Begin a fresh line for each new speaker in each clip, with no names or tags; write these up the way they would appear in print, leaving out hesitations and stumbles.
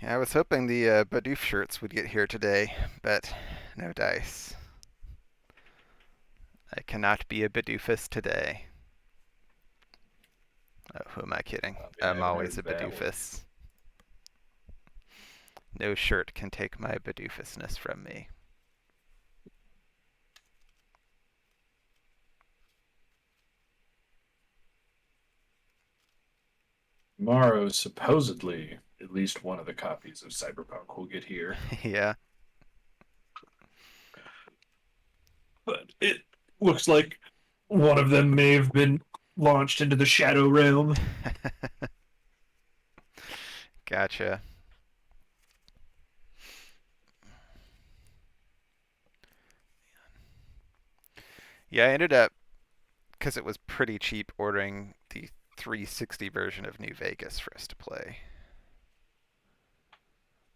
Yeah, I was hoping the Bidoof shirts would get here today, but no dice. I cannot be a Bidoofus today. Oh, who am I kidding?
Oh man, I
I'm
haven't
always
heard
a
of that one.
Bidoofus. No shirt can take my Bidoofusness from me.
Tomorrow, supposedly, at least one of the copies of Cyberpunk will get here,
Yeah.
but it looks like one of them may have been launched into the Shadow Realm.
Gotcha. Yeah, I ended up, because it was pretty cheap, ordering the 360 version of New Vegas for us to play.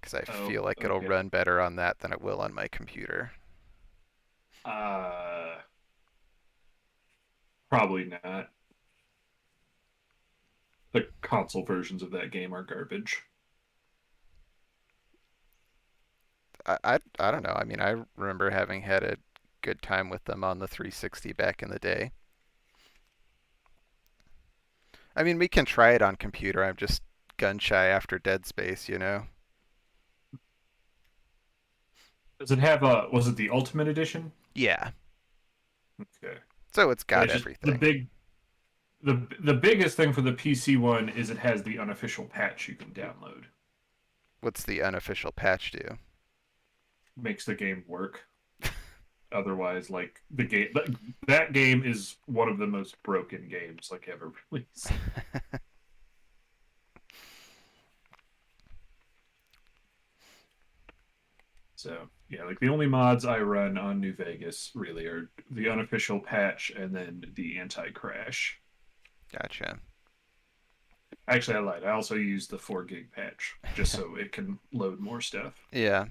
Because I
Oh,
feel like it'll
okay.
run better on that than it will on my computer.
Uh, Probably not. The console versions of that game are garbage.
I don't know. I mean, I remember having had a good time with them on the 360 back in the day. I mean, we can try it on computer. I'm just gun shy after Dead Space, you know?
Does it have a? Was it the Ultimate Edition?
Yeah.
Okay.
So it's
Yeah,
got
it's just the
everything.
big the biggest thing for the PC one is it has the unofficial patch you can download.
What's the unofficial patch do?
Makes the game work. Otherwise, like the game that game is one of the most broken games like ever released. So yeah, like the only mods I run on New Vegas really are the unofficial patch and then the anti-crash.
Gotcha.
Actually, I lied. I also use the 4 gig patch just so it can load more stuff.
Yeah.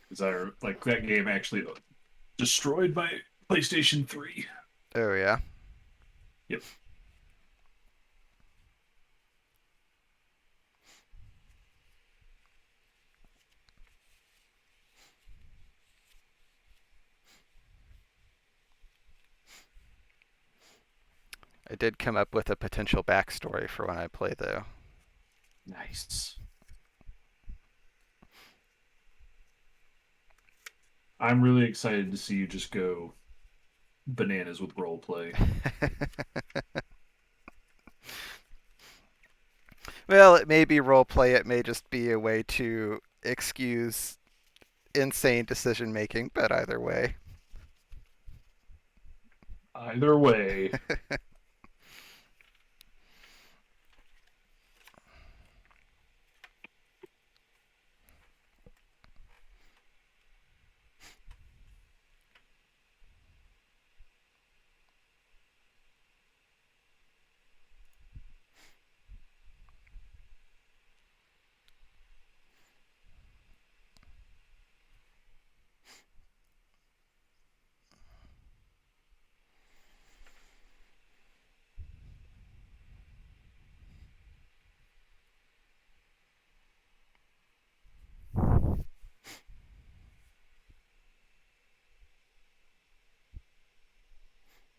Because I like that game actually destroyed my PlayStation 3.
Oh, yeah.
Yep.
I did come up with a potential backstory for when I play, though.
Nice. I'm really excited to see you just go bananas with role play.
Well, it may be roleplay. It may just be a way to excuse insane decision making, but either way.
Either way,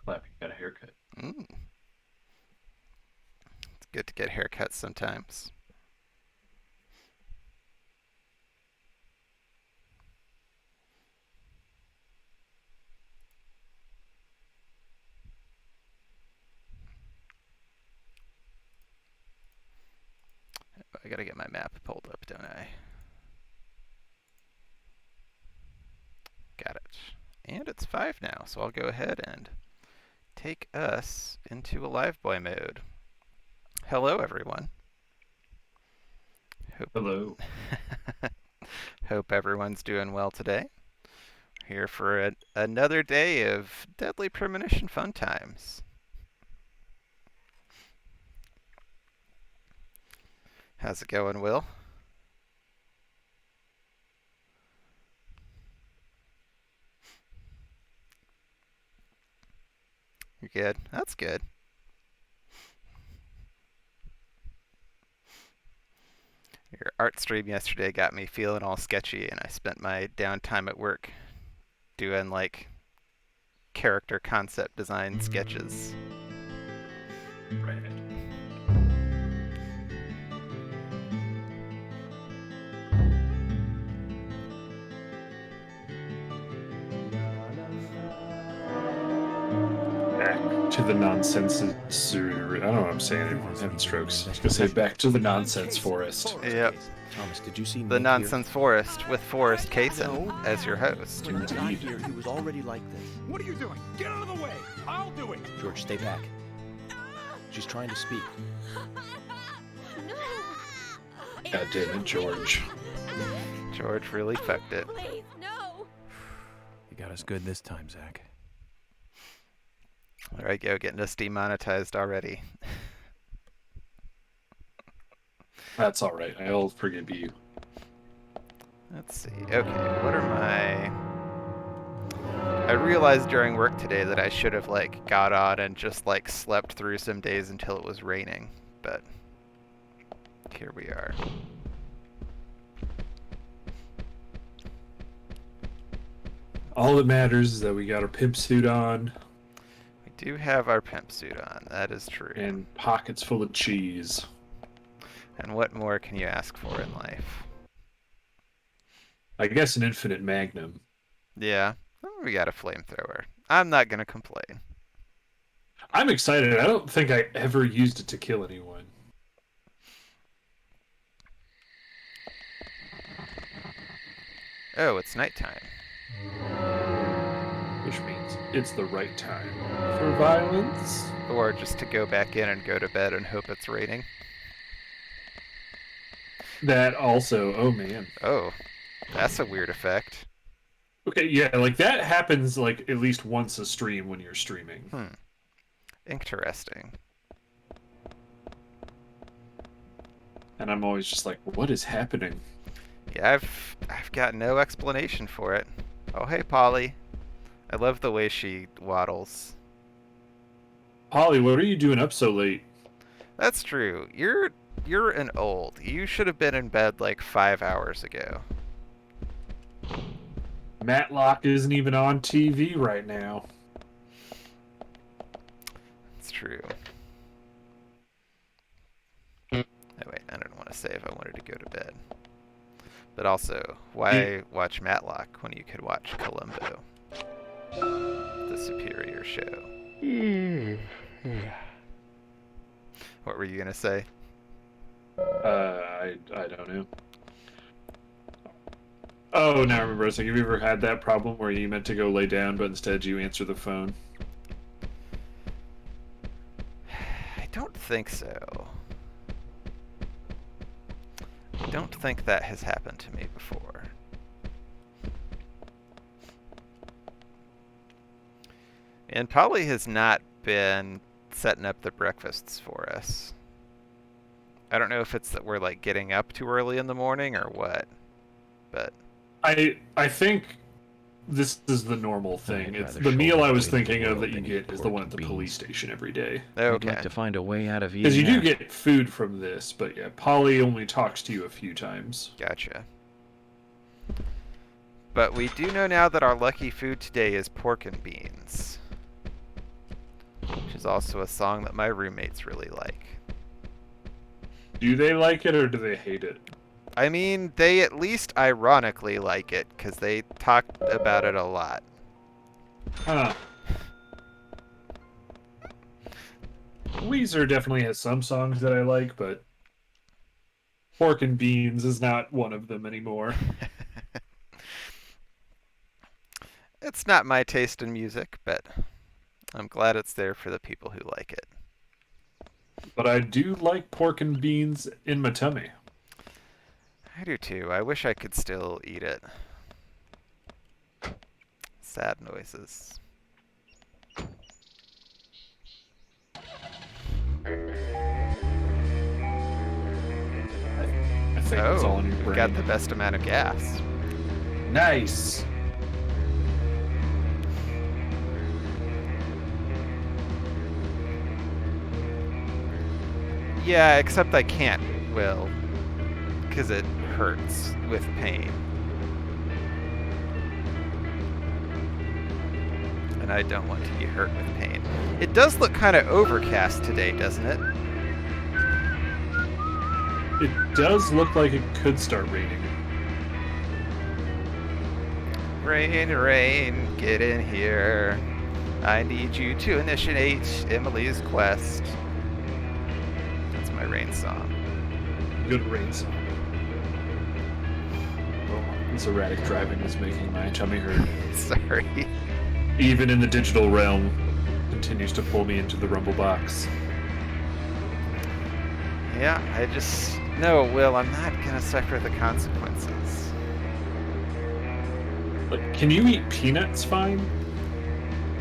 Clappy got a haircut.
Mm, it's good to get haircuts sometimes. I gotta get my map pulled up, don't I? Got it. And it's 5 now, so I'll go ahead and take us into a live boy mode. Hello, everyone. Hope
Hello.
Hope everyone's doing well today. Here for another day of deadly premonition fun times. How's it going, Will? You're good. That's good. Your art stream yesterday got me feeling all sketchy, and I spent my downtime at work doing like character concept design sketches.
Right. Back to the nonsense. I don't know what I'm saying anymore. I'm having strokes. I was gonna say back to the nonsense forest.
Yep.
Thomas, did you see
The
Nick
Nonsense Forest with Forrest Kaysen as your host.
Here? When he got here, he was already like this.
What are you doing? Get out of the way! I'll do it!
George, stay back. She's trying to speak.
God damn it, George.
George really fucked it.
Please, no!
You got us good this time, Zach.
There I go, getting us demonetized already.
That's all right. I'll forgive you.
Let's see. Okay, what are my... I realized during work today that I should have like got on and just like slept through some days until it was raining, but here we are.
All that matters is that we got our pimp suit on
We do have our pimp suit on, that is true.
and pockets full of cheese.
And what more can you ask for in life?
I guess an infinite magnum.
Yeah, we got a flamethrower. I'm not gonna complain.
I'm excited. I don't think I ever used it to kill anyone.
Oh, it's nighttime.
Which means it's the right time for violence.
Or just to go back in and go to bed and hope it's raining.
That also, oh man.
Oh, that's a weird effect.
Okay, yeah, like that happens like at least once a stream when you're streaming.
Interesting.
And I'm always just like, what is happening?
Yeah, I've got no explanation for it. Oh, hey, Polly. I love the way she waddles.
Polly, what are you doing up so late?
That's true. You're an old. You should have been in bed like 5 hours ago.
Matlock isn't even on TV right now.
It's true. Oh wait, I didn't want to say if I wanted to go to bed. But also, why watch Matlock when you could watch Columbo? The superior show. What were you gonna say?
I don't know. Oh, now I remember. It's like, have you ever had that problem where you meant to go lay down, but instead you answer the phone?
I don't think so. I don't think that has happened to me before. And Polly has not been setting up the breakfasts for us. I don't know if it's that we're like getting up too early in the morning or what, but
I think this is the normal thing.
I'd
It's
rather
the meal
shoulder
I was
the weight of the
thinking of that
world
you
than
get
eat
is the one at
pork
the
and
police
beans.
station every day.
I'd
okay.
like to find a way out of
Because
eating
you do
that.
get food from this, but yeah, Polly only talks to you a few times.
Gotcha. But we do know now that our lucky food today is pork and beans. Which is also a song that my roommates really like.
Do they like it or do they hate it?
I mean, they at least ironically like it, because they talked about it a lot.
Huh. Weezer definitely has some songs that I like, but Pork and Beans is not one of them anymore.
It's not my taste in music, but I'm glad it's there for the people who like it.
But I do like pork and beans in my tummy.
I do too. I wish I could still eat it. Sad noises.
I think it's all in your
we
brain.
got the best amount of gas.
Nice.
Yeah, except I can't, Will. Because it hurts with pain. And I don't want to be hurt with pain. It does look kind of overcast today, doesn't it?
It does look like it could start raining.
Rain, rain, get in here. I need you to initiate Emily's quest. That's my rain song.
Good rain song. Oh, this erratic driving is making my tummy hurt.
Sorry.
Even in the digital realm, continues to pull me into the rumble box.
Yeah, I just... No, Will, I'm not gonna suffer the consequences.
Like, can you eat peanuts fine?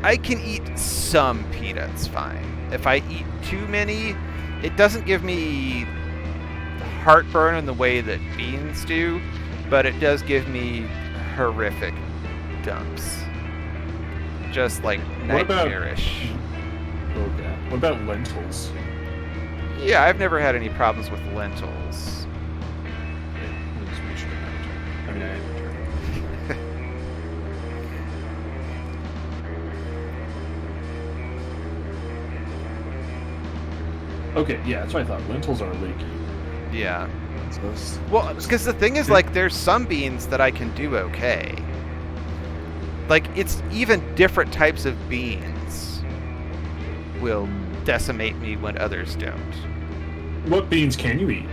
I can eat some peanuts fine. If I eat too many, it doesn't give me heartburn in the way that beans do, but it does give me horrific dumps. Just like
What about-
nightmarish.
Oh god. What about lentils?
Yeah, I've never had any problems with lentils.
I mean, I haven't tried. Okay, yeah, that's what I thought. Lentils are leaky.
Yeah.
So
Well, because the thing is, like, there's some beans that I can do okay. Like, it's even different types of beans will decimate me when others don't.
what beans can you eat?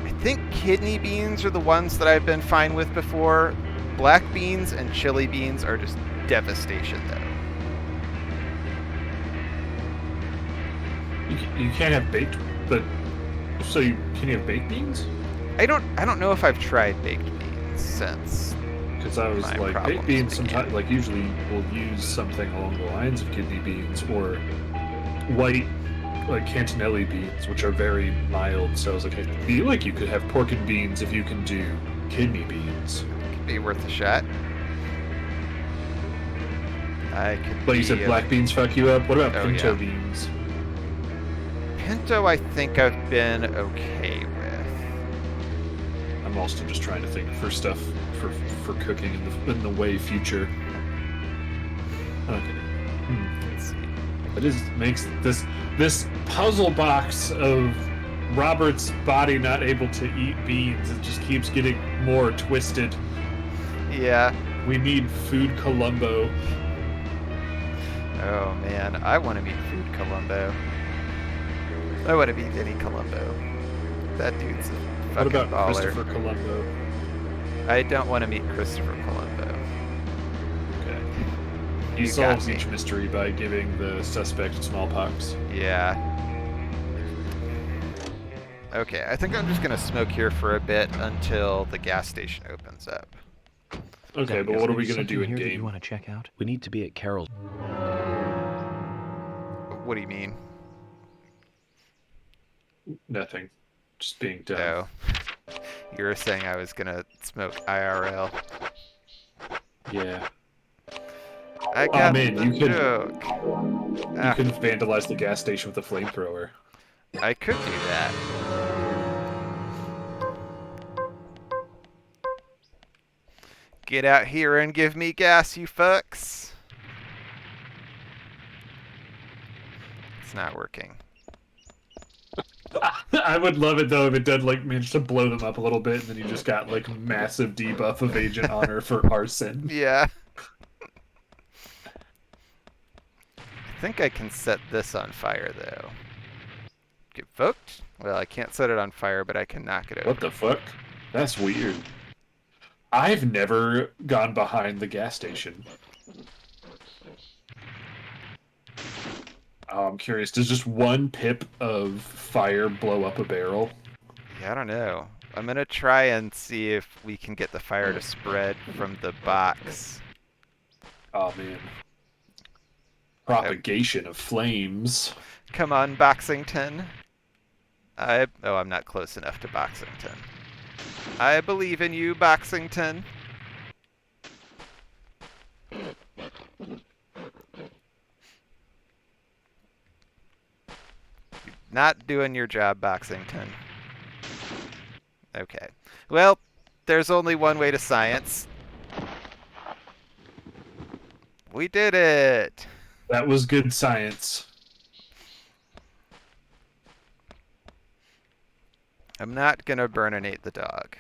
I think kidney beans are the ones that I've been fine with before. Black beans and chili beans are just devastation, though.
You can't have baked, but so can you have baked beans?
I don't know if I've tried baked beans since.
Because I was
My
like,
problems
baked beans
began.
sometimes, like usually we'll use something along the lines of kidney beans or white, like Cantonelli beans, which are very mild. So I was like, I feel like you could have pork and beans if you can do kidney beans.
Could be worth a shot. I could.
But you
be
said
a-
black beans fuck you up. What about
Oh,
pinto
yeah.
beans?
Pinto, I think I've been okay with.
I'm also just trying to think for stuff for cooking in the way future. Okay.
Let's see.
It is makes this puzzle box of Robert's body not able to eat beans. It just keeps getting more twisted.
Yeah.
We need food Columbo.
Oh man, I want to meet Food Columbo. I want to meet Vinny Columbo. That dude's a
What
fucking
about
baller.
Christopher Columbo?
I don't want to meet Christopher Columbo.
Okay.
You
He
got
solves
me.
each mystery by giving the suspect smallpox.
Yeah. Okay, I think I'm just gonna smoke here for a bit until the gas station opens up.
Okay,
Zach,
but
is
what are
there
we gonna do
something
in
here that you
game?
want to check out? We need to be at Carol's.
What do you mean?
Nothing. Just being dumb.
No. You were saying I was gonna smoke IRL.
Yeah.
I got
man,
the
you could-
joke.
You
Ah,
can vandalize the gas station with a flamethrower.
I could do that. Get out here and give me gas, you fucks. It's not working.
I would love it though if it did like manage to blow them up a little bit, and then you just got like massive debuff of Agent Honor for arson.
Yeah. I think I can set this on fire, though. Get hooked? Well, I can't set it on fire, but I can knock it over.
What the fuck? That's weird. I've never gone behind the gas station. Oh, I'm curious. Does just one pip of fire blow up a barrel?
Yeah, I don't know. I'm gonna try and see if we can get the fire to spread from the box.
Oh man. Propagation of flames.
Come on, Boxington. Oh, I'm not close enough to Boxington. I believe in you, Boxington. Not doing your job, Boxington. Okay. Well, there's only one way to science. We did it!
That was good science.
I'm not gonna burninate the dog.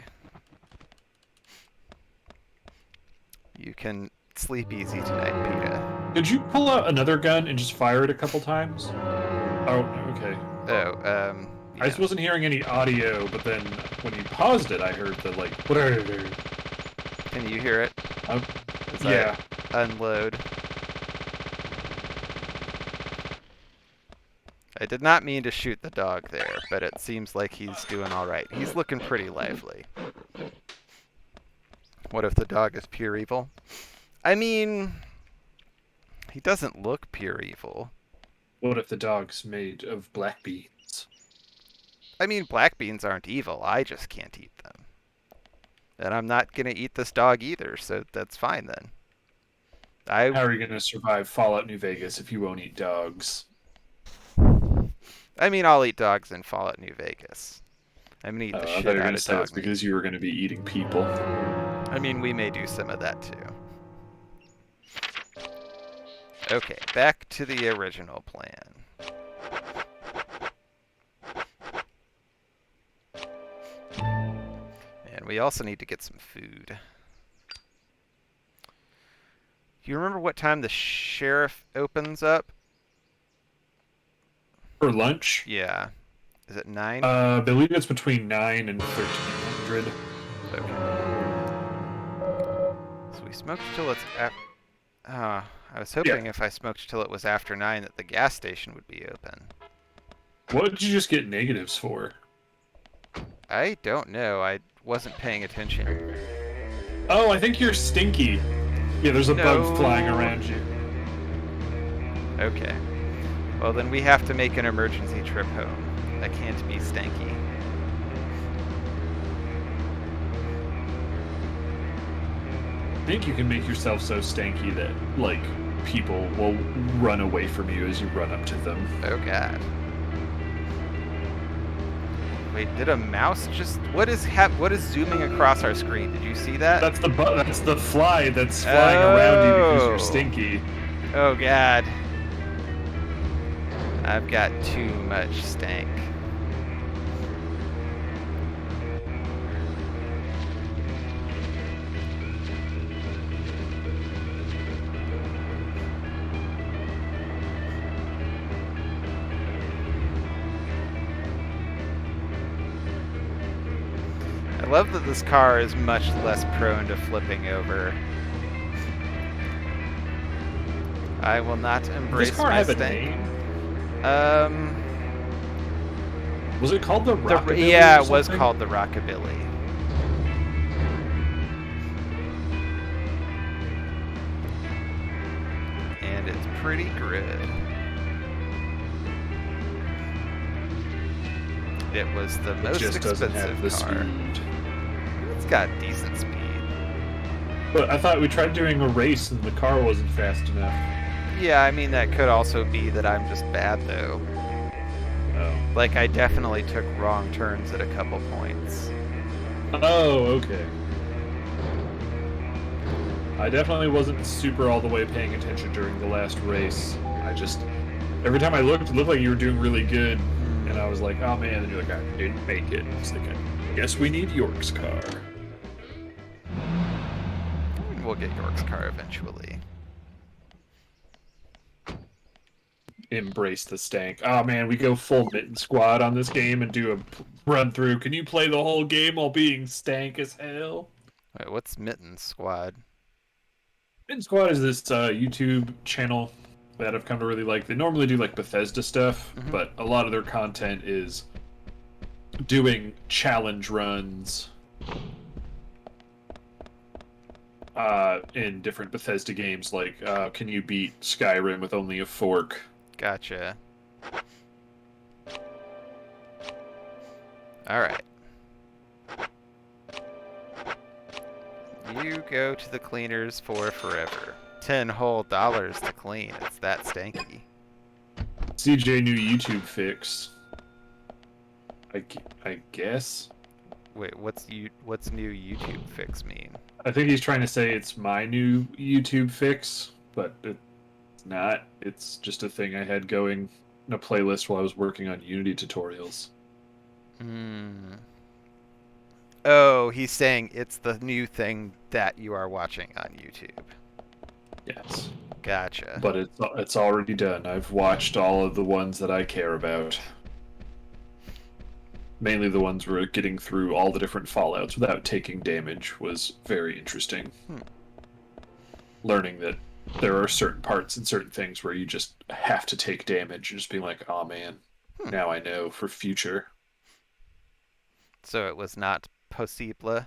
You can sleep easy tonight, PETA.
Did you pull out another gun and just fire it a couple times? Oh, okay.
Oh,
I just
yeah.
wasn't hearing any audio, but then when you paused it, I heard the, like, whatever.
Can you hear it? As
Yeah.
I unload. I did not mean to shoot the dog there, but it seems like he's doing alright. He's looking pretty lively. What if the dog is pure evil? I mean, he doesn't look pure evil.
What if the dog's made of black beans?
I mean, black beans aren't evil. I just can't eat them. And I'm not going to eat this dog either, so that's fine then.
How are you going to survive Fallout New Vegas if you won't eat dogs?
I mean, I'll eat dogs in Fallout New Vegas. I'm going to eat the
I thought
shit
you were
out
going
of
to say
dog
that's
meat.
because you were going to be eating people.
I mean, we may do some of that too. Okay, back to the original plan. And we also need to get some food. Do you remember what time the sheriff opens up?
For lunch?
Yeah. Is it 9?
I believe it's between 9 and 1300.
Okay. So we smoked till it's I was hoping if I smoked till it was after 9 that the gas station would be open.
What did you just get negatives for?
I don't know. I wasn't paying attention.
Oh, I think you're stinky. Yeah, there's a bug flying around you.
Okay. Well, then we have to make an emergency trip home. I can't be stanky.
I think you can make yourself so stanky that, like, people will run away from you as you run up to them.
Oh god. Wait, did a mouse just... What is zooming across our screen? Did you see that?
That's the fly that's flying around you because
Oh.
you're stinky.
Oh god. I've got too much stank. I love that this car is much less prone to flipping over. I will not embrace
Does this car
my
have a
stank.
name?
Um,
Was it called the Rockabilly?
yeah,
or
it was
something?
called the Rockabilly. And it's pretty good. It was the
It
most
just doesn't have the
expensive car.
speed.
It's got decent speed.
But I thought we tried doing a race and the car wasn't fast enough.
Yeah, I mean, that could also be that I'm just bad, though.
Oh.
Like, I definitely took wrong turns at a couple points.
Oh, okay. I definitely wasn't super all the way paying attention during the last race. I just... Every time I looked, it looked like you were doing really good. And I was like, oh man, and you're like, I didn't make it. I was thinking, guess we need York's car.
We'll get York's car eventually.
Embrace the stank. Oh man, we go full mitten squad on this game and do a run through. Can you play the whole game while being stank as hell?
Wait, what's Mittens Squad?
Mitten Squad is this YouTube channel that I've come to really like. They normally do like Bethesda stuff, but a lot of their content is doing challenge runs in different Bethesda games, like can you beat Skyrim with only a fork?
Gotcha. Alright. You go to the cleaners for forever. $10 whole to clean. It's that stanky.
CJ new YouTube fix. I guess.
Wait, what's new YouTube fix mean?
I think he's trying to say it's my new YouTube fix, but it's not. It's just a thing I had going in a playlist while I was working on Unity tutorials.
Hmm. Oh, he's saying it's the new thing that you are watching on YouTube.
Yes.
Gotcha.
But it's already done. I've watched all of the ones that I care about. Mainly the ones where getting through all the different Fallouts without taking damage was very interesting. Learning that there are certain parts and certain things where you just have to take damage and just being like, oh man, now I know for future.
So it was not possible.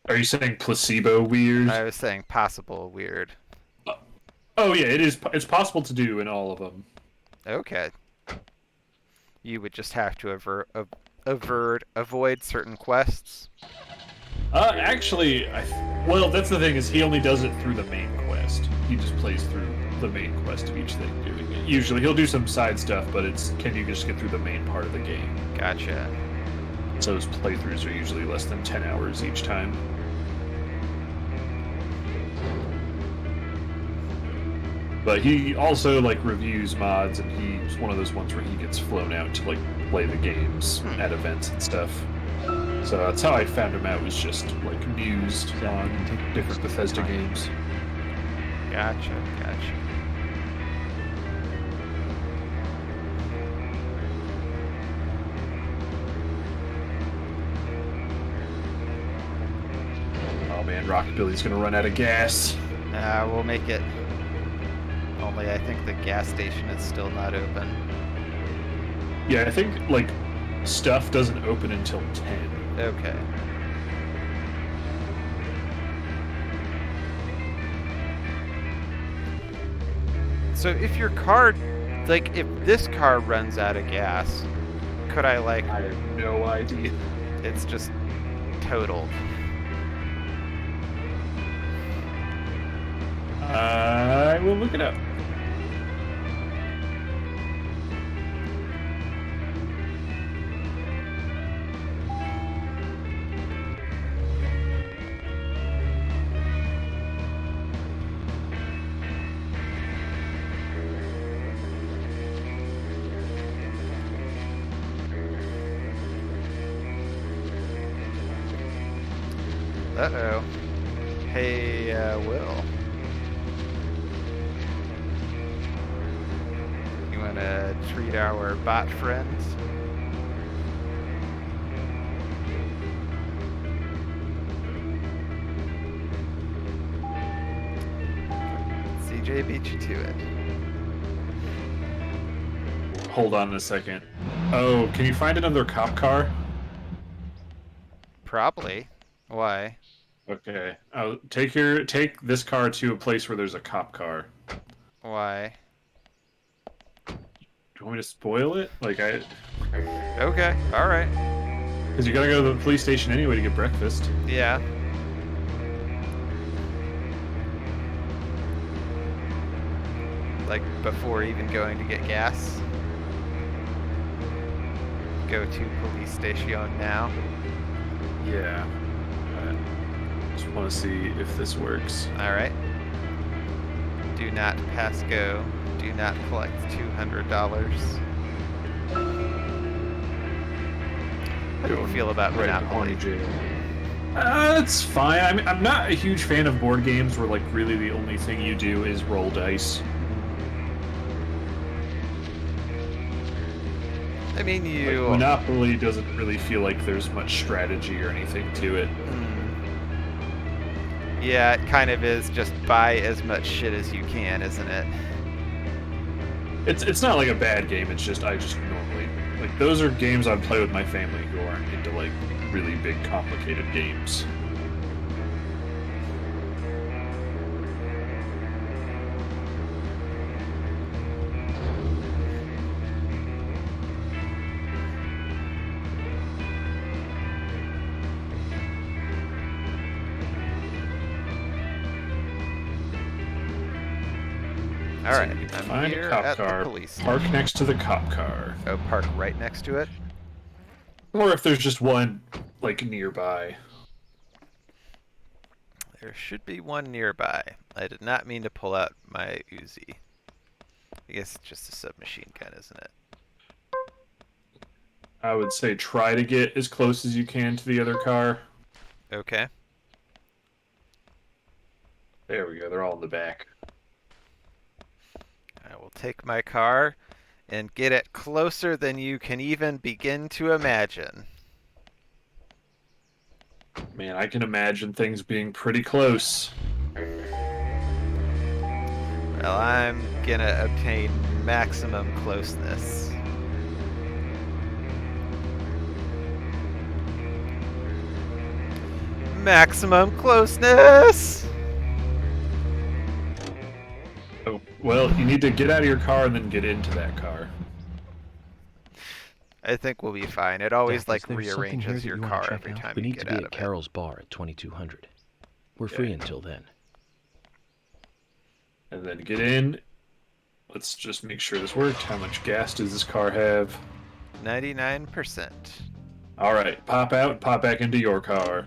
Are you saying placebo weird?
I was saying possible weird.
Oh yeah, it is. It's possible to do in all of them.
Okay. You would just have to avoid certain quests.
Actually, well, that's the thing is he only does it through the main quest. He just plays through the main quest of each thing doing it. Usually he'll do some side stuff, but it's can you just get through the main part of the game?
Gotcha.
So his playthroughs are usually less than 10 hours each time. But he also like reviews mods, and he's one of those ones where he gets flown out to like play the games at events and stuff. So that's how I found him out, was just like mused on different Bethesda games.
Gotcha.
Oh man, Rockabilly's gonna run out of gas.
We'll make it. Only I think the gas station is still not open.
Yeah, I think like stuff doesn't open until 10.
Okay. So if your car, like, if this car runs out of gas, could I, like...
I have no idea.
It's just totaled.
I will look it up.
Uh-oh. Hey, Will. You wanna treat our bot friends? CJ beat you to it.
Hold on a second. Oh, can you find another cop car?
Probably. Why?
Okay. Take this car to a place where there's a cop car.
Why?
Do you want me to spoil it?
Okay, alright.
Because you gotta go to the police station anyway to get breakfast.
Yeah. Like, before even going to get gas. Go to police station now.
Yeah. Just want to see if this works.
Alright. Do not pass go. Do not collect $200. How do you feel about Monopoly?
It's fine. I mean, I'm not a huge fan of board games where like really the only thing you do is roll dice.
I mean, you...
Like, Monopoly doesn't really feel like there's much strategy or anything to it.
Yeah, it kind of is just buy as much shit as you can, isn't it?
It's not like a bad game, it's just I just normally like those are games I'd play with my family who aren't into like really big complicated games.
All right,
you need to
I'm
find
here
a cop
at the
car.
police
Park
station.
next to the cop car.
Oh, park right next to it?
Or if there's just one, like, nearby.
There should be one nearby. I did not mean to pull out my Uzi. I guess it's just a submachine gun, isn't it?
I would say try to get as close as you can to the other car.
Okay.
There we go. They're all in the back.
I will take my car and get it closer than you can even begin to imagine.
Man, I can imagine things being pretty close.
Well, I'm gonna obtain maximum closeness. Maximum closeness!
Oh, well, you need to get out of your car and then get into that car.
I think we'll be fine. It always
Death, is
like
there something here
rearranges
that
your
you wanna
car
check
every
out?
time
We
you
need to
get
be
out
at
of it.
Carol's bar at 2200. We're free
Yeah.
until then.
And then get in. Let's just make sure this worked. How much gas does this car have?
99%.
All right, pop out and pop back into your car.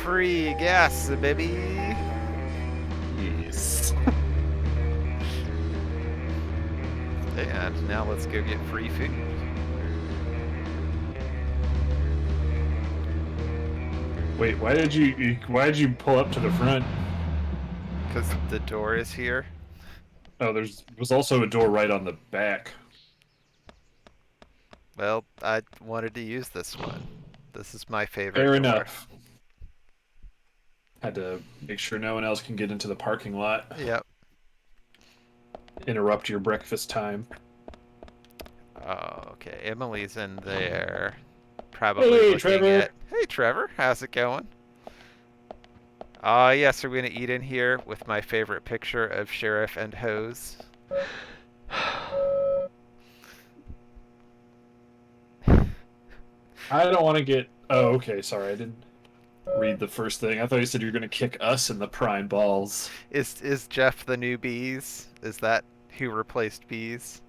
Free gas, baby!
Yes.
And now let's go get free food.
Wait, why did you pull up to the front?
Because the door is here.
Oh, was also a door right on the back.
Well, I wanted to use this one. This is my favorite
Fair
door.
enough. Had to make sure no one else can get into the parking lot.
Yep.
Interrupt your breakfast time.
Oh, okay. Emily's in there. Probably
Hey,
looking
Trevor.
at... Hey, Trevor. How's it going? Yes, we're going to eat in here with my favorite picture of Sheriff and Hose.
I don't want to get... Oh, okay, sorry, I didn't read the first thing. I thought you said you were going to kick us in the prime balls.
Is Jeff the new Bees? Is that who replaced Bees?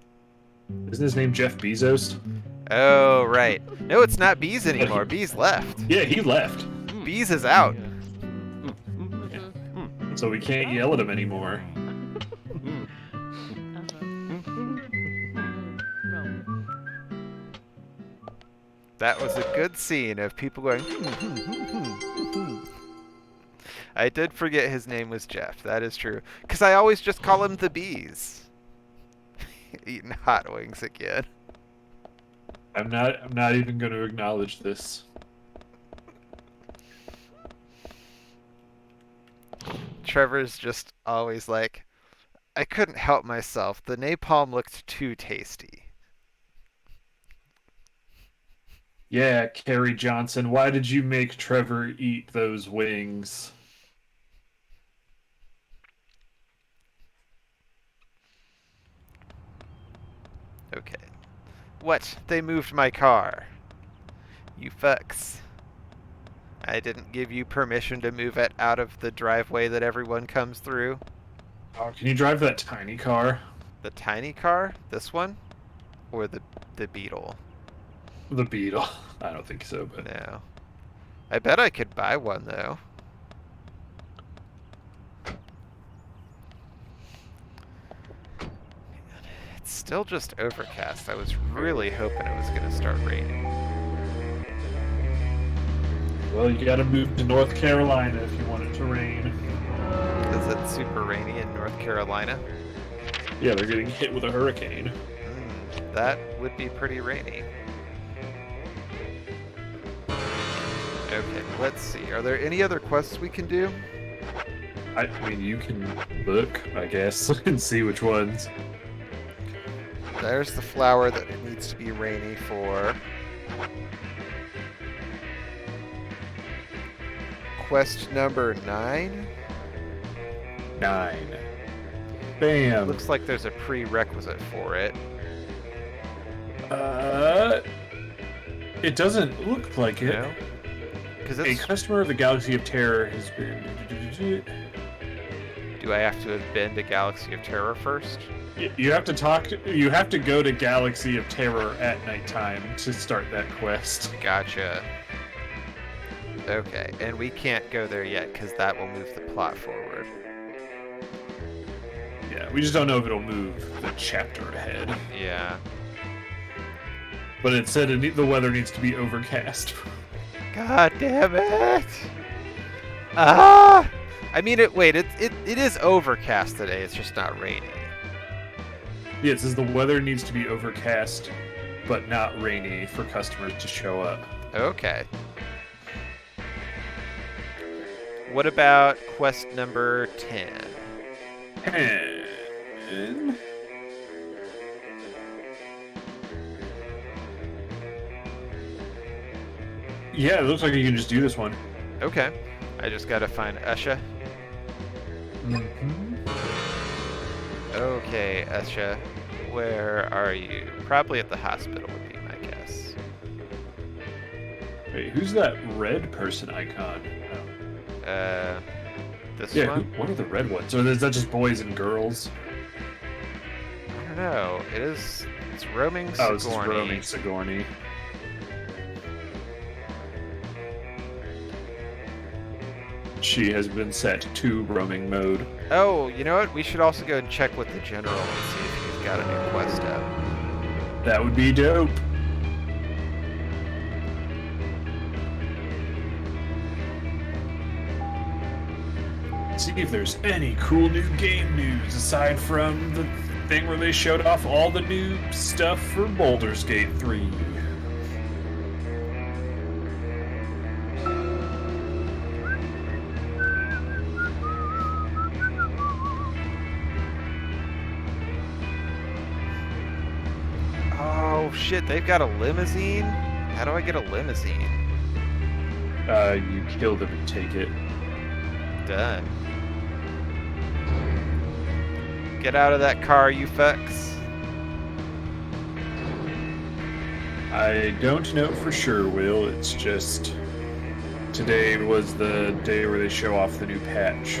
Isn't his name Jeff Bezos?
Oh, right. No, it's not Bees anymore. Bees left.
Yeah, he left.
Bees is out.
So we can't yell at him anymore.
That was a good scene of people going. I did forget his name was Jeff. That is true. Because I always just call him the Bees. Eating hot wings again.
I'm not even going to acknowledge this.
Trevor's just always like, I couldn't help myself. The napalm looked too tasty.
Yeah, Carrie Johnson, why did you make Trevor eat those wings?
Okay. What? They moved my car. You fucks. I didn't give you permission to move it out of the driveway that everyone comes through.
Oh, can you drive that tiny car?
The tiny car? This one? Or the Beetle?
The Beetle. I don't think so, but...
No. I bet I could buy one, though. It's still just overcast. I was really hoping it was going to start raining.
Well, you gotta move to North Carolina if you want it to rain.
Is it super rainy in North Carolina?
Yeah, they're getting hit with a hurricane.
That would be pretty rainy. Okay, let's see. Are there any other quests we can do?
I mean, you can look, I guess, and see which ones.
There's the flower that it needs to be rainy for. Quest number 9.
9. Bam.
Looks like there's a prerequisite for it.
It doesn't look like it.
No? Because
A
it's...
customer of the Galaxy of Terror has been...
Do I have to have been to Galaxy of Terror first?
You have to you have to go to Galaxy of Terror at nighttime to start that quest.
Gotcha. Okay, and we can't go there yet because that will move the plot forward.
Yeah, we just don't know if it'll move the chapter ahead.
Yeah.
But it said the weather needs to be overcast.
God damn it! Ah! I mean, it is overcast today. It's just not rainy.
Yeah, it says the weather needs to be overcast, but not rainy for customers to show up.
Okay. What about quest number 10?
And... yeah, it looks like you can just do this one.
Okay. I just gotta find Usha.
Mm-hmm.
Okay, Usha. Where are you? Probably at the hospital would be my guess.
Wait, who's that red person icon?
This
Yeah,
one?
what are the red ones? Or is that just boys and girls?
I don't know. It's roaming
Oh, this is
Sigourney.
roaming Sigourney. She has been set to roaming mode.
Oh, you know what? We should also go and check with the general and see if he's got a new quest up.
That would be dope. See if there's any cool new game news aside from the thing where they showed off all the new stuff for Baldur's Gate 3.
Oh shit, they've got a limousine? How do I get a limousine?
You kill them and take it.
Done. Get out of that car, you fucks.
I don't know for sure, Will. It's just today was the day where they show off the new patch.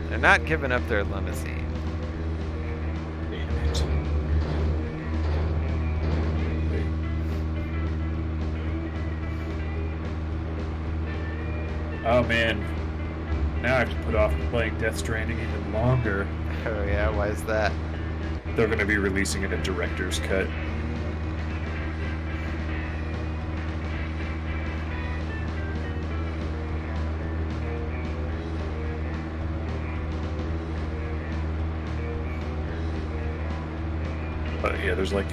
They're not giving up their limousine.
Damn it. Oh man. Now I have to put off playing Death Stranding even longer.
Oh yeah, why is that?
They're going to be releasing it a director's cut. But yeah, there's like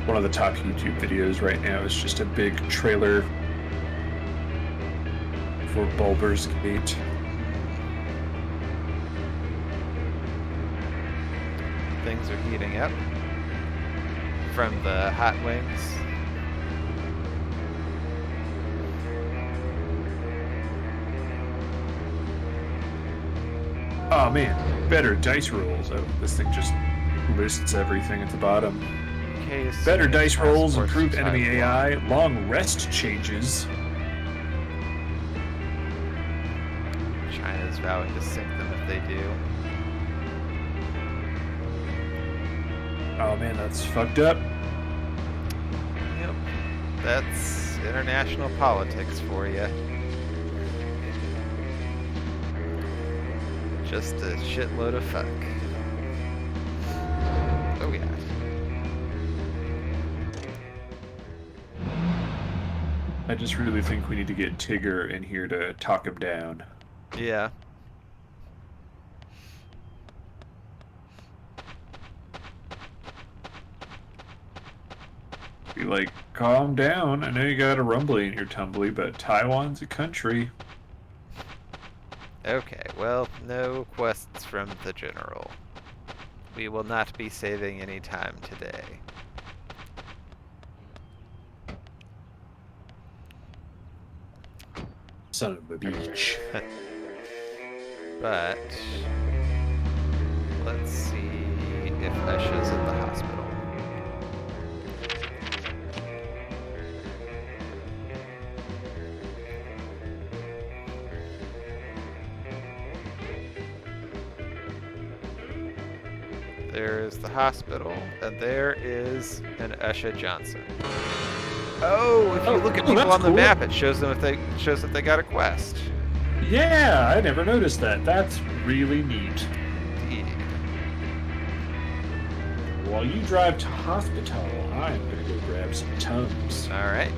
one of the top YouTube videos right now is just a big trailer for Baldur's Gate.
Things are heating up from the hot wings.
Oh man, better dice rolls. Oh, this thing just lists everything at the bottom.
Case
Better dice
task
rolls,
force
improved enemy
timeline.
AI, long rest changes.
China's vowing to sink them if they do.
Oh man, that's fucked up.
Yep. That's international politics for you. Just a shitload of fuck. Oh yeah.
I just really think we need to get Tigger in here to talk him down.
Yeah.
Be like, calm down. I know you got a rumbly in your tumbly, but Taiwan's a country.
Okay, well, no quests from the general. We will not be saving any time today.
Son of a beach.
But let's see if Esha's at the hospital. There is the hospital, and there is an Esha Johnson. Oh, if you look at people on the map, it shows them if they got a quest.
Yeah, I never noticed that. That's really neat.
Indeed.
While you drive to hospital, I'm gonna go grab some Tums.
All right.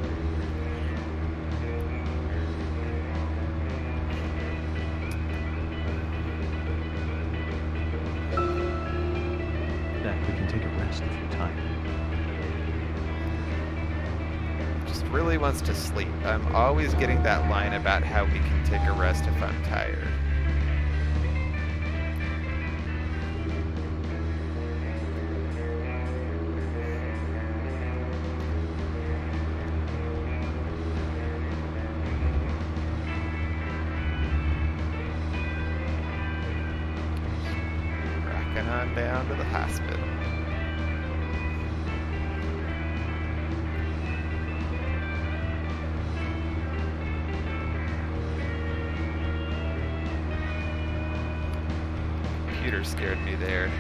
Zach, we can take a rest if you're tired.
Just really wants to sleep. I'm always getting that line about how we can take a rest if I'm tired. Rocking on down to the hospital. Computer scared me there.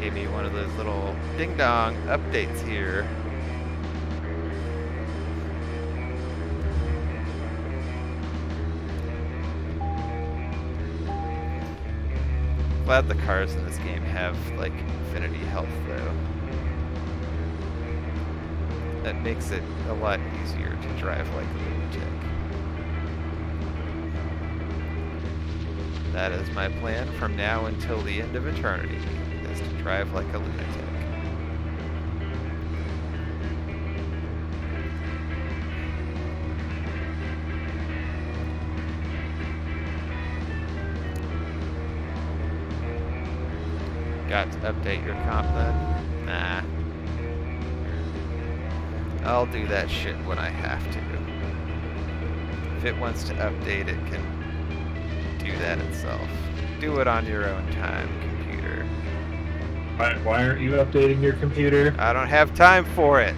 Gave me one of those little ding-dong updates here. Glad the cars in this game have, like, infinity health, though. That makes it a lot easier to drive like a lunatic. That is my plan from now until the end of eternity, is to drive like a lunatic. Got to update your comp then? Nah. I'll do that shit when I have to. If it wants to update, it can do that itself. Do it on your own time, computer.
Why aren't you updating your computer?
I don't have time for it.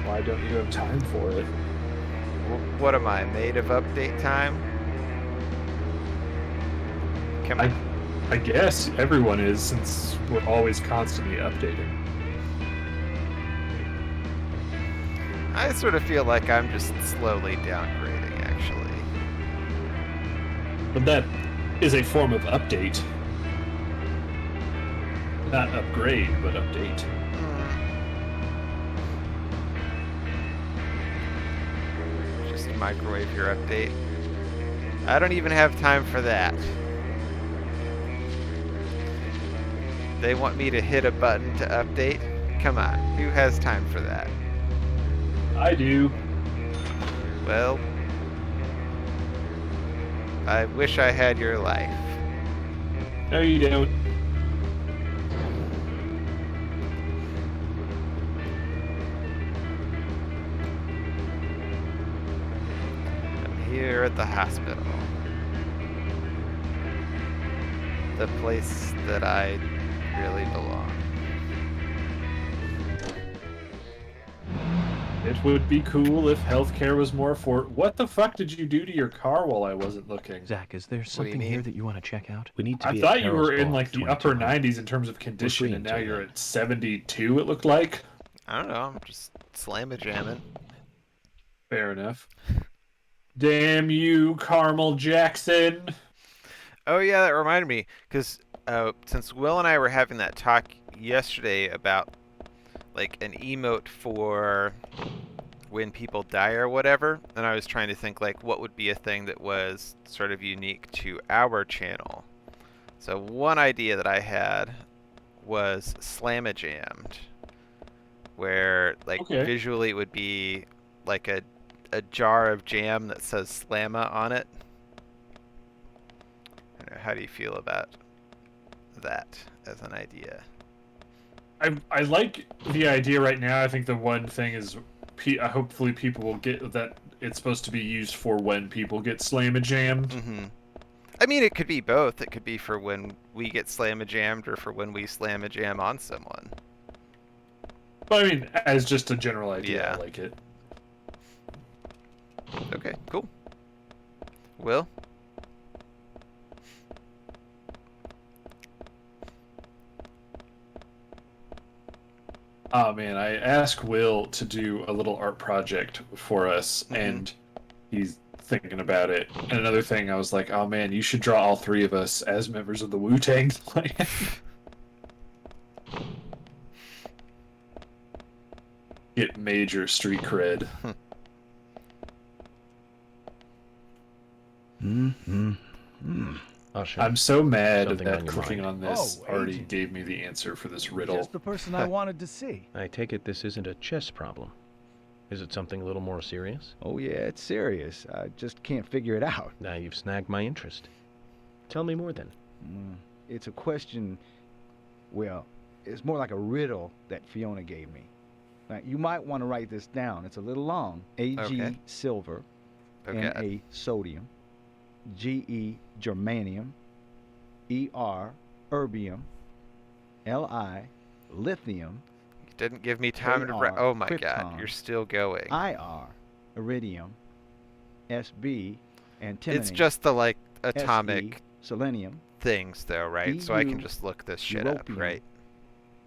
Why don't you have time for it?
What am I, made of update time? Come on.
I guess everyone is, since we're always constantly updating.
I sort of feel like I'm just slowly downgrading, actually.
But that is a form of update. Not upgrade, but update.
Just microwave your update. I don't even have time for that. They want me to hit a button to update? Come on, who has time for that?
I do.
Well, I wish I had your life.
No, you don't.
I'm here at the hospital. The place that I really belong.
It would be cool if healthcare was more affordable. What the fuck did you do to your car while I wasn't looking?
Zach, is there
do you
something here
mean?
that you want to check out? We need to
I
be
thought
at
you
Carol's
were in
Ball
like
at
the upper
2200.
90s in terms of condition,
free
and now
until
you're
then.
at 72, it looked like.
I don't know, I'm just slam-a-jamming.
Fair enough. Damn you, Carmel Jackson.
Oh yeah, that reminded me, because since Will and I were having that talk yesterday about like an emote for when people die or whatever, and I was trying to think like what would be a thing that was sort of unique to our channel. So one idea that I had was Slam-a-jammed, where like
Okay.
visually it would be like a jar of jam that says Slamma on it. I don't know, how do you feel about that as an idea?
I like the idea right now. I think the one thing is hopefully people will get that it's supposed to be used for when people get slam-a-jammed.
Mm-hmm. I mean, it could be both. It could be for when we get slam-a-jammed or for when we slam-a-jam on someone.
But I mean, as just a general idea,
Yeah.
I like it.
Okay, cool. Will?
Oh man, I asked Will to do a little art project for us, and he's thinking about it. And another thing, I was like, oh man, you should draw all three of us as members of the Wu-Tang Clan. Get major street cred.
Usher,
I'm so mad
Something on
that
your
clicking
mind.
on this
Oh,
already
agent.
gave me the answer for this riddle.
Just the person I wanted to see.
I take it this isn't a chess problem. Is it something a little more serious?
Oh, yeah, it's serious. I just can't figure it out.
Now you've snagged my interest. Tell me more then.
It's a question, well, it's more like a riddle that Fiona gave me. Now, you might want to write this down. It's a little long. AG
Okay.
silver,
Okay.
Na sodium, GE germanium, ER erbium, LI lithium,
You didn't give me time to write.
AR,
Oh my god,
krypton,
you're still going.
IR iridium, SB antimony.
It's just the, like,
SE,
atomic
selenium,
things, though, right? So I can
EU,
just look this shit up,
europium,
right?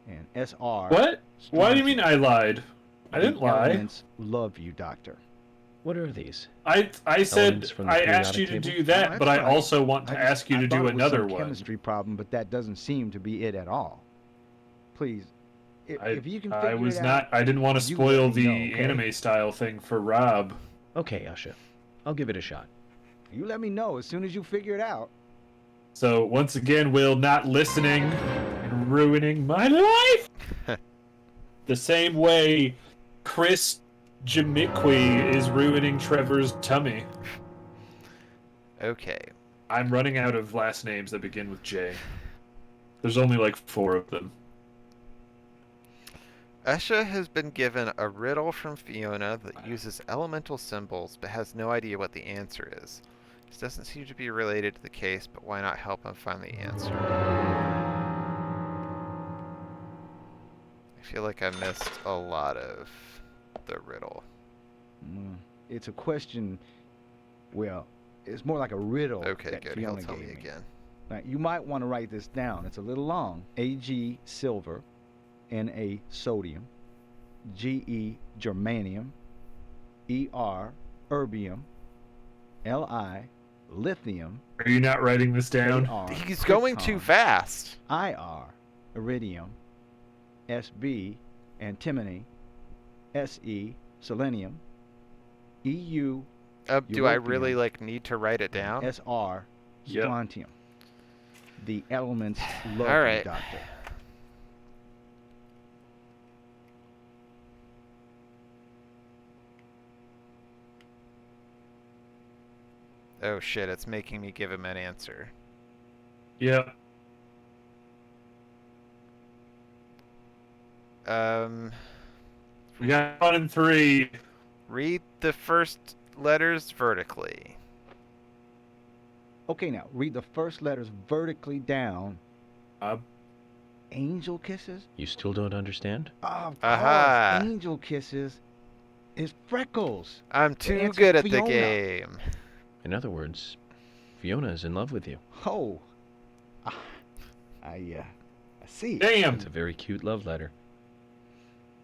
and SR.
What? Why do you mean I lied? I
The
didn't lie.
elements love you, Doctor.
What are these?
I
Elements
said
from the
I asked you
periodic
to
table?
do that,
Oh,
but
that's
I
fine.
also want to ask you to
I thought
do
it was
another
some
one.
chemistry problem, but that doesn't seem to be it at all. Please, if you can figure
I was
it
not.
out,
I didn't want to
you
spoil
let me
the
know, okay?
anime style thing for Rob.
Okay, Usher. I'll give it a shot.
you let me know as soon as you figure it out.
So once again, Will not listening and ruining my life. The same way Chris Jamiqui is ruining Trevor's tummy.
Okay.
I'm running out of last names that begin with J. There's only like 4 of them.
Esha has been given a riddle from Fiona that uses elemental symbols but has no idea what the answer is. This doesn't seem to be related to the case, but why not help him find the answer? I feel like I missed a lot of the riddle.
It's a question, well, it's more like a riddle
Okay,
that
good. He'll
Fiona
tell
gave
me
me.
again.
Now, you might want to write this down. It's a little long. AG silver, Na sodium, GE germanium, ER erbium, LI lithium,
Are you not writing this down?
AR
He's going too
krypton,
fast.
IR iridium, SB antimony, SE selenium, EU
Do I really,
European,
like, need to write it down?
SR
Yep.
strontium. The elements love
All right.
you, Doctor.
Oh shit, it's making me give him an answer.
Yep. We got 1 and 3.
Read the first letters vertically.
Okay, now read the first letters vertically down.
Rob.
Angel kisses?
You still don't understand?
Of
Aha.
course, angel kisses is freckles.
I'm too
answer's
good at the
Fiona.
game.
In other words, Fiona is in love with you.
Oh, I see.
Damn.
It's a very cute love letter.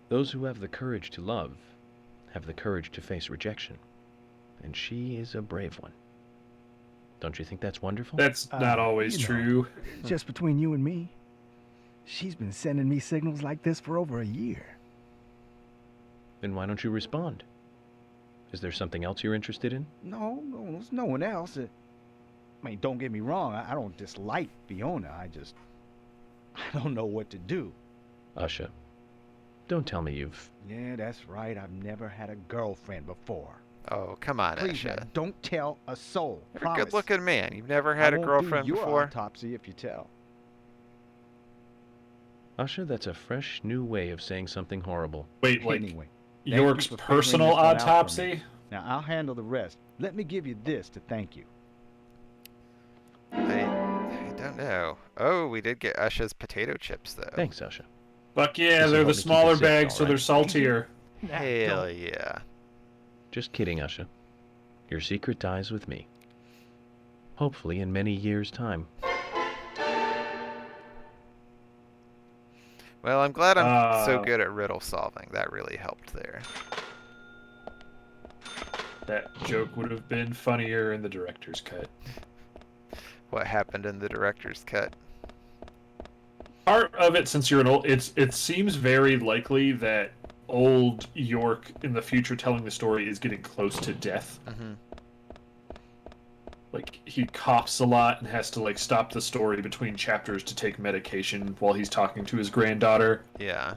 Those who have the courage to love have the courage to face rejection. And she is a brave one. Don't you think that's wonderful?
That's not always
you know.
true.
Just between you and me, she's been sending me signals like this for over a year.
Then why don't you respond? Is there something else you're interested in?
No, there's no one else. I mean, don't get me wrong. I don't dislike Fiona. I don't know what to do.
Usha, don't tell me you've...
Yeah, that's right. I've never had a girlfriend before.
Oh, come on,
Please, man,
Esha.
don't tell a soul.
You're a
Promise.
good-looking man. You've never had
I
a
won't
girlfriend
do your
before?
autopsy if you tell.
Usha, that's a fresh new way of saying something horrible.
Wait, like,
Anyway, you
York's
for figuring
personal
this one out for me.
autopsy?
Now, I'll handle the rest. Let me give you this to thank you.
I don't know. Oh, we did get Usha's potato chips though.
Thanks, Usha.
Fuck yeah,
This'll
they're
help
the
me keep it
smaller
zipped,
bags, so
all
they're
right?
saltier.
Hell yeah.
Just kidding, Usha. Your secret dies with me. Hopefully in many years' time.
Well, I'm glad I'm so
Uh,
good at riddle solving. That really helped there.
That joke would have been funnier in the director's cut.
What happened in the director's cut?
Part of it, since you're an old, it seems very likely that old York in the future telling the story is getting close to death.
Mm-hmm.
Like, he coughs a lot and has to, like, stop the story between chapters to take medication while he's talking to his granddaughter.
Yeah.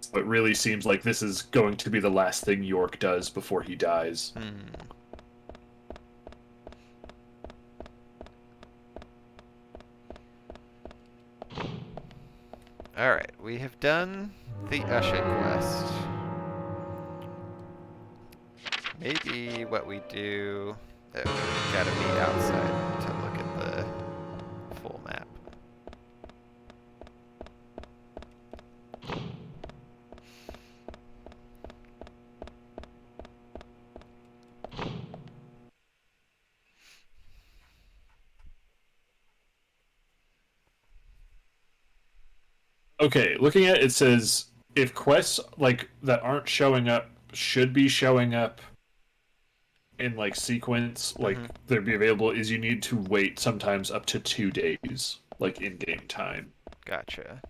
So it really seems like this is going to be the last thing York does before he dies.
Alright, we have done the Usha quest. Maybe what we do... Oh, we gotta be outside to look at the full map.
Okay, looking at it, it says if quests like that aren't showing up should be showing up in like sequence, like they'd be available, is you need to wait sometimes up to 2 days, like in-game time.
Gotcha.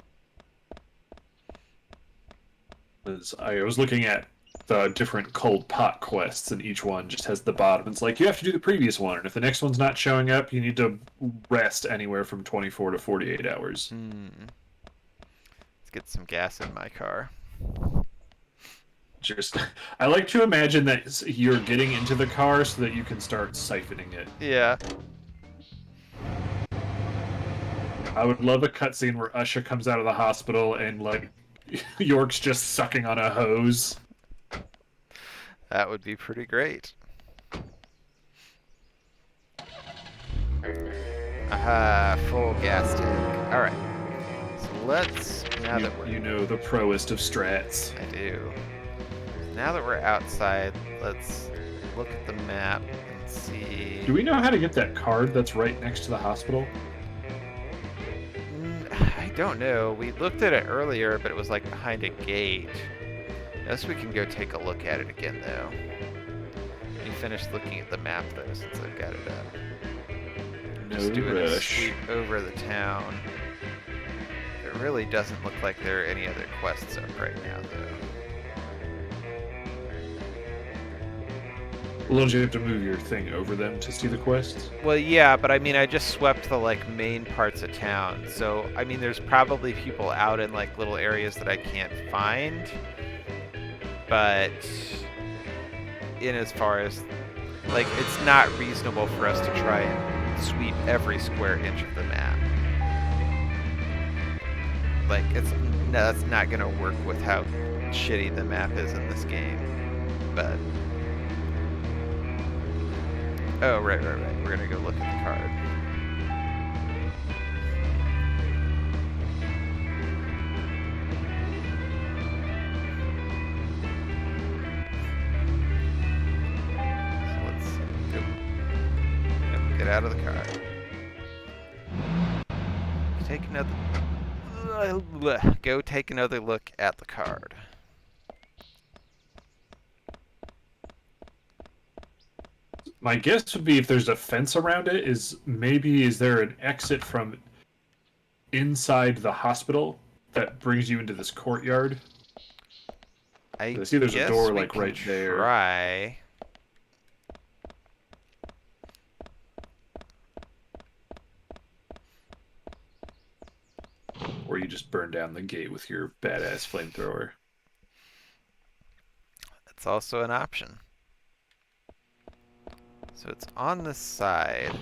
I was looking at the different cold pot quests, and each one just has the bottom. It's like you have to do the previous one, and if the next one's not showing up, you need to rest anywhere from 24 to 48 hours.
Let's get some gas in my car.
Just, I like to imagine that you're getting into the car so that you can start siphoning it.
Yeah.
I would love a cutscene where Usha comes out of the hospital and like York's just sucking on a hose.
That would be pretty great. Aha, full gas tank. Alright. So let's, now that we're...
You know the proest of strats.
I do. Now that we're outside, let's look at the map and see...
Do we know how to get that card that's right next to the hospital?
I don't know. We looked at it earlier, but it was like behind a gate. Guess we can go take a look at it again, though. Let me finish looking at the map, though, since I've got it up. I'm just doing a sweep over the town. It really doesn't look like there are any other quests up right now, though.
Well, don't you have to move your thing over them to see the quests?
Well, yeah, but I mean, I just swept the, like, main parts of town. So, I mean, there's probably people out in, like, little areas that I can't find. But in as far as, like, it's not reasonable for us to try and sweep every square inch of the map. Like, no, that's not gonna work with how shitty the map is in this game. But... Oh, right. We're gonna go look at the card. So let's see. Yep, get out of the car. Go take another look at the card.
My guess would be if there's a fence around it, is there an exit from inside the hospital that brings you into this courtyard?
I
see there's a
guess
door
we
like
can
right there.
Try.
Or you just burn down the gate with your badass flamethrower.
That's also an option. So it's on the side.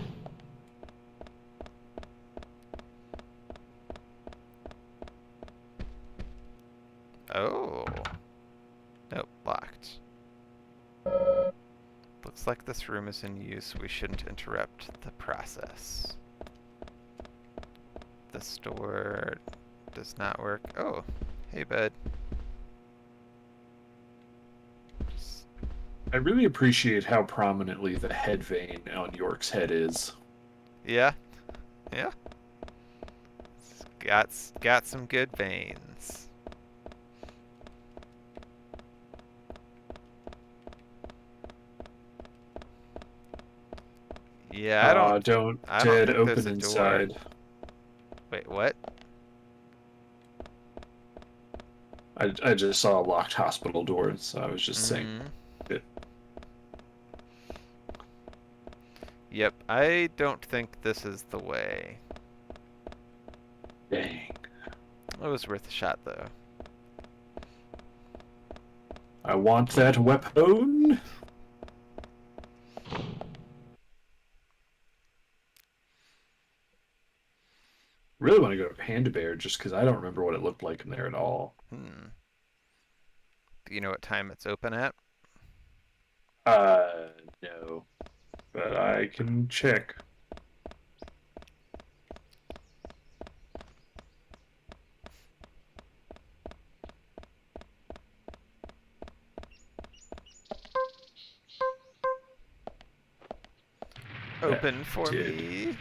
Oh. like this room is in use, we shouldn't interrupt the process. The store does not work. Oh, hey bud.
I really appreciate how prominently the head vein on York's head is.
Yeah, yeah. It's got some good veins. Yeah,
Don't
I don't
dead
think there's
open
a door.
inside.
Wait, what?
I just saw a locked hospital door, so I was just saying.
Mm. Yep, I don't think this is the way.
Dang.
It was worth a shot, though.
I want that weapon. Really want to go to Panda Bear just because I don't remember what it looked like in there at all.
Hmm. Do you know what time it's open at?
No. But I can check.
Open for
did
me.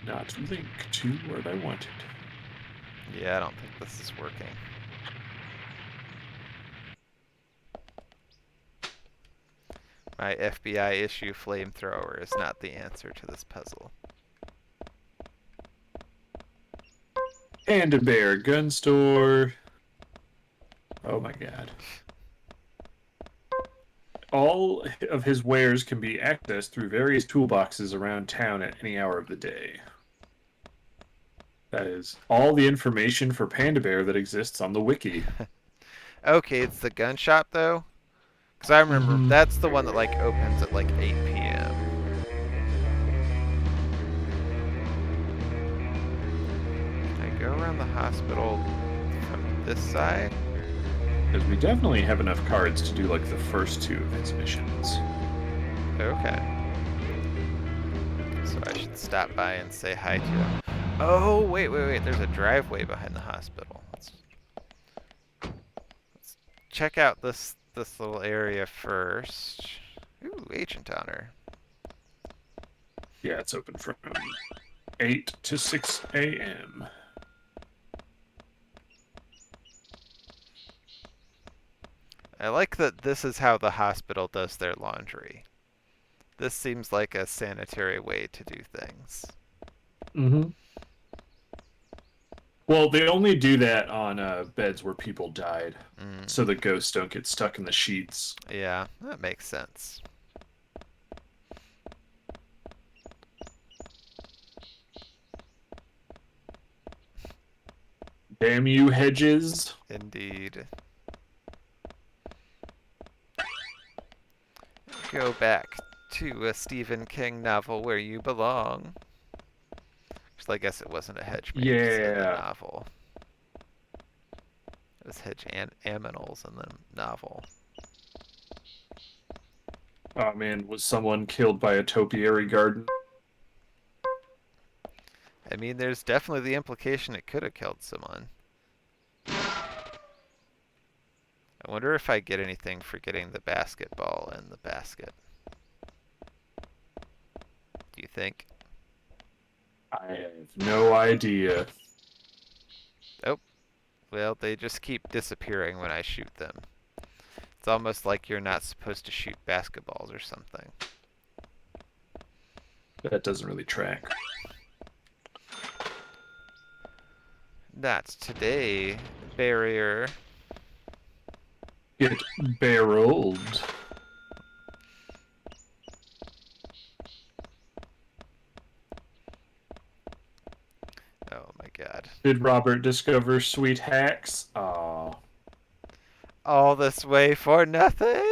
not link to what I wanted.
Yeah, I don't think this is working. My FBI issue flamethrower is not the answer to this puzzle.
Panda Bear gun store. Oh my god. All of his wares can be accessed through various toolboxes around town at any hour of the day. That is all the information for Panda Bear that exists on the wiki.
Okay, it's the gun shop though? Because I remember that's the one that like opens at like 8 p.m. Can I go around the hospital from this side?
Because we definitely have enough cards to do like the first two of his missions.
Okay. So I should stop by and say hi to him. Oh, wait. There's a driveway behind the hospital. Let's check out this little area first. Ooh, agent honor.
Yeah, it's open from 8 to 6 a.m.
I like that this is how the hospital does their laundry. This seems like a sanitary way to do things.
Mm-hmm. Well, they only do that on beds where people died, so the ghosts don't get stuck in the sheets.
Yeah, that makes sense.
Damn you, hedges.
Indeed. Go back to a Stephen King novel where you belong. Actually, I guess it wasn't a hedge maze in the novel. It was hedge aminals in the novel.
Oh man, was someone killed by a topiary garden?
I mean, there's definitely the implication it could have killed someone. I wonder if I get anything for getting the basketball in the basket. Do you think?
I have no idea.
Oh, well, they just keep disappearing when I shoot them. It's almost like you're not supposed to shoot basketballs or something.
That doesn't really track.
Not today, barrier.
Get barreled.
Oh my god.
Did Robert discover sweet hacks? Aw.
All this way for nothing?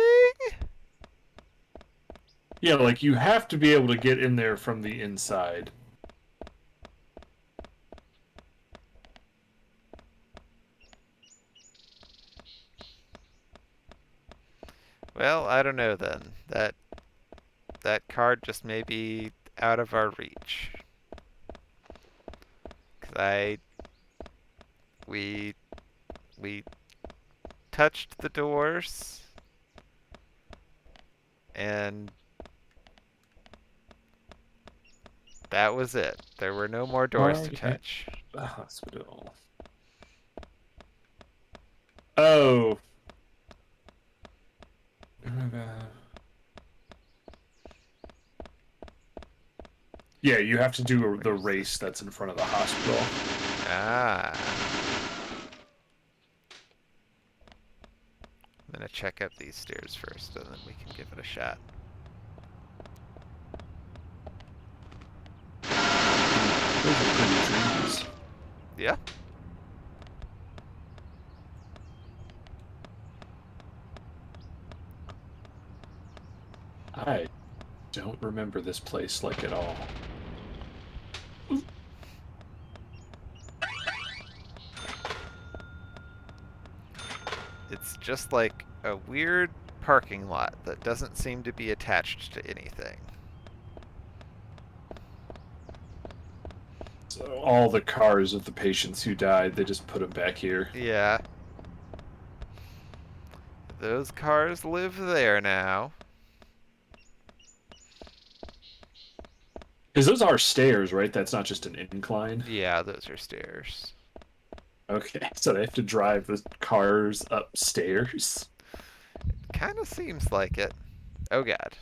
Yeah, like you have to be able to get in there from the inside.
Well, I don't know then. That that card just may be out of our reach. 'Cause we touched the doors, and that was it. There were no more doors to
Okay.
touch.
The hospital. Oh. Yeah, you have to do the race that's in front of the hospital.
Ah. I'm gonna check up these stairs first, and then we can give it a shot.
Those are pretty trees.
Yeah.
I don't remember this place like at all.
It's just like a weird parking lot that doesn't seem to be attached to anything.
So all the cars of the patients who died, they just put them back here.
Yeah. Those cars live there now.
Because those are stairs, right? That's not just an incline.
Yeah, those are stairs.
Okay, so they have to drive the cars upstairs.
Kinda seems like it. Oh god.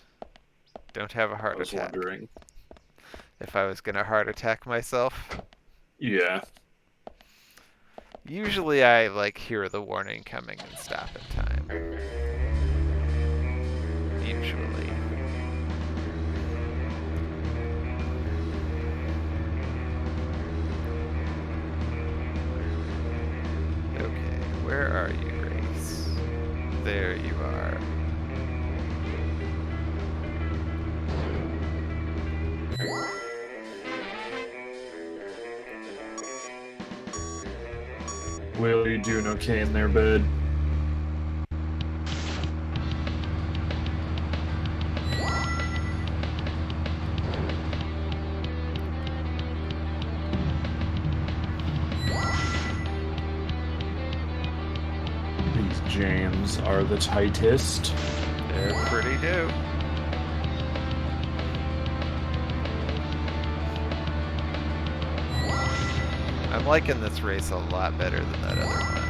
Don't have a
I
heart
was
attack.
wondering.
If I was gonna heart attack myself.
Yeah.
Usually I like hear the warning coming and stop in time. Usually. Okay, where are you, Grace? There you are.
Will, you doing okay in there, bud? These jams are the tightest.
They're pretty dope. I'm liking this race a lot better than that other one.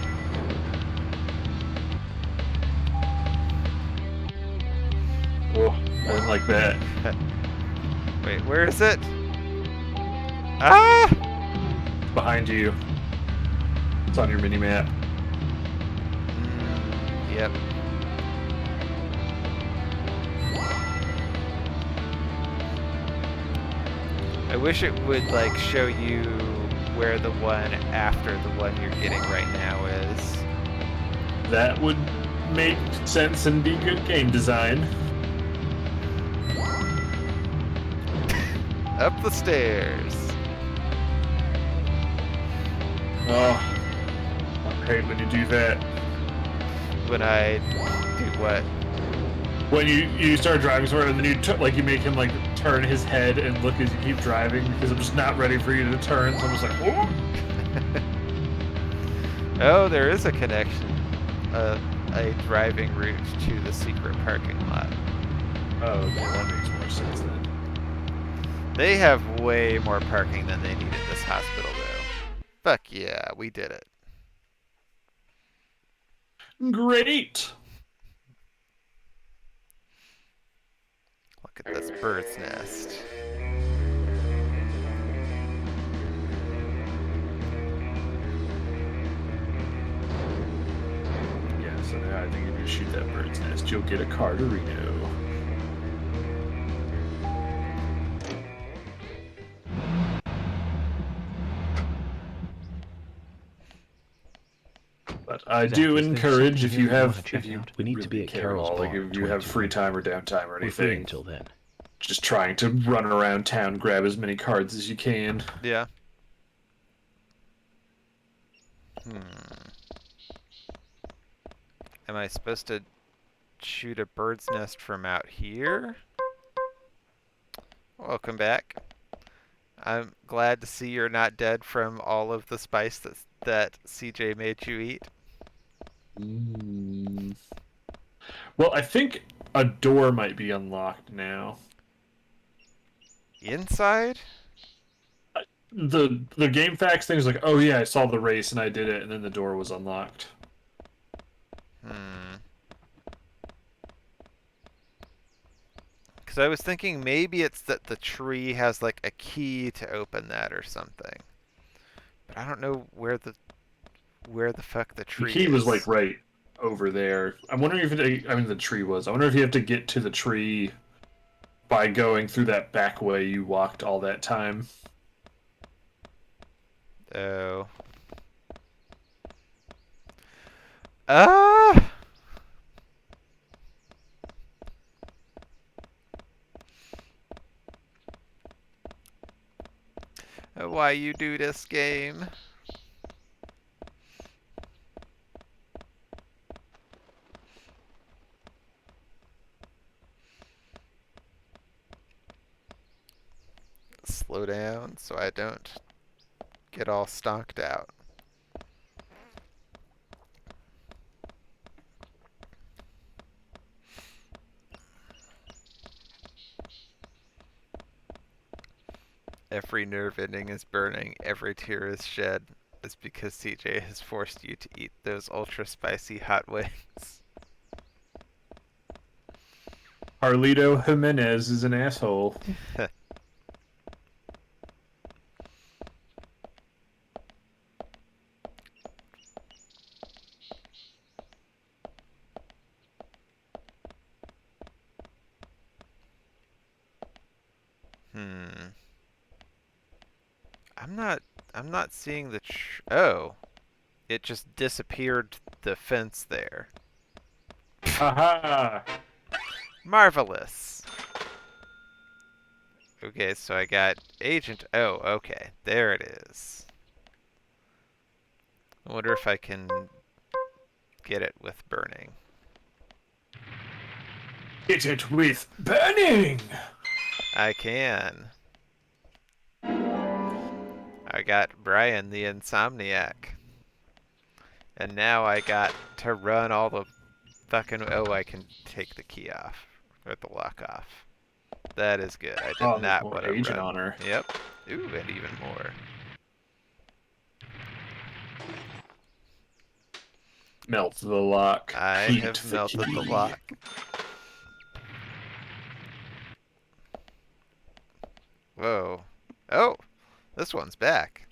Oh, I didn't like that.
Wait, where is it? Ah!
Behind you. It's on your mini map.
Yep. I wish it would like show you where the one after the one you're getting right now is.
That would make sense and be good game design.
Up the stairs.
Oh, I hate when you do that.
When I do what?
When you start driving somewhere and then you make him like turn his head and look as you keep driving because I'm just not ready for you to turn. So I'm just like, oh.
Oh, there is a connection. A driving route to the secret parking lot.
Oh, okay, that makes more sense then.
They have way more parking than they need at this hospital, though. Fuck yeah, we did it.
Great.
Look at this bird's nest.
Yeah, so now I think if you shoot that bird's nest, you'll get a Carterino. But I
Zach,
do
is there
encourage
something
if
here
you
you wanna
have
check
if you
out? We need to be at
care
Carol's
all, like
bar,
if you have
22.
free time or downtime or
We're free
anything,
until then.
just trying to run around town, grab as many cards as you can.
Yeah. Am I supposed to shoot a bird's nest from out here? Welcome back. I'm glad to see you're not dead from all of the spice that CJ made you eat.
Well, I think a door might be unlocked now.
Inside?
The game facts thing is like, oh yeah, I saw the race and I did it, and then the door was unlocked.
Because I was thinking maybe it's that the tree has like a key to open that or something. But I don't know where the fuck the
The
tree
key
is.
was like right over there. I'm wondering if the tree was. I wonder if you have to get to the tree by going through that back way you walked all that time.
Oh. Ah! Why you do this game? Slow down so I don't get all stonked out. Every nerve ending is burning, every tear is shed. It's because CJ has forced you to eat those ultra spicy hot wings.
Carlito Jimenez is an asshole.
I'm not seeing the oh. It just disappeared the fence there.
Haha!
Marvelous. Okay, so I got Agent... Oh, okay. There it is. I wonder if I can get it with burning.
Get it with burning!
I can. I got Brian the Insomniac. And now I got to run all the fucking... Oh, I can take the key off. Or the lock off. That is good. I did not want to
Agent
run.
honor.
Yep. Ooh, and even more.
Melt the lock.
I
Heat
have
the
melted the
key.
lock. Whoa. Oh! This one's back.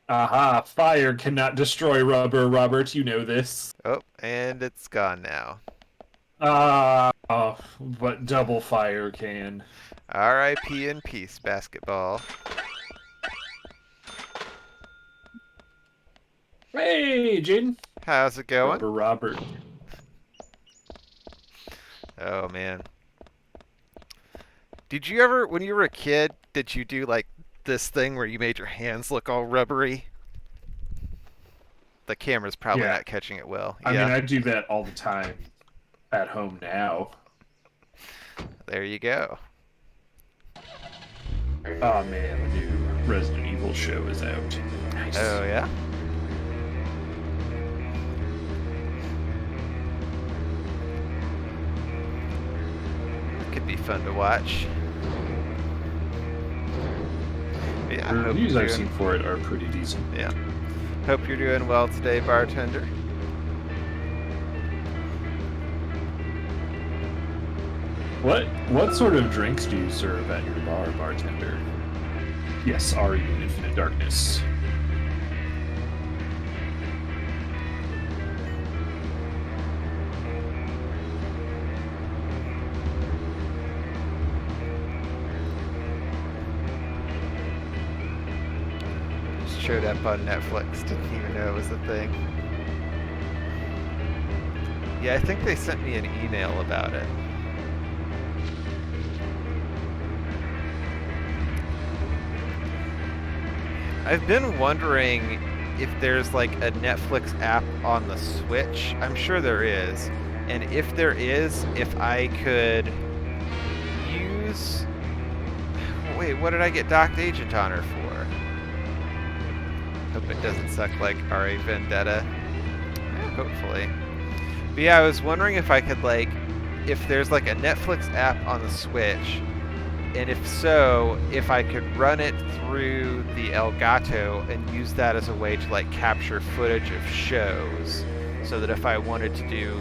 Aha! Fire cannot destroy rubber, Robert. You know this.
Oh, and it's gone now.
But double fire can.
R.I.P. in peace, basketball.
Hey, Jaden.
How's it going?
Rubber Robert.
Oh, man. Did you ever, when you were a kid, did you do, like, this thing where you made your hands look all rubbery? The camera's probably
Yeah.
not catching it well.
I
Yeah,
mean, I do that all the time at home now.
there you go.
Oh man, the new Resident Evil show is out. Nice.
Oh, yeah? Could be fun to watch. Yeah, I
The
hope
reviews
you're
I've
doing-
seen for it are pretty decent.
Yeah. Hope you're doing well today, bartender.
What sort of drinks do you serve at your bar, bartender? Yes, are you in Infinite Darkness?
Just showed up on Netflix. Didn't even know it was a thing. Yeah, I think they sent me an email about it. I've been wondering if there's like a Netflix app on the Switch. I'm sure there is, And if there is, if I could use... Wait, what did I get Docked Agent on her for? Hope it doesn't suck like RA Vendetta. Yeah, hopefully. But yeah, I was wondering if I could, like, if there's like a Netflix app on the Switch, and if so, if I could run it through the Elgato and use that as a way to like capture footage of shows, so that if I wanted to do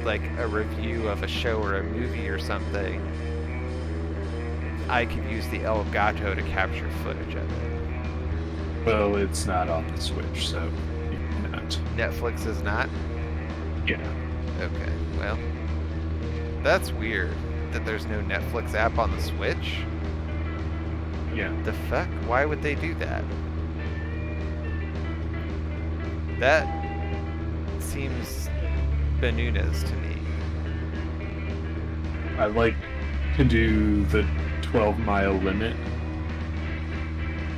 like a review of a show or a movie or something, I could use the Elgato to capture footage of it.
Well, it's not on the Switch, so you cannot.
Netflix is not?
Yeah.
Okay, well, that's weird that there's no Netflix app on the Switch.
Yeah.
The fuck? Why would they do that? That seems bananas to me.
I like to do the 12-mile limit.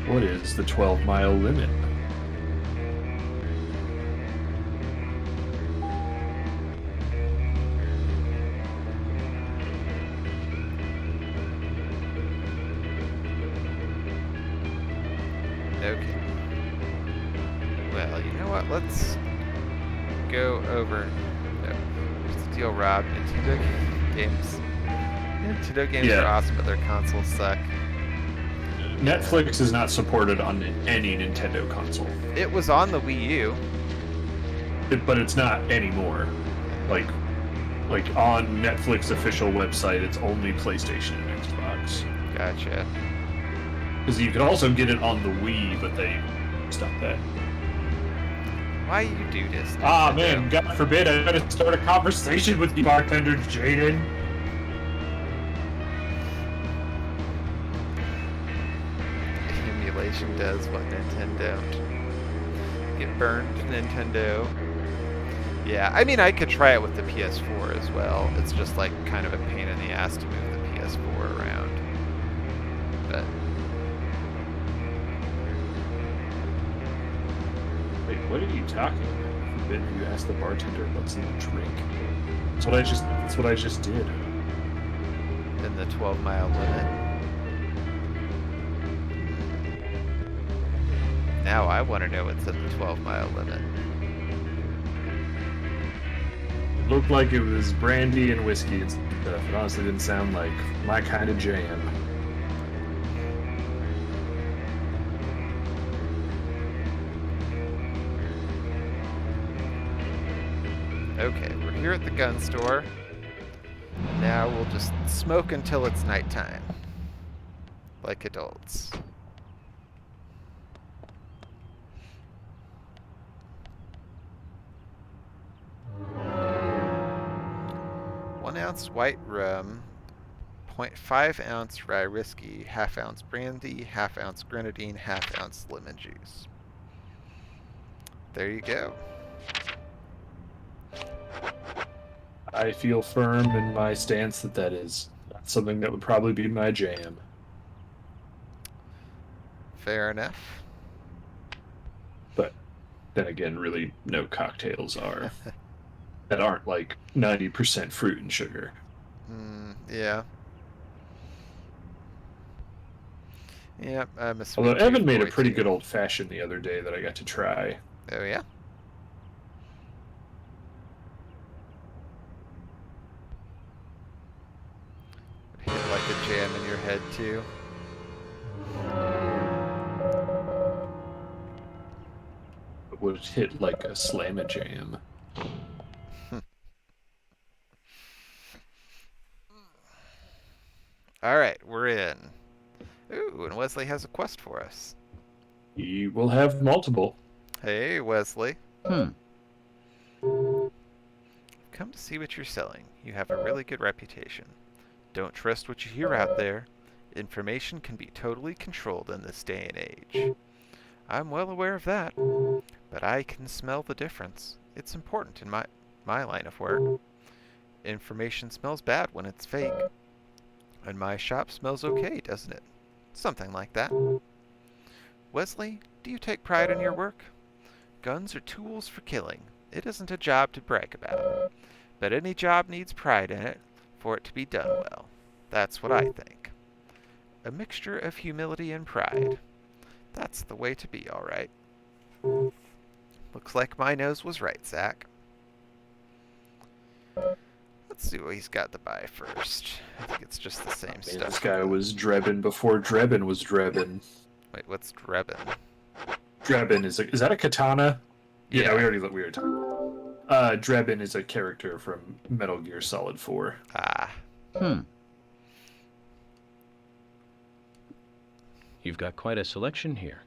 What is the 12-mile limit?
Okay. Well, you know what? Let's go over. No. Here's the deal, Rob. Nintendo games. Nintendo games
Yeah.
are awesome, but their consoles suck.
Netflix is not supported on any Nintendo console,
It was on the Wii U.
but it's not anymore. Like on Netflix official website, it's only PlayStation and Xbox.
Gotcha.
Because you could also get it on the Wii, but they stopped that.
Why you do this?
Ah,
Nintendo?
man, God forbid I gotta start a conversation with you, bartender Jaden.
Emulation does what Nintendo don't. Get burned, Nintendo. Yeah, I mean, I could try it with the PS4 as well. It's just like kind of a pain in the ass to move the PS4 around. But
Wait, what are you talking about? Forbid you ask the bartender what's in the drink. That's what I just did.
in the 12-mile limit. Now I want to know what's in the 12-mile limit.
It looked like it was brandy and whiskey and stuff. It honestly didn't sound like my kind of jam.
Okay, we're here at the gun store. Now we'll just smoke until it's nighttime. Like adults. Ounce white rum, 0.5 ounce rye whiskey, ½ ounce brandy, ½ ounce grenadine, ½ ounce lemon juice. There you go.
I feel firm in my stance that is not something that would probably be my jam.
Fair enough.
But then again, really, no cocktails are that aren't like 90% fruit and sugar.
Yeah. Yep, I'm a sweet
Although Evan
tooth
made a
boy,
pretty
too.
good old fashioned the other day that I got to try.
Oh yeah? Would hit like a jam in your head too.
It would hit like a slam-a-jam.
Alright, we're in. Ooh, and Wesley has a quest for us.
He will have multiple.
Hey, Wesley.
Hmm.
Come to see what you're selling. You have a really good reputation. Don't trust what you hear out there. Information can be totally controlled in this day and age. I'm well aware of that, but I can smell the difference. It's important in my line of work. Information smells bad when it's fake. And my shop smells okay, doesn't it? Something like that. Wesley, do you take pride in your work? Guns are tools for killing. It isn't a job to brag about. But any job needs pride in it for it to be done well. That's what I think. A mixture of humility and pride. That's the way to be, all right. Looks like my nose was right, Zach. Let's see what he's got to buy first. I think it's just the same
Man,
stuff.
this guy was Drebin before Drebin was Drebin.
Wait, what's Drebin?
Drebin is that a katana?
Yeah.
We already talked. Drebin is a character from Metal Gear Solid 4.
Ah.
You've got quite a selection here.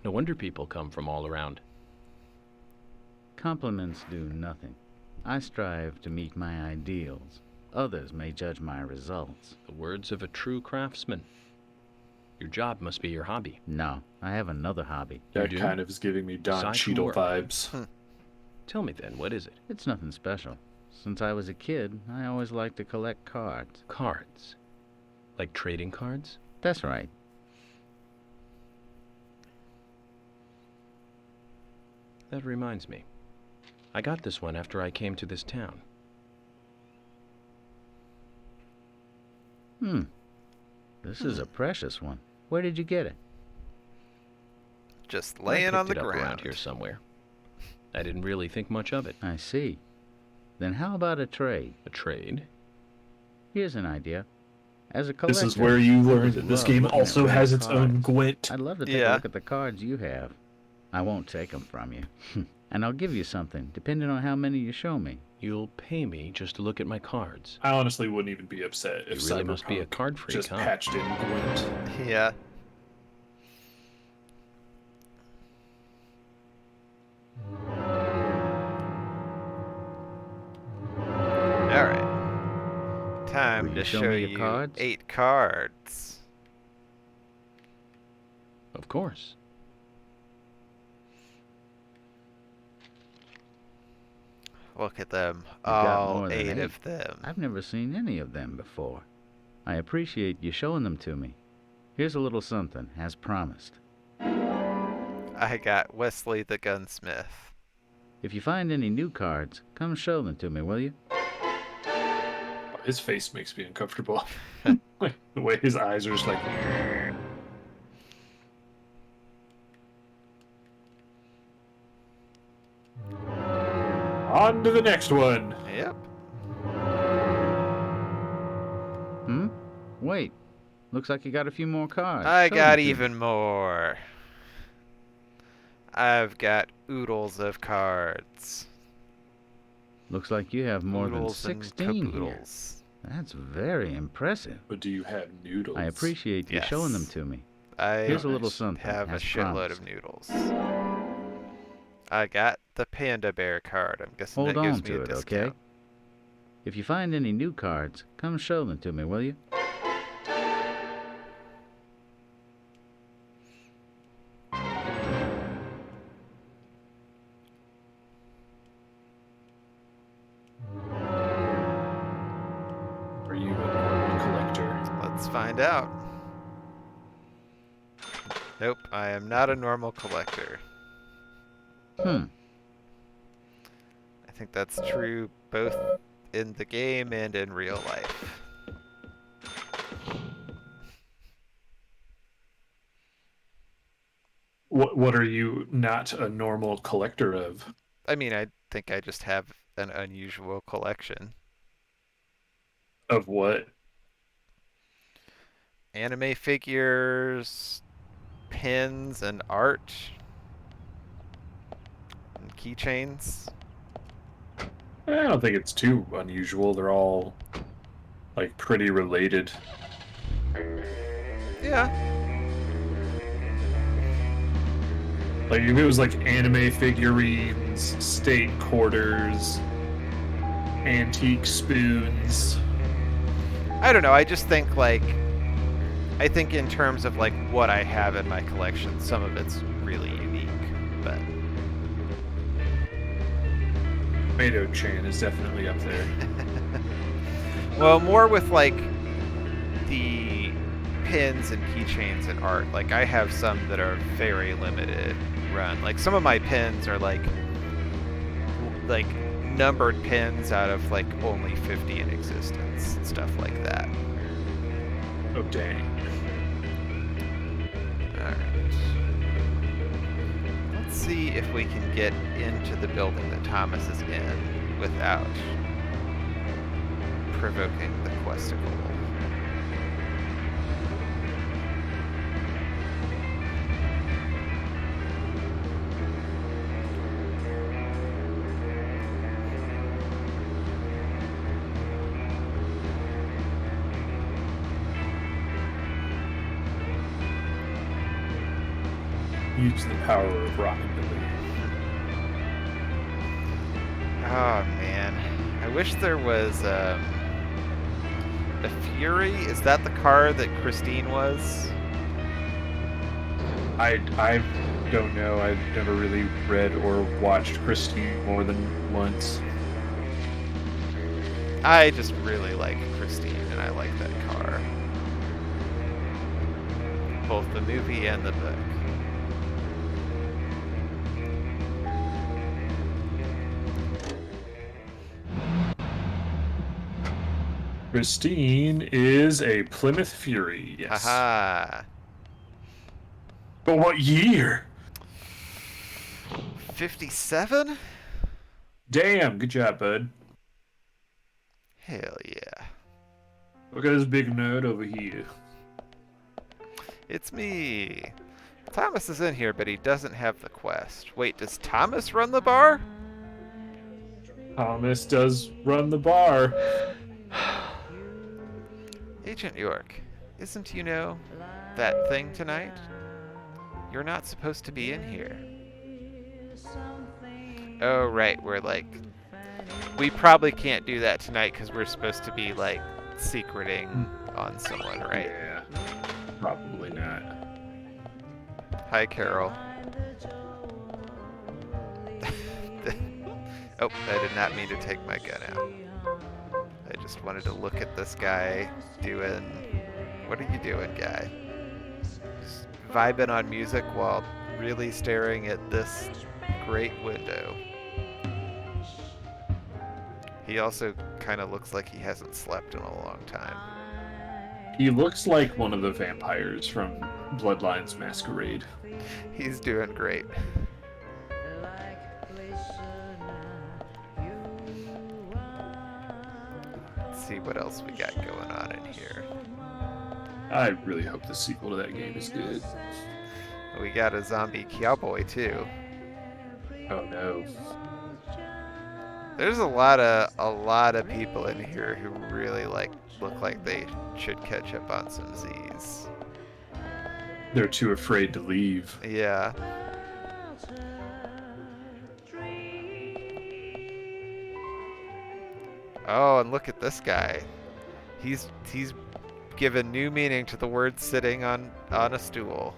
No wonder people come from all around.
Compliments do nothing. I strive to meet my ideals. Others may judge my results.
The words of a true craftsman. Your job must be your hobby.
No, I have another hobby.
That
do?
kind of is giving me Don
Aside from
Cheadle
work.
vibes.
Tell me then, what is it?
It's nothing special. Since I was a kid, I always liked to collect cards.
Cards. Like trading cards?
That's right.
That reminds me. I got this one after I came to this town.
This is a precious one. Where did you get it?
Just
I
laying on
picked
the
it up
ground.
around here somewhere. I didn't really think much of it.
I see. Then how about a trade?
A trade?
Here's an idea. As a collector,
This is where you learn that this
love
game
looking at
also
rare
has its own
cards.
Gwent.
I'd love to take a
Yeah.
look at the cards you have. I won't take them from you. And I'll give you something, depending on how many you show me.
You'll pay me just to look at my cards.
I honestly wouldn't even be upset if
You really must be a
Cyberpunk
card freak,
just
huh?
patched in Gwent.
Yeah. Alright. Time
Will
to
you show
show
me your
you
cards?
8 cards.
Of course.
Look at them.
got
All
more than
8
8.
of them.
I've never seen any of them before. I appreciate you showing them to me. Here's a little something, as promised.
I got Wesley the Gunsmith.
If you find any new cards, come show them to me, will you?
His face makes me uncomfortable. Like, the way his eyes are just like... On to the next one.
Yep.
Wait. Looks like you got a few more cards.
I
Show
got
them to me.
even more. I've got oodles of cards.
Looks like you have more than
Oodles and
16 here.
caboodles.
That's very impressive.
But do you have noodles?
I appreciate you showing them
Yes.
to me.
I
Here's a little
Nice.
something.
have a
as
shitload
promised.
of noodles. I got the panda bear card. I'm guessing
Hold
that gives
on
me
to
a
it, okay?
discount.
If you find any new cards, come show them to me, will you?
Are you a normal collector?
Let's find out. Nope, I am not a normal collector. I think that's true both in the game and in real life.
What are you not a normal collector of?
I mean, I think I just have an unusual collection.
Of what?
Anime figures, pins, and art, and keychains.
I don't think it's too unusual. They're all like pretty related.
Yeah.
Like if it was like anime figurines, state quarters, antique spoons.
I don't know. I just think I think in terms of like what I have in my collection, some of it's really unique. But
Tomato-chan is definitely up there.
well, more with like the pins and keychains and art. Like I have some that are very limited run. Like some of my pins are like numbered pins out of like only 50 in existence, stuff like that.
Oh, dang.
Alright. Let's see if we can get into the building that Thomas is in without provoking the questicle.
Use the power of rockabilly.
Oh man, I wish there was a Fury. Is that the car that Christine was?
I don't know. I've never really read or watched Christine more than once.
I just really like Christine, and I like that car. Both the movie and the book.
Christine is a Plymouth Fury. Yes.
Haha.
But what year?
57?
Damn. Good job, bud.
Hell yeah.
Look at this big nerd over here.
It's me. Thomas is in here, but he doesn't have the quest. Wait, does Thomas run the bar?
Thomas does run the bar.
Agent York, isn't that thing tonight? You're not supposed to be in here. Oh, right, we probably can't do that tonight because we're supposed to be, secreting on someone, right?
Yeah. Probably not.
Hi, Carol. Oh, I did not mean to take my gun out. I just wanted to look at this guy doing... What are you doing, guy? Just vibing on music while really staring at this great window. He also kind of looks like he hasn't slept in a long time.
He looks like one of the vampires from Bloodlines Masquerade.
He's doing great. Let's see what else we got going on in here.
I really hope the sequel to that game is good.
We got a zombie cowboy too.
Oh no.
There's a lot of people in here who really look like they should catch up on some Z's.
They're too afraid to leave.
Yeah. Oh, and look at this guy. He's given new meaning to the word sitting on a stool.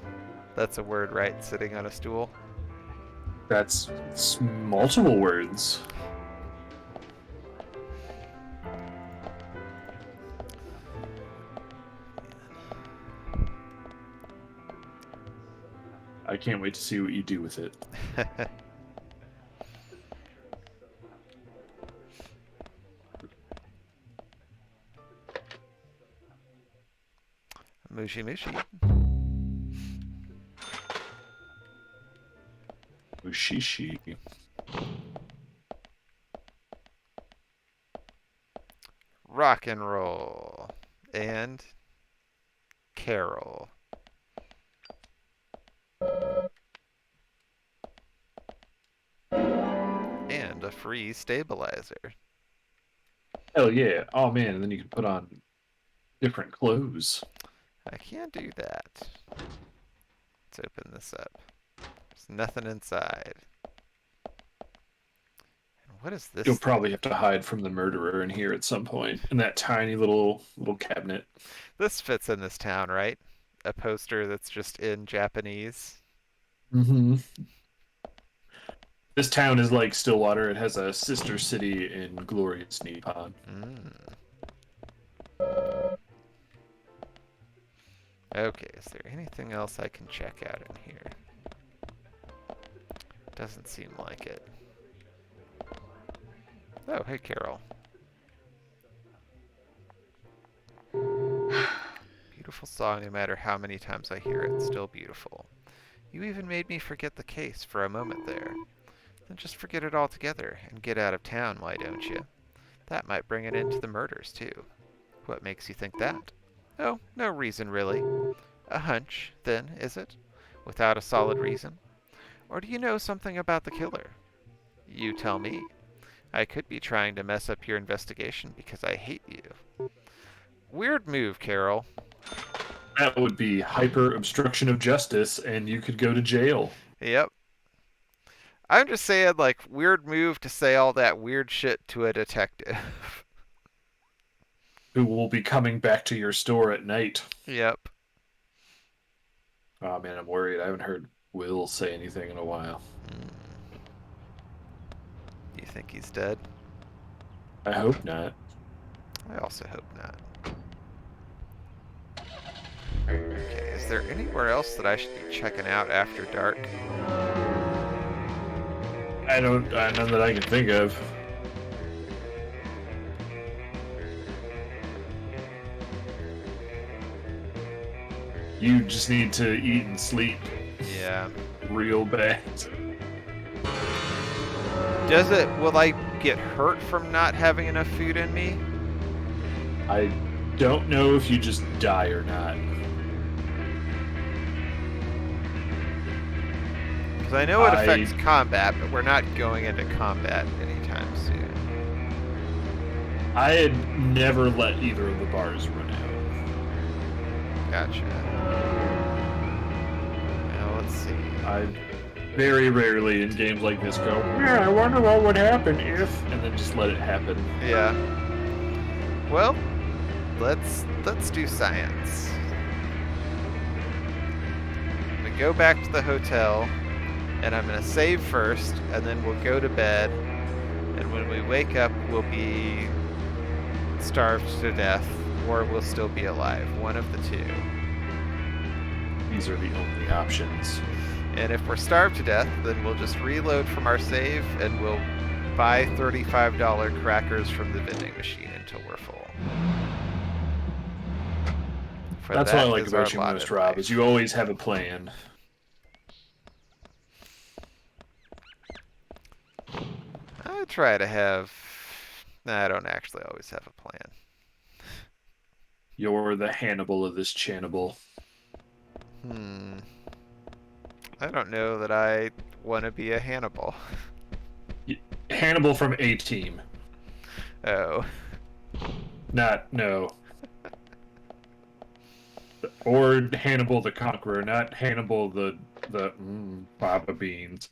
That's a word, right? Sitting on a stool.
It's multiple words. I can't wait to see what you do with it.
Mushy mushy.
Ushishi.
Rock and roll. And Carol. And a free stabilizer.
Hell yeah. Oh man, and then you can put on different clothes.
I can't do that. Let's open this up. There's nothing inside. And what is this?
You'll probably have to hide from the murderer in here at some point, in that tiny little cabinet.
This fits in this town, right? A poster that's just in Japanese.
Mm-hmm. This town is like Stillwater. It has a sister city in glorious Nippon.
Okay, is there anything else I can check out in here? Doesn't seem like it. Oh, hey, Carol. Beautiful song, no matter how many times I hear it, still beautiful. You even made me forget the case for a moment there. Then just forget it altogether and get out of town, why don't you? That might bring an end to the murders, too. What makes you think that? Oh, no reason, really. A hunch, then, is it? Without a solid reason? Or do you know something about the killer? You tell me. I could be trying to mess up your investigation because I hate you. Weird move, Carol.
That would be hyper obstruction of justice, and you could go to jail.
Yep. I'm just saying, like, weird move to say all that weird shit to a detective.
Who will be coming back to your store at night.
Yep.
Oh man, I'm worried. I haven't heard Will say anything in a while.
You think he's dead?
I hope not.
I also hope not. Okay, is there anywhere else that I should be checking out after dark?
None that I can think of. You just need to eat and sleep
Yeah.
real bad.
Will I get hurt from not having enough food in me?
I don't know if you just die or not.
Because I know it affects combat, but we're not going into combat anytime soon.
I had never let either of the bars run out.
Gotcha. Now let's see.
I very rarely in games like this go, yeah, I wonder what would happen if, and then just let it happen.
Yeah. Well, let's do science. I'm gonna go back to the hotel, and I'm gonna save first, and then we'll go to bed. And when we wake up, we'll be starved to death, or we'll still be alive. One of the two.
These are the only options.
And if we're starved to death, then we'll just reload from our save, and we'll buy $35 crackers from the vending machine until we're full.
That's what I like about you most, Rob, is you always have a plan.
I try to have... Nah, I don't actually always have a plan.
You're the Hannibal of this channel.
I don't know that I want to be a Hannibal.
Hannibal from A-Team.
Oh.
No. Or Hannibal the Conqueror, not Hannibal the Baba Beans.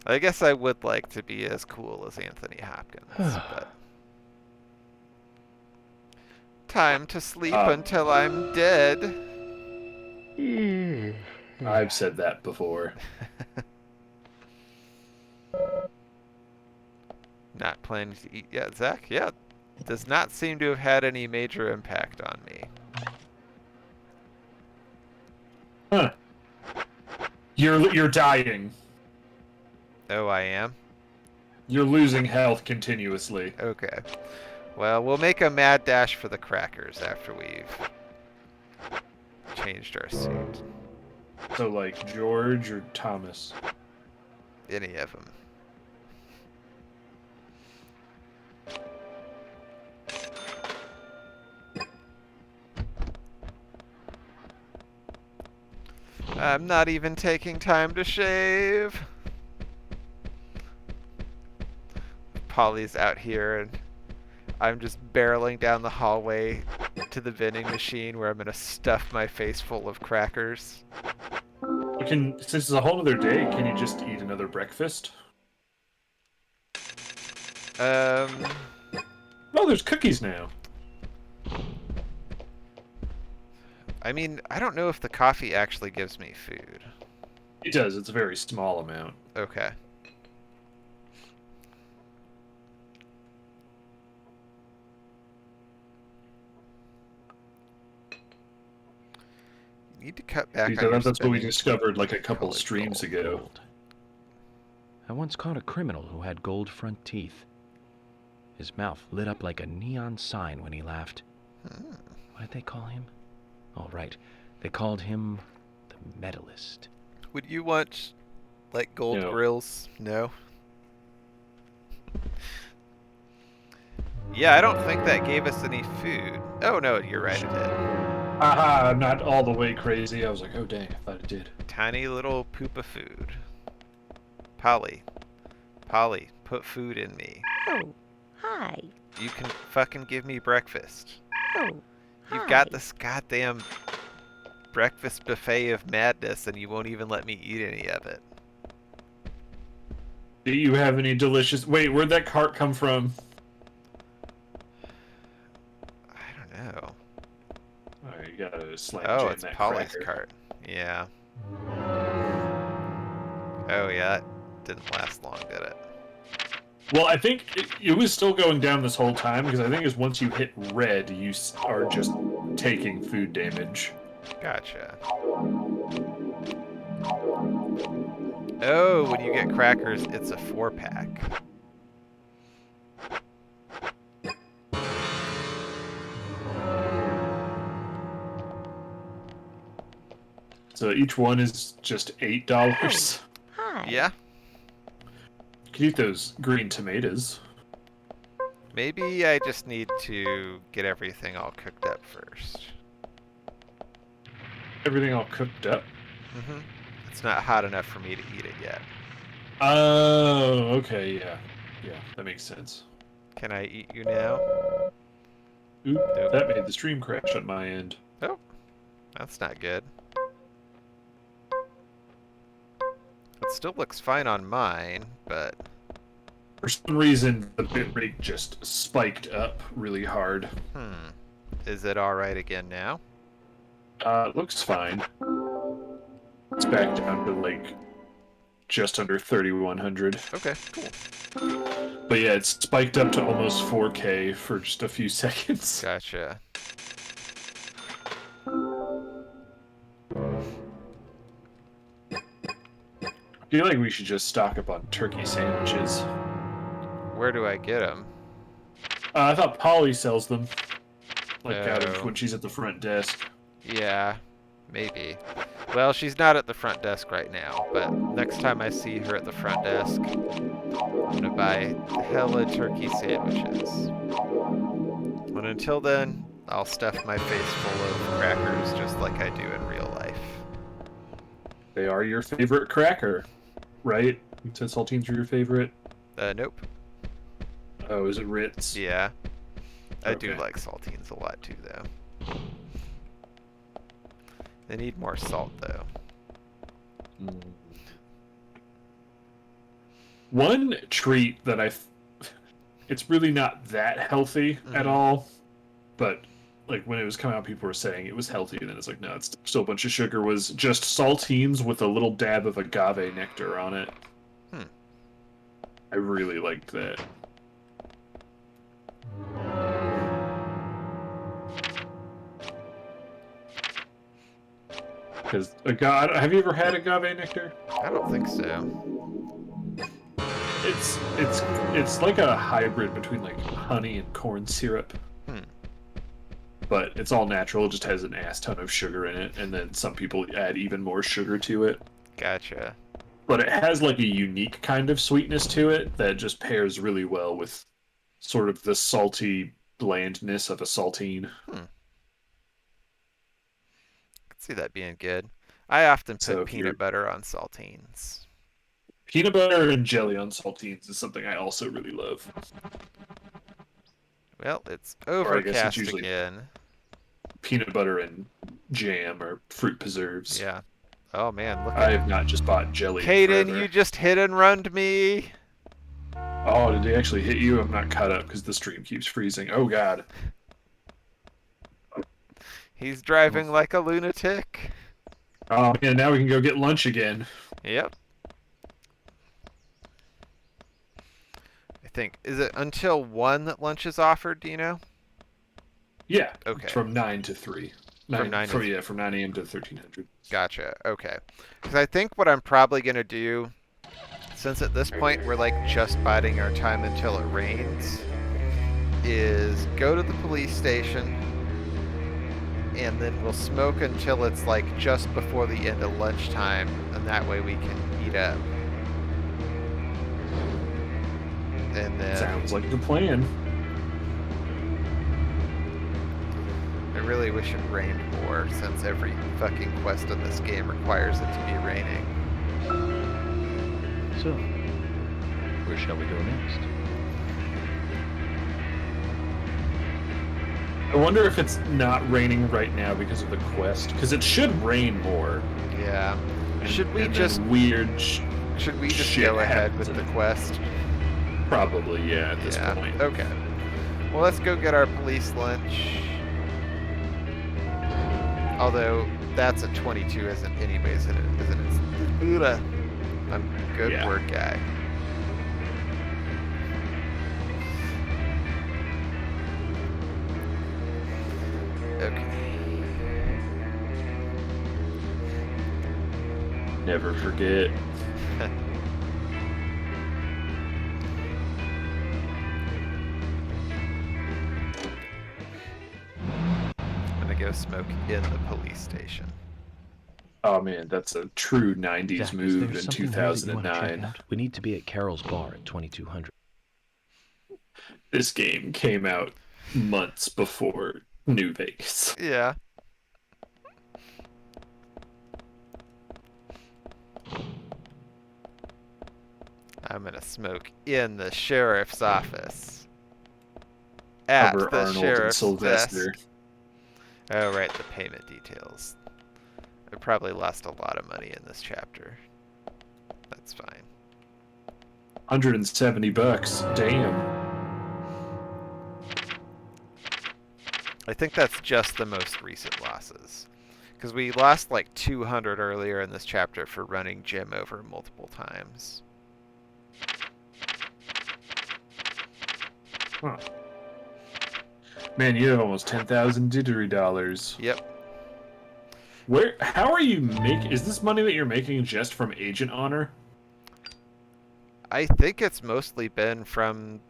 I guess I would like to be as cool as Anthony Hopkins, but... Time to sleep until I'm dead.
I've said that before.
Not planning to eat yet, Zach? Yeah. Does not seem to have had any major impact on me.
Huh. You're dying.
Oh, I am?
You're losing health continuously.
Okay. Well, we'll make a mad dash for the crackers after we've changed our suit.
So, like, George or Thomas?
Any of them. I'm not even taking time to shave. Polly's out here, and I'm just barreling down the hallway to the vending machine where I'm going to stuff my face full of crackers.
Since it's a whole other day, can you just eat another breakfast? Oh, there's cookies now.
I mean, I don't know if the coffee actually gives me food.
It does. It's a very small amount.
Okay. You need to cut back on your
That's what we
spending
discovered like a couple
colored
streams
gold.
ago.
I once caught a criminal who had gold front teeth. His mouth lit up like a neon sign when he laughed. What did they call him? Oh, right. They called him the Medalist.
Would you want, like, gold
No.
grills? No? Yeah, I don't think that gave us any food. Oh, no, you're right, it did.
Aha, I'm not all the way crazy. I was like, oh dang, I thought it did.
Tiny little poop of food. Polly, put food in me.
Oh, hi.
You can fucking give me breakfast.
Oh,
You've got this goddamn breakfast buffet of madness and you won't even let me eat any of it.
Do you have any delicious... Wait, where'd that cart come from?
I don't know.
Alright, you gotta slam
Oh,
jam
it's
that
Polly's
cracker.
cart. Yeah. Oh, yeah, that didn't last long, did it?
Well, I think it was still going down this whole time, because I think it's once you hit red, you are just taking food damage.
Gotcha. Oh, when you get crackers, it's a 4-pack.
So each one is just $8.
hi.
Yeah,
You can eat those green tomatoes.
maybe I just need to get everything all cooked up first.
Everything all cooked up.
Mm-hmm. It's not hot enough for me to eat it yet.
Oh, okay, yeah. Yeah, that makes sense.
Can I eat you now?
Oop,
Nope.
that made the stream crash on my end.
Oh, that's not good. It still looks fine on mine, but
For some reason, the bitrate just spiked up really hard.
is it alright again now?
It looks fine. It's back down to like just under 3100.
Okay, cool.
But yeah, it's spiked up to almost 4K for just a few seconds.
Gotcha.
I feel like we should just stock up on turkey sandwiches.
Where do I get them?
I thought Polly sells them. Like out of
Oh.
when she's at the front desk.
Yeah, maybe. Well, she's not at the front desk right now, but next time I see her at the front desk, I'm gonna buy hella turkey sandwiches. And until then, I'll stuff my face full of crackers just like I do in real life.
They are your favorite cracker, right? You said saltines are your favorite?
Nope.
Oh, is it Ritz?
Yeah. I do
Okay.
like saltines a lot too, though. They need more salt, though.
One treat that it's really not that healthy at
Mhm.
all, but like when it was coming out, people were saying it was healthy, and then it's like, no, it's still a bunch of sugar. Was just saltines with a little dab of agave nectar on it. I really liked that. Because have you ever had agave nectar?
I don't think so.
It's like a hybrid between like honey and corn syrup. But it's all natural. It just has an ass ton of sugar in it, and then some people add even more sugar to it.
Gotcha.
But it has like a unique kind of sweetness to it that just pairs really well with sort of the salty blandness of a saltine.
I could see that being good. I often
So
put
if you're-
peanut butter on saltines.
Peanut butter and jelly on saltines is something I also really love.
Well, it's
I guess it's
overcast
usually-
again.
Peanut butter and jam or fruit preserves.
Yeah. Oh man, look
I
at
have not just bought jelly. in
Caden,
forever.
you just hit and runned me.
Oh, did they actually hit you? I'm not caught up because the stream keeps freezing. Oh god.
He's driving like a lunatic.
Oh man, now we can go get lunch again.
Yep. I think, is it until 1 that lunch is offered, do you know?
Yeah.
Okay.
From 9 to 3.
From 9 to
yeah, from 9 a.m. to 1300.
Gotcha. Okay. Because I think what I'm probably going to do since at this point we're like just biding our time until it rains, is go to the police station, and then we'll smoke until it's like just before the end of lunchtime, and that way we can eat up. And then
Sounds like a plan.
I really wish it rained more, since every fucking quest in this game requires it to be raining.
So, where shall we go next?
I wonder if it's not raining right now because of the quest, because it should rain more.
Yeah.
And-
Should we
and then
just
Should we just
go ahead with the quest?
Probably, yeah, at this point.
Okay. Well, let's go get our police lunch. Although that's a 22 isn't anyways, isn't it? I'm a good
Yeah.
word guy. Okay.
Never forget.
I'm gonna go smoke in the police station.
Oh man, that's a true 90s
Zach, is
move
there
in
something here that you wanna check
2009.
out? We need to be at Carol's bar at 2200.
This game came out months before New Vegas.
Yeah. I'm gonna smoke in the sheriff's office. At
Cover
the
Arnold and
sheriff's
Sylvester.
desk. Oh, right, the payment details. I probably lost a lot of money in this chapter. That's fine.
$170. Damn.
I think that's just the most recent losses. Because we lost like 200 earlier in this chapter for running Jim over multiple times.
Huh. Man, you have almost 10,000 Didgery dollars.
Yep.
How are you making? Is this money that you're making just from Agent Honor?
I think it's mostly been from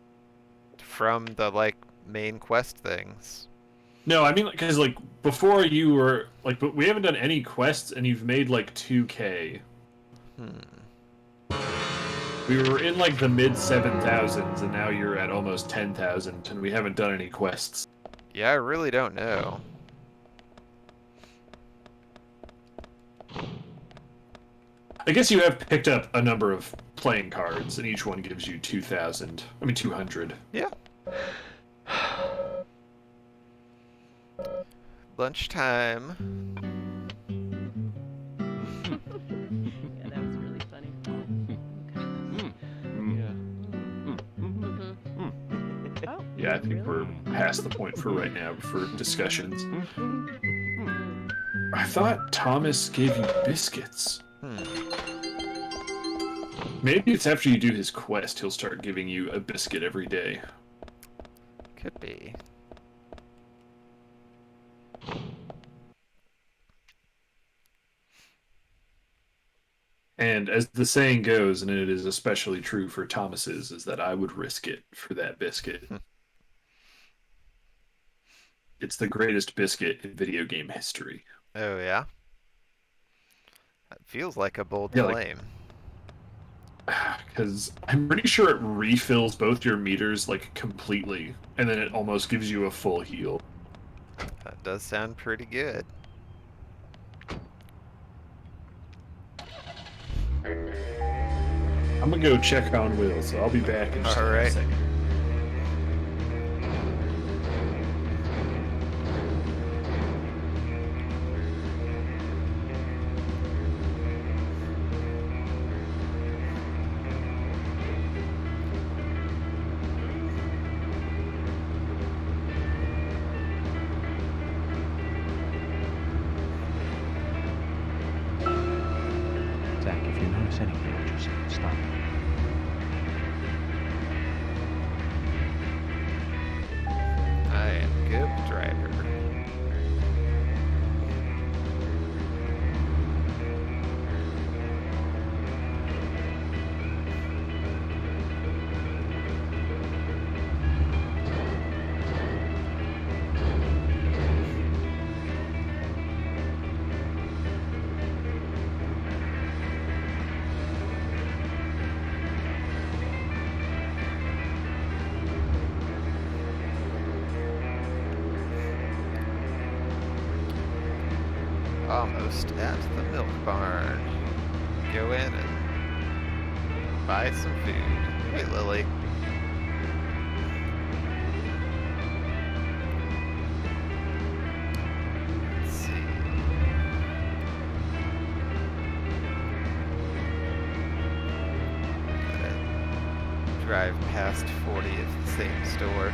the like main quest things.
No, I mean, because like before you were like, but we haven't done any quests, and you've made like 2K. We were in like the mid 7,000s, and now you're at almost 10,000, and we haven't done any quests.
Yeah, I really don't know.
I guess you have picked up a number of playing cards, and each one gives you 2,000. I mean 200.
Yeah. Lunchtime.
Yeah, that was really funny. Oh,
Yeah, I think
really?
we're past the point for right now for discussions. I thought Thomas gave you biscuits. Maybe it's after you do his quest, he'll start giving you a biscuit every day.
Could be.
And as the saying goes, and it is especially true for Thomas's, is that I would risk it for that biscuit. It's the greatest biscuit in video game history.
Oh, yeah? That feels like a bold
Yeah, like-
claim.
Because I'm pretty sure it refills both your meters like completely, and then it almost gives you a full heal.
That does sound pretty good.
I'm gonna go check on Will, so I'll be back in just
All
a
right.
second.
Zach, if you notice anything, just stop.
I am good driver. almost at the milk barn. Go in and buy some food. Hey, Lily. Let's see. Gotta drive past 40 of the same store.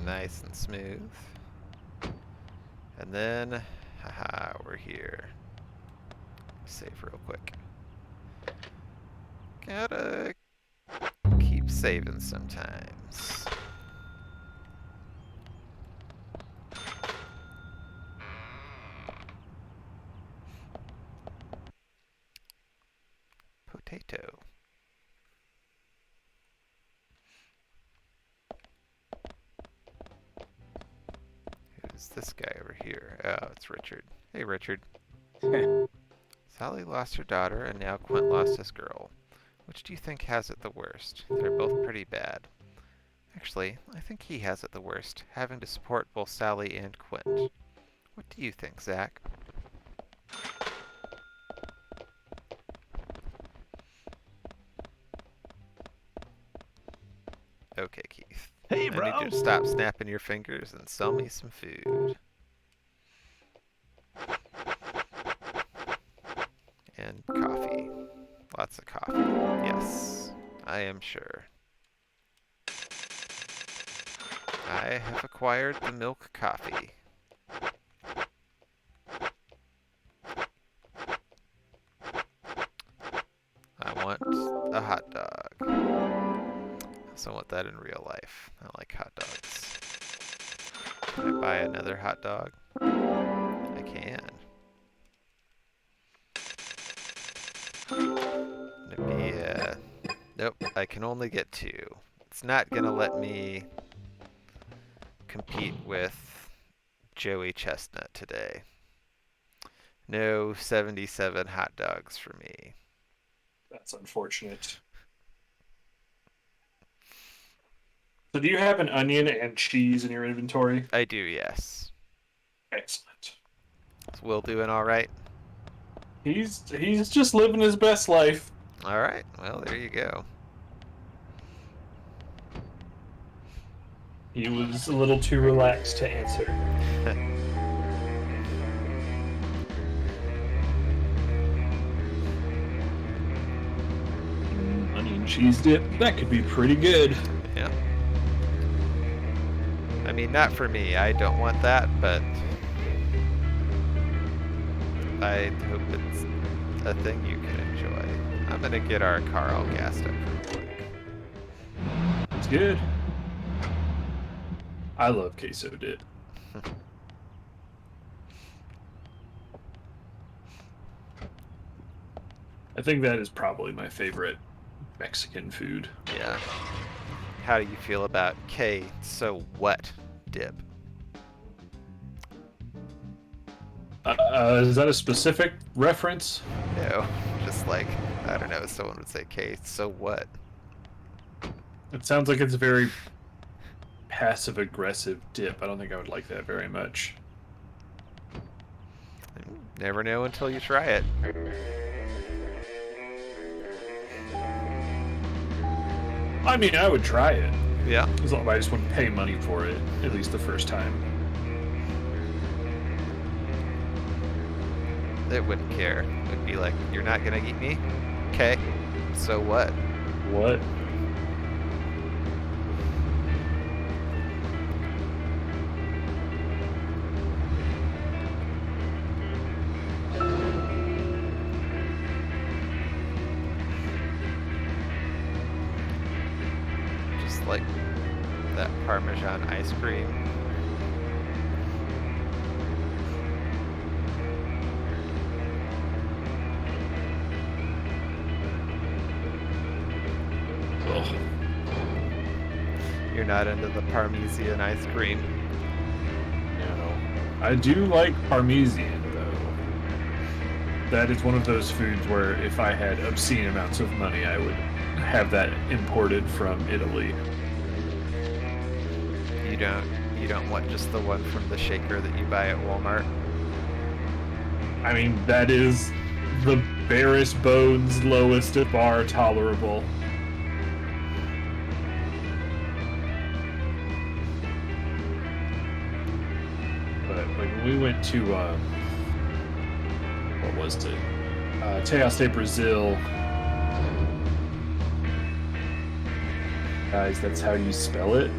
Nice and smooth. And then, haha, we're here. Save real quick. Gotta keep saving sometimes. Potato. Who's this guy over here? Oh, it's Richard. Hey, Richard. Sally lost her daughter, and now Quint lost his girl. Which do you think has it the worst? They're both pretty bad. Actually, I think he has it the worst, having to support both Sally and Quint. What do you think, Zach? Okay, Keith.
Hey,
I
bro.
need you to stop snapping your fingers and sell me some food. And coffee. Lots of coffee. Yes, I am sure. I have acquired the milk coffee. I want a hot dog. I also want that in real life. I like hot dogs. Can I buy another hot dog? I can. Maybe, nope, I can only get 2. It's not gonna let me compete with Joey Chestnut today. No 77 hot dogs for me.
That's unfortunate. So do you have an onion and cheese in your inventory?
I do, yes.
Excellent.
Is Will doing alright?
He's just living his best life.
Alright, well, there you go.
He was a little too relaxed to answer. Onion cheese dip, that could be pretty good.
Yeah. I mean, not for me. I don't want that, but I hope it's a thing you can enjoy. I'm gonna get our car all gassed up real quick.
It's good. I love queso dip. I think that is probably my favorite Mexican food.
Yeah. How do you feel about K so what dip?
Is that a specific reference?
No, just like, I don't know, someone would say K so what?
It sounds like it's a very passive-aggressive dip. I don't think I would like that very much.
Never know until you try it.
I mean, I would try it.
Yeah.
As long as I just wouldn't pay money for it, at least the first time.
It wouldn't care. It would be like, you're not gonna eat me? Okay, so what?
What?
Just like that Parmesan ice cream.
Ugh.
You're not into the Parmesan ice cream.
No. I do like Parmesan, though. that is one of those foods where if I had obscene amounts of money, I would have that imported from Italy.
You don't want just the one from the shaker that you buy at Walmart?
I mean, that is the barest bones, lowest bar tolerable. But like when we went to what was it? Tejas de Brazil. Guys, that's how you spell it.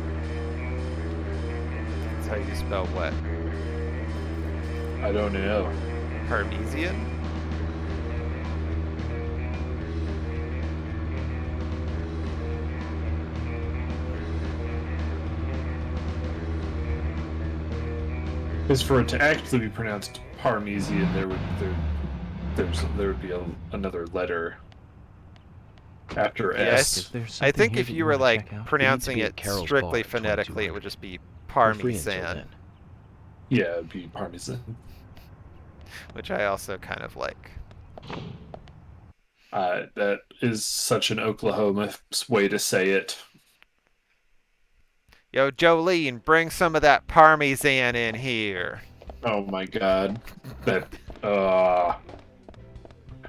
That's how you spell what?
I don't know.
Parmesan?
Because for it to actually be pronounced Parmesan, there would be another letter after
Yes.
S.
I think if you were like pronouncing it strictly phonetically, it would just be Parmesan,
Yeah, it'd be Parmesan.
which I also kind of like.
That is such an Oklahoma way to say it.
Yo, Jolene, bring some of that Parmesan in here.
Oh my god. That,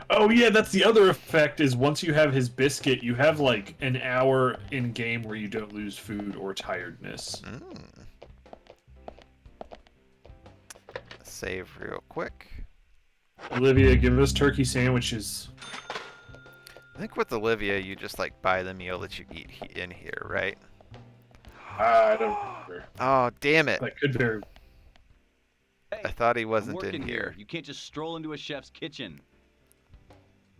Oh yeah, that's the other effect, is once you have his biscuit, you have like an hour in game where you don't lose food or tiredness.
Save real quick.
Olivia, give us turkey sandwiches.
I think with Olivia, you just like buy the meal that you eat in here, right?
I don't remember.
Oh, damn it.
That could very...
I thought he
I'm
wasn't
working
in here.
You can't just stroll into a chef's kitchen.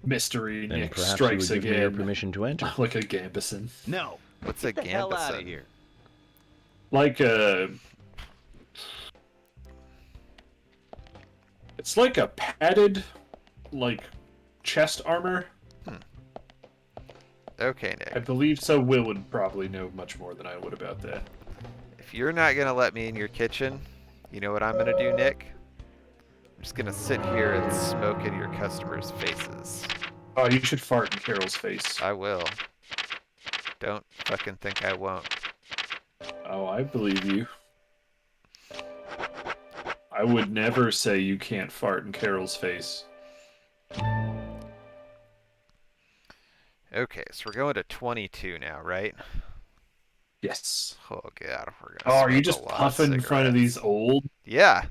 Mystery
Then
Nick
perhaps
strikes
you would give me your
again.
permission to enter.
Like a Gambison.
No.
What's a
Get the hell out of
Gambison?
here.
Like a... It's like a padded, like, chest armor.
Okay,
I
Nick.
believe so. Will would probably know much more than I would about that.
If you're not gonna let me in your kitchen, you know what I'm gonna do, Nick? I'm just gonna sit here and smoke in your customers' faces.
Oh, you should fart in Carol's face.
I will. Don't fucking think I won't.
Oh, I believe you. I would never say you can't fart in Carol's face.
Okay, so we're going to 22 now, right?
Yes.
Oh god, we're
Oh,
gonna
are you
smoke
just
a lot of
puffing in front of
cigarettes.
these old?
Yeah,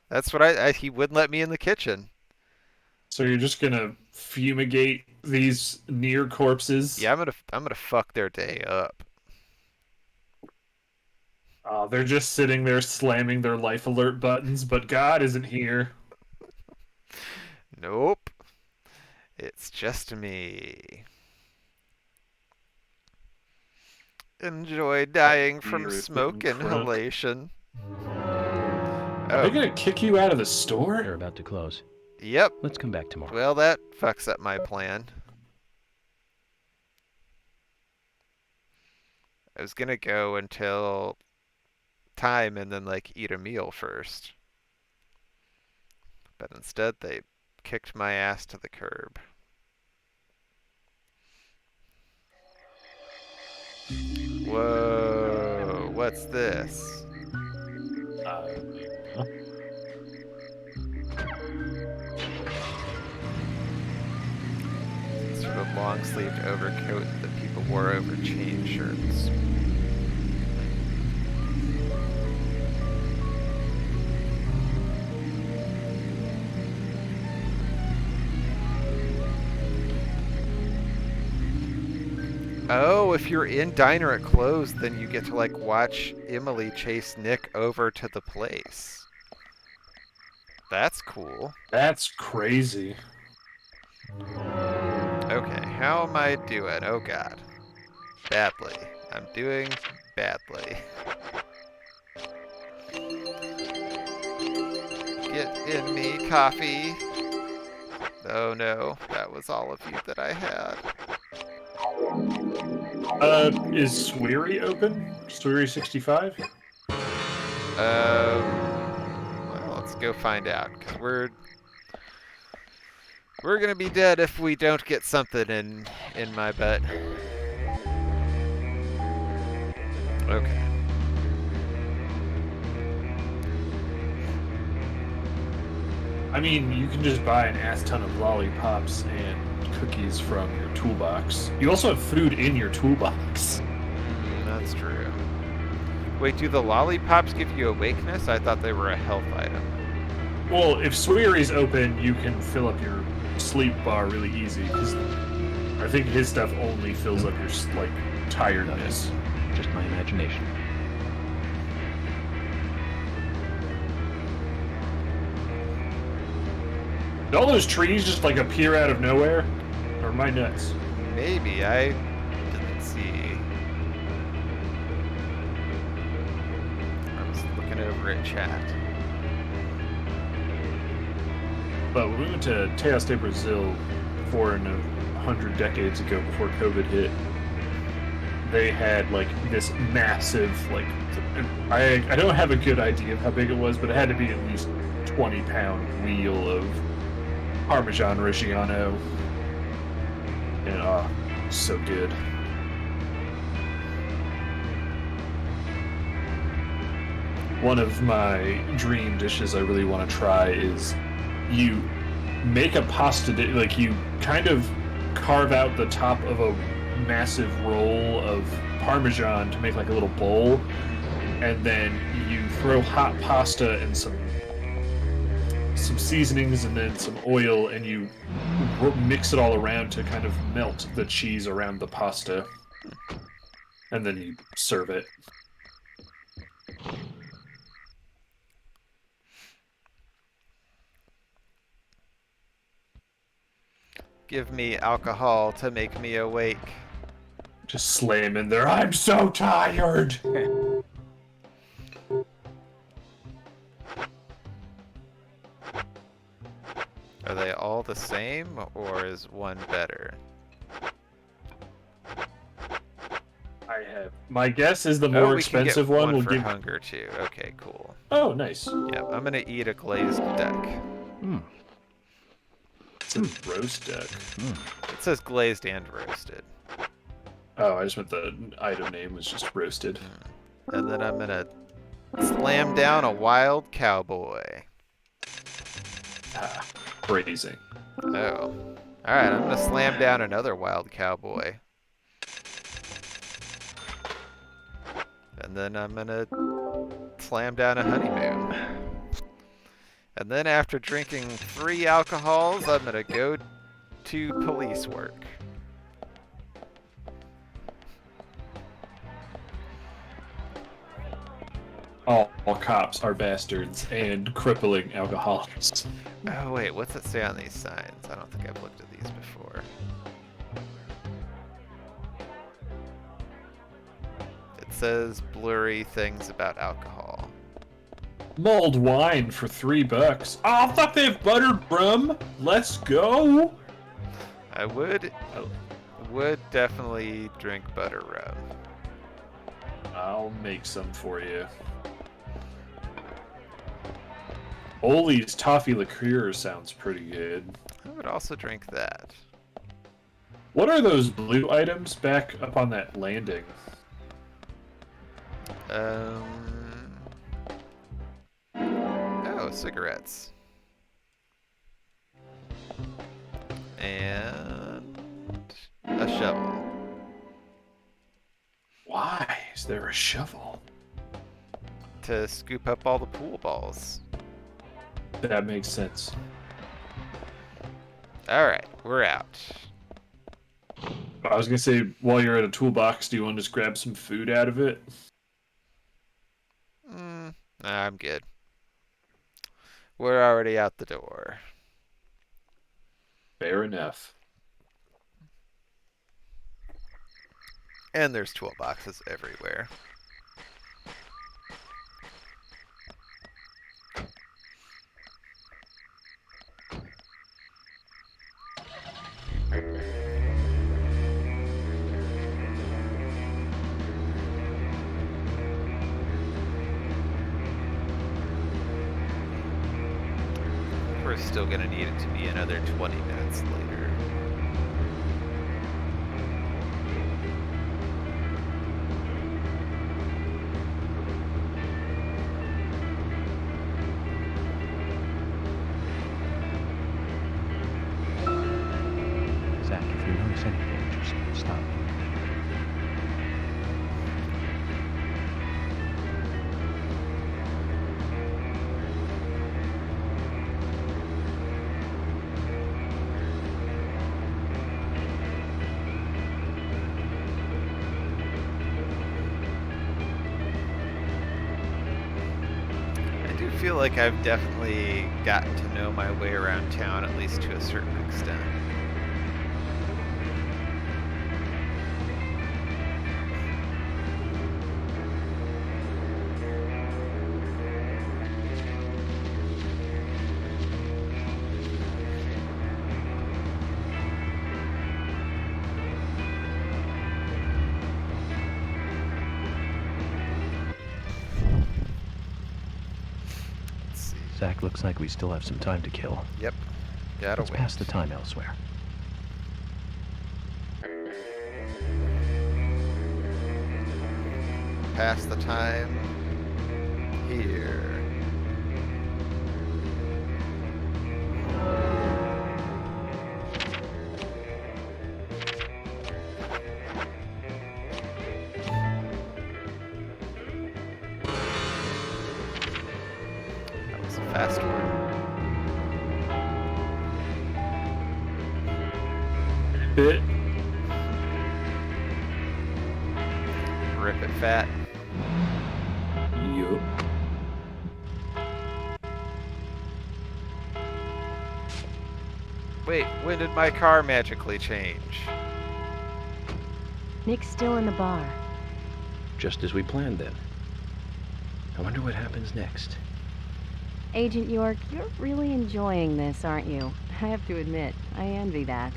that's what he wouldn't let me in the kitchen.
So you're just gonna fumigate these near corpses?
Yeah, I'm gonna fuck their day up.
They're just sitting there slamming their life alert buttons, but God isn't here.
Nope. It's just me. Enjoy dying from
You're
smoke
putting crunk.
inhalation.
Are they
Oh,
gonna kick you out of the store?
They're about to close.
yep.
Let's come back tomorrow.
Well, that fucks up my plan. I was gonna go until time and then like eat a meal first. But instead they kicked my ass to the curb. Whoa, what's this? Sort of long-sleeved overcoat that people wore over chain shirts. Oh, if you're in Diner at Close, then you get to like watch Emily chase Nick over to the place. That's cool.
That's crazy.
Okay, how am I doing? Oh god. Badly. I'm doing badly. Get in me, coffee. Oh no, that was all of you that I had.
Is Sweary open? Sweary 65?
Well, let's go find out, because We're gonna be dead if we don't get something in my butt. Okay.
I mean, you can just buy an ass ton of lollipops and cookies from your toolbox. You also have food in your toolbox.
That's true. Wait, do the lollipops give you awakeness? I thought they were a health item.
Well, if Sweary's open, you can fill up your sleep bar really easy, because I think his stuff only fills up your, like, tiredness.
Just my imagination.
Did all those trees just, like, appear out of nowhere? Or am I nuts?
Maybe, I didn't see. I was looking over at chat.
But when we went to Teos de Brazil 400 decades ago, before COVID hit, they had like this massive, like, I don't have a good idea of how big it was, but it had to be at least 20-pound wheel of Parmesan Reggiano, and so good. One of my dream dishes I really want to try is you make a pasta like you kind of carve out the top of a massive roll of Parmesan to make like a little bowl, and then you throw hot pasta and some seasonings and then some oil, and you mix it all around to kind of melt the cheese around the pasta, and then you serve it.
Give me alcohol to make me awake.
Just slam in there. I'm so tired.
Are they all the same, or is one better?
I have. My guess is the more
we can get
expensive one will
for
give.
hunger too. Okay, cool.
Oh, nice.
Yep, I'm gonna eat a glazed duck.
It's a roast duck.
It says glazed and roasted.
Oh, I just meant the item name was just roasted.
And then I'm gonna slam down a wild cowboy.
Phrasing.
Oh. Alright, I'm gonna slam down another wild cowboy. And then I'm gonna slam down a honeymoon. And then after drinking 3 alcohols, I'm gonna go to police work.
All cops are bastards and crippling alcoholics.
Oh wait, what's it say on these signs? I don't think I've looked at these before. It says blurry things about alcohol.
Mulled wine for $3. Oh, fuck! They have buttered rum. Let's go.
I would definitely drink butter rum.
I'll make some for you. Oli's toffee liqueur sounds pretty good.
I would also drink that.
What are those blue items back up on that landing?
Oh, cigarettes. And a shovel.
Why is there a shovel?
To scoop up all the pool balls.
That makes sense.
Alright, we're out.
I was gonna say, while you're at a toolbox, do you want to just grab some food out of it?
Nah, I'm good. We're already out the door.
Fair enough.
And there's toolboxes everywhere. We're still gonna need it to be another 20 minutes later.
Zach, if you notice anything, just stop.
I do feel like I've definitely gotten to know my way around town, at least to a certain extent. Let's see.
Zach, looks like we still have some time to kill.
Yep. Gotta
Let's
wait.
pass the time elsewhere.
Pass the time here. That was a fast one.
Bit.
Rip it fat.
Yup.
Wait, when did my car magically change?
Nick's still in the bar.
Just as we planned then. I wonder what happens next.
Agent York, you're really enjoying this, aren't you? I have to admit, I envy that.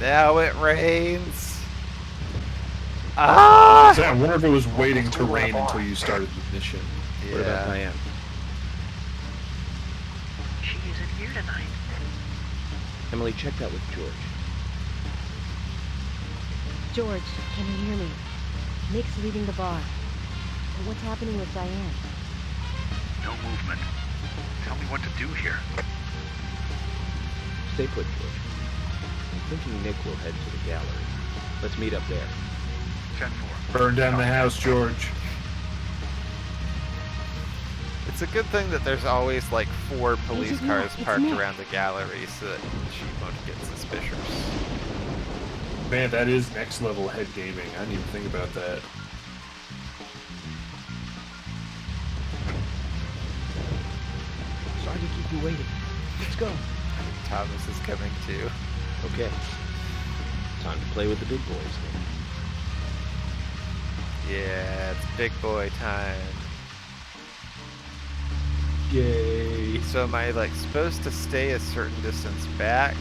Now it rains. Ah!
I wonder if it was waiting to rain until you started the mission.
What about
Yeah.
Diane?
She isn't here tonight.
Emily, check that with George.
George, can you hear me? Nick's leaving the bar. But what's happening with Diane?
No movement. Tell me what to do here.
Stay put, George. I'm thinking Nick will head to the gallery. Let's meet up there.
10-4.
Burn down the house, George.
It's a good thing that there's always like 4 police
Agent
cars
York, it's
parked
Nick.
around the gallery so that she won't get suspicious.
Man, that is next level head gaming. I didn't even think about that.
Sorry to keep you waiting. Let's go.
Thomas is coming too.
Okay. Time to play with the big boys then.
Yeah, it's big boy time.
Yay.
So am I like supposed to stay a certain distance back?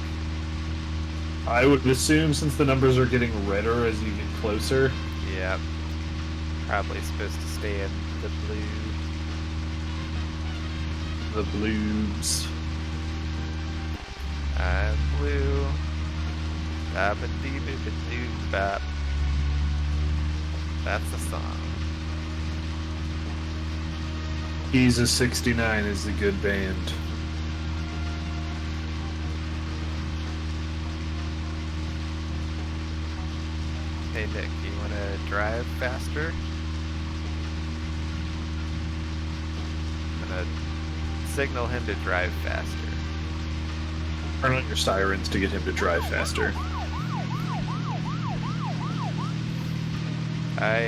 I would assume since the numbers are getting redder as you get closer.
Yep. Probably supposed to stay in the blue.
The blues.
I'm blue. Ba-ba-dee-boo-ba-doo-bop. That's the song.
Jesus 69 is a good band.
Hey Nick, you want to drive faster? I'm gonna signal him to drive faster.
Turn on your sirens to get him to drive faster.
I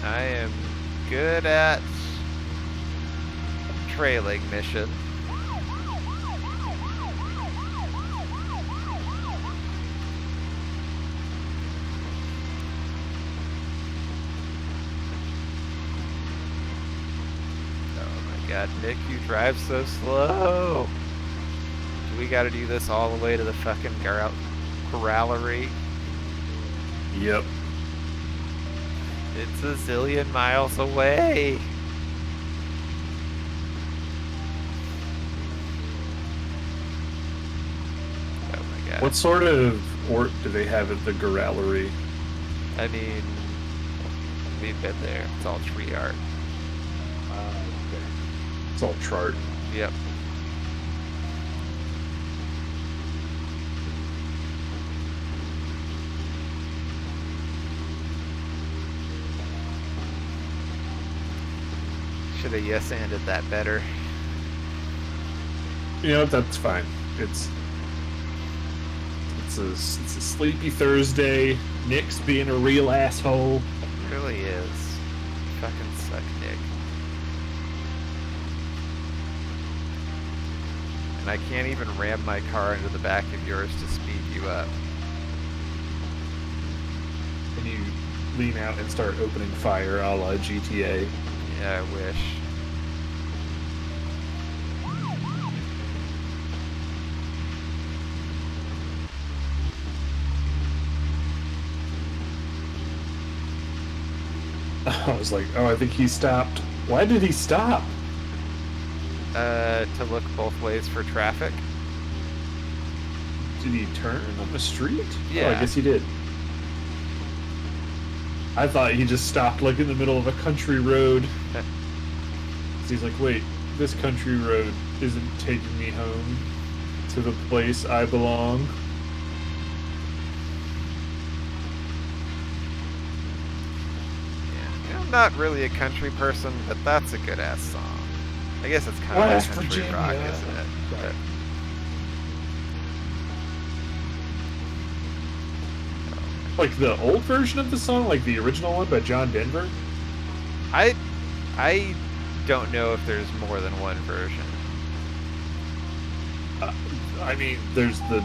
am good at trailing mission. Oh my god, Nick, you drive so slow. Do we gotta do this all the way to the fucking corralery?
Yep.
It's a zillion miles away. Oh my god.
What sort of ort do they have at the Gorallery?
I mean, we've been there. It's all tree art.
Okay. It's all chart.
Yep. Should have yes-anded that better.
You know, that's fine. It's a sleepy Thursday. Nick's being a real asshole.
It really is. You fucking suck, Nick. And I can't even ram my car into the back of yours to speed you up.
And you lean out and start opening fire a la GTA.
Yeah, I wish.
I was like, oh, I think he stopped. Why did he stop?
To look both ways for traffic.
Did he turn on the street?
Yeah.
Oh, I guess he did. I thought he just stopped like in the middle of a country road. So he's like, wait, this country road isn't taking me home to the place I belong.
Yeah. I'm not really a country person, but that's a good ass song. I guess it's kind
West
of like country
Virginia.
rock, isn't it?
Sorry. Like the old version of the song, like the original one by John Denver?
I don't know if there's more than one version.
I mean, there's no,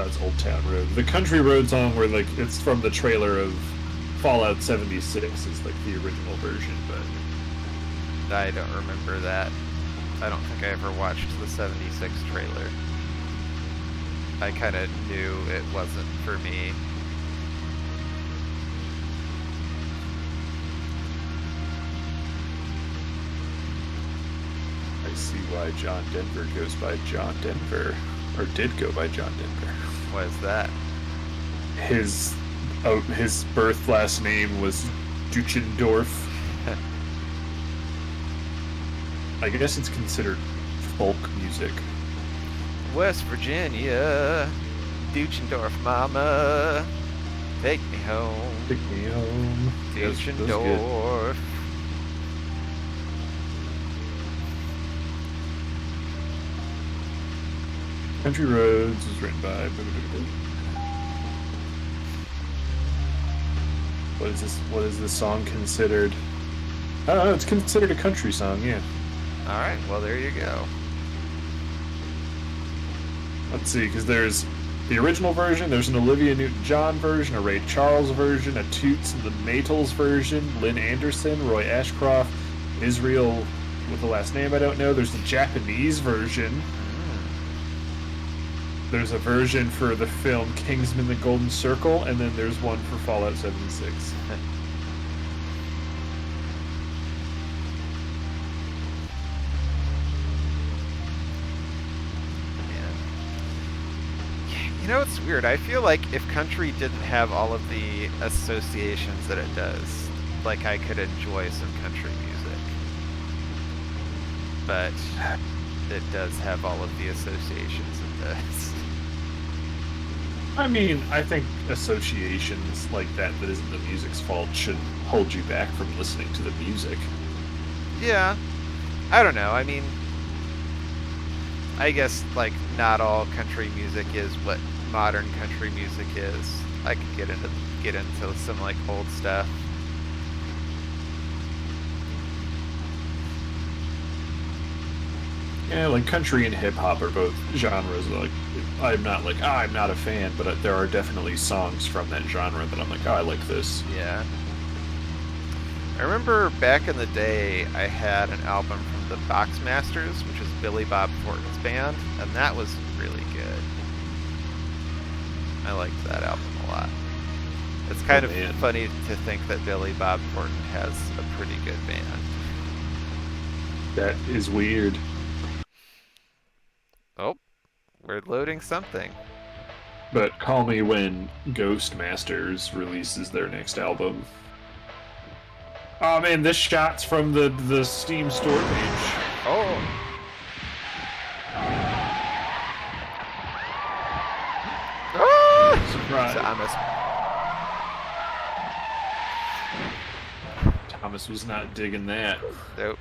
it's Old Town Road. The Country Road song where like it's from the trailer of Fallout 76 is like the original version, but
I don't remember that. I don't think I ever watched the 76 trailer. I kind of knew it wasn't for me.
I see why John Denver goes by John Denver, or did go by John Denver.
What is that?
His birth last name was Duchendorf. I guess it's considered folk music.
West Virginia, Duchendorf mama, take me home.
Take me home. That was good.
Duchendorf.
Country Roads was written by. What is this song considered? I don't know. It's considered a country song. Yeah.
All right, well there you go.
Let's see, because there's the original version, there's an Olivia Newton-John version, a Ray Charles version, a Toots and the Maytals version, Lynn Anderson, Roy Ashcroft, Israel with a last name I don't know. There's the Japanese version. There's a version for the film Kingsman: The Golden Circle, and then there's one for Fallout 76.
You know, it's weird. I feel like if country didn't have all of the associations that it does, like I could enjoy some country music. But it does have all of the associations it does.
I mean, I think associations like that isn't the music's fault should hold you back from listening to the music.
Yeah. I don't know. I mean, I guess, like, not all country music is what modern country music is. I could get into some, like, old stuff.
Yeah, like country and hip hop are both genres. Like, I'm not a fan, but there are definitely songs from that genre that I'm like, oh, I like this.
Yeah. I remember back in the day, I had an album from the Boxmasters, which was Billy Bob Thornton's band, and that was really good. I liked that album a lot. It's kind of
man.
funny to think that Billy Bob Thornton has a pretty good band.
That is weird.
Oh, we're loading something.
But call me when Ghost Masters releases their next album. Oh man, this shot's from the Steam store page.
Oh. Ah!
Surprise. Thomas was not digging that.
Nope.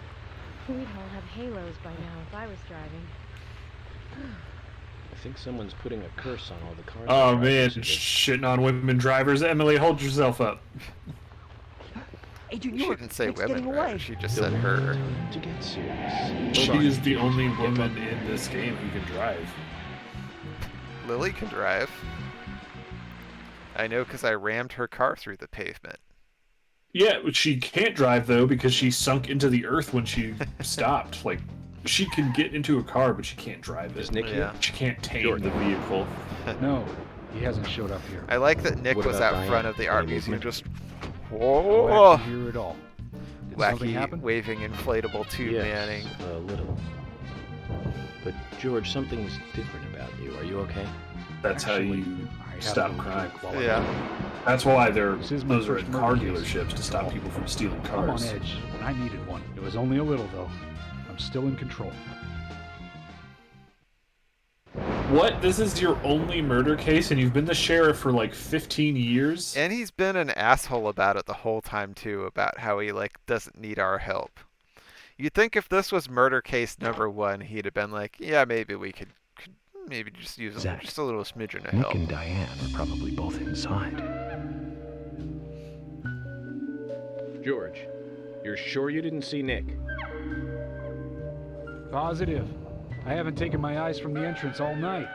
We'd all have halos by now if I was driving.
I think someone's putting a curse on all the cars.
Oh
that
man,
drive this
shitting on women drivers. Emily, hold yourself up.
She didn't say women, right? She just said her.
time to get serious.
She
Sorry.
is the only woman in this game who can drive.
Lily can drive. I know because I rammed her car through the pavement.
Yeah, but she can't drive though because she sunk into the earth when she stopped. Like, she can get into a car, but she can't drive it.
Is Nick
Yeah.
here?
She can't tame
Jordan.
the vehicle.
No, he hasn't showed up here.
I like that Nick
What
was
about
out
Diane?
front of the art
Any
museum
movement?
just
No
whoa,
action here at all. Did something
wacky
happen?
waving inflatable tube
Yes,
manning.
a little. But George, something's different about you. Are you okay?
That's how
Actually,
you
I had a
stop
little
crime.
drink while I
Yeah.
That's why
This is my
those are
first
in car
murder case.
dealerships to stop people from stealing
I'm on
cars.
edge, and I needed one. It was only a little, though. I'm still in control.
What? This is your only murder case, and you've been the sheriff for like 15 years?
And he's been an asshole about it the whole time too, about how he like doesn't need our help. You'd think if this was murder case number 1, he'd have been like, yeah, maybe we could maybe just use
Zach,
just a little smidgen of
Nick
help.
and Diane are probably both inside.
George, you're sure you didn't see Nick?
Positive. I haven't taken my eyes from the entrance all night.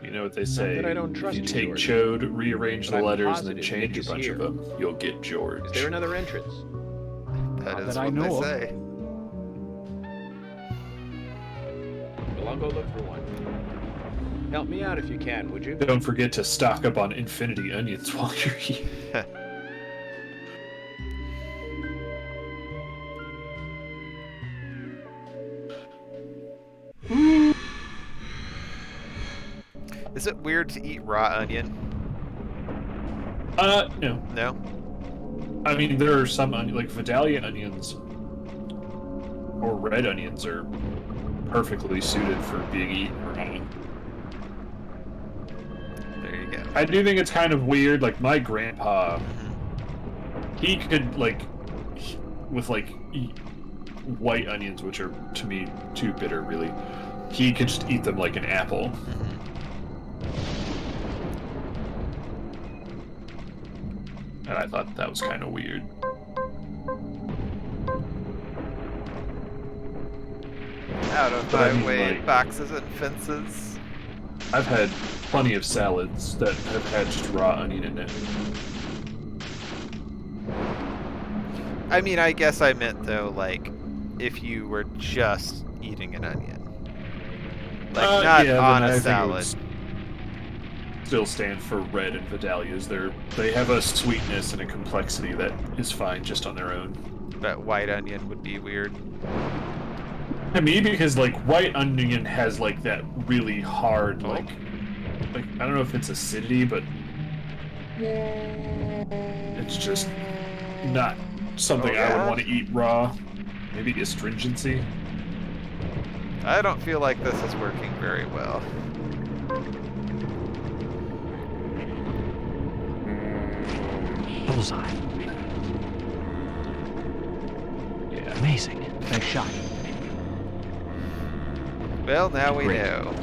You know what they say,
that I don't
if
trust
you
you,
take
George.
Chode, rearrange
But
the
I'm
letters, and then
positive
change
Nick
a
is
bunch
here.
of them, you'll get George.
Is there another entrance?
That
Not
is
that I
what
know
they
of.
say.
Well, I'll go look for one. Help me out if you can, would you?
Don't forget to stock up on infinity onions while you're here.
Is it weird to eat raw onion?
No.
No?
I mean, there are some like Vidalia onions or red onions are perfectly suited for being eaten raw.
There you go.
I do think it's kind of weird. Like my grandpa, he could with white onions, which are to me too bitter. Really, he could just eat them like an apple. And I thought that was kind of weird.
Out of
But I
my
mean,
way,
like-
boxes and fences.
I've had plenty of salads that have had just raw onion in it.
I mean, I guess I meant though, like, if you were just eating an onion. Like, not
yeah, then
on
I
a
think it
salad.
would still stand for red and Vidalias. They have a sweetness and a complexity that is fine just on their own.
But white onion would be weird.
To me, because like white onion has like that really hard
Oh.
like I don't know if it's acidity, but it's just not something
Oh,
I
yeah?
would want to eat raw. Maybe astringency.
I don't feel like this is working very well.
Bullseye.
Yeah.
Amazing. Nice shot.
Well, now we
Great.
know.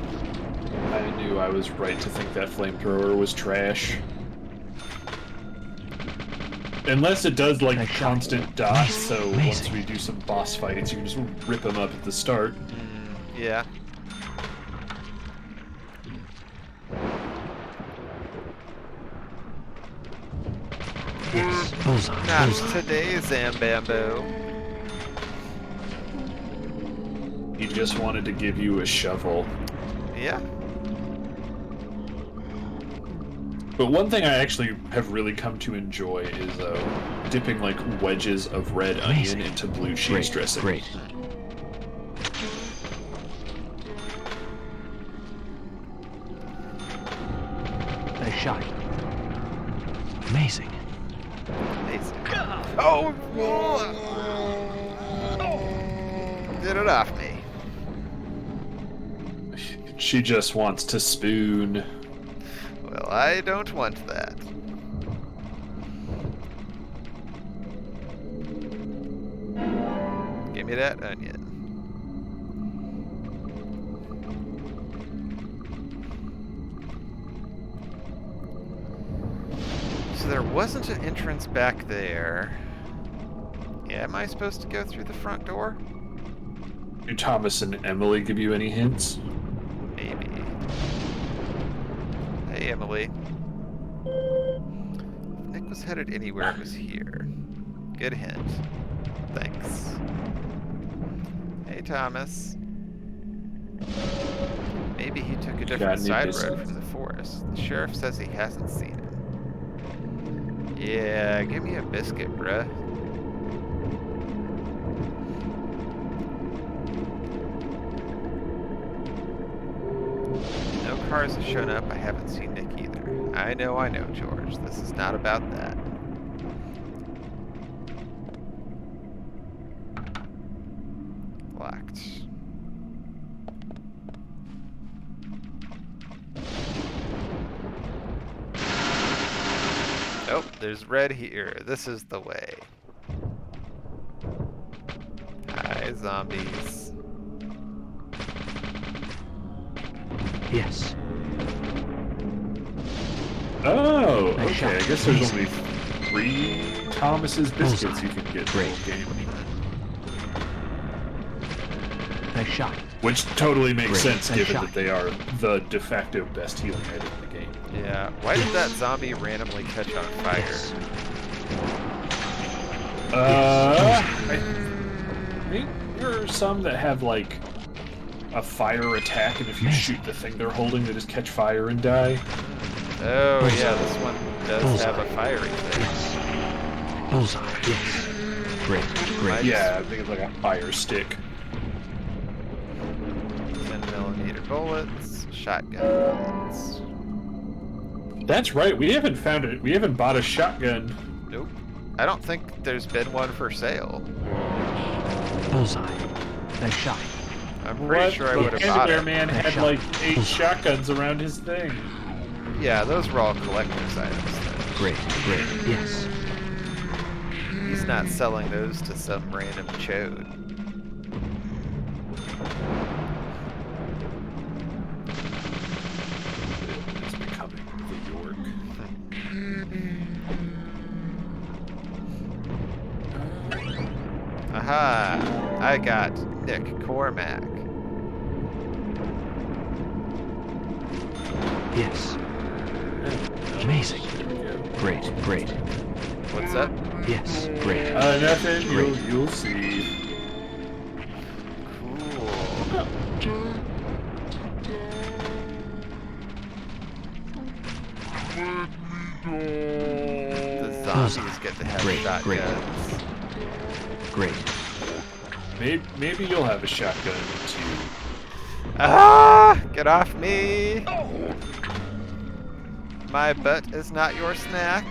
I knew I was right to think that flamethrower was trash. Unless it does like
Nice shot.
constant dots, so once
Amazing.
we do some boss fights, you can just rip them up at the start.
Yeah.
Yes. Bullseye.
Not
Bullseye.
today, Zambambo.
He just wanted to give you a shovel.
Yeah.
But one thing I actually have really come to enjoy is dipping like wedges of red onion into blue cheese dressing.
Great.
Nice shot.
Amazing.
Amazing. Oh! Get it off me.
She just wants to spoon.
Well, I don't want that. Give me that onion. So there wasn't an entrance back there. Yeah, am I supposed to go through the front door?
Do Thomas and Emily give you any hints?
Maybe. Hey, Emily. If Nick was headed anywhere, it was here. Good hint. Thanks. Hey, Thomas. Maybe he took a different
any
side
biscuits?
road from the forest. The sheriff says he hasn't seen him. Yeah, give me a biscuit, bruh. No cars have shown up. I haven't seen Nick either. I know, George. This is not about that. Locked. Nope, there's red here. This is the way. Hi, zombies.
Yes.
Oh,
Nice
okay.
shot.
I guess there's only 3 Thomas's biscuits you can get in the whole game.
Nice shot.
Which totally makes
Great.
sense
Nice
given
shot.
that they are the de facto best healing item in the game.
Yeah, why did that zombie randomly catch on fire?
Yes.
I think there are some that have like a fire attack, and if you shoot the thing they're holding, they just catch fire and die.
Oh yeah, this one does have a fiery thing.
Yes. Bullseye. Yes. Great. Great.
Yeah, I think it's like a fire stick.
10mm bullets, shotgun bullets.
That's right. We haven't found it. We haven't bought a shotgun.
Nope. I don't think there's been one for sale.
Bullseye. Nice shot.
I'm pretty sure I would have
The
bought
Bear
it.
Man
Nice
had
shot.
like 8 shotguns around his thing.
Yeah, those were all collector's items. Though.
Great. Great. Yes.
He's not selling those to some random chode.
It's becoming the York.
Aha! I got Nick Cormack.
Yes. Amazing. Great. Great.
What's up?
Yes. Great.
Nothing.
Great.
You'll see.
Cool. The zombies get to have
Great, great.
shotguns.
Great.
Maybe you'll have a shotgun too.
Ah! Get off me! My butt is not your snack.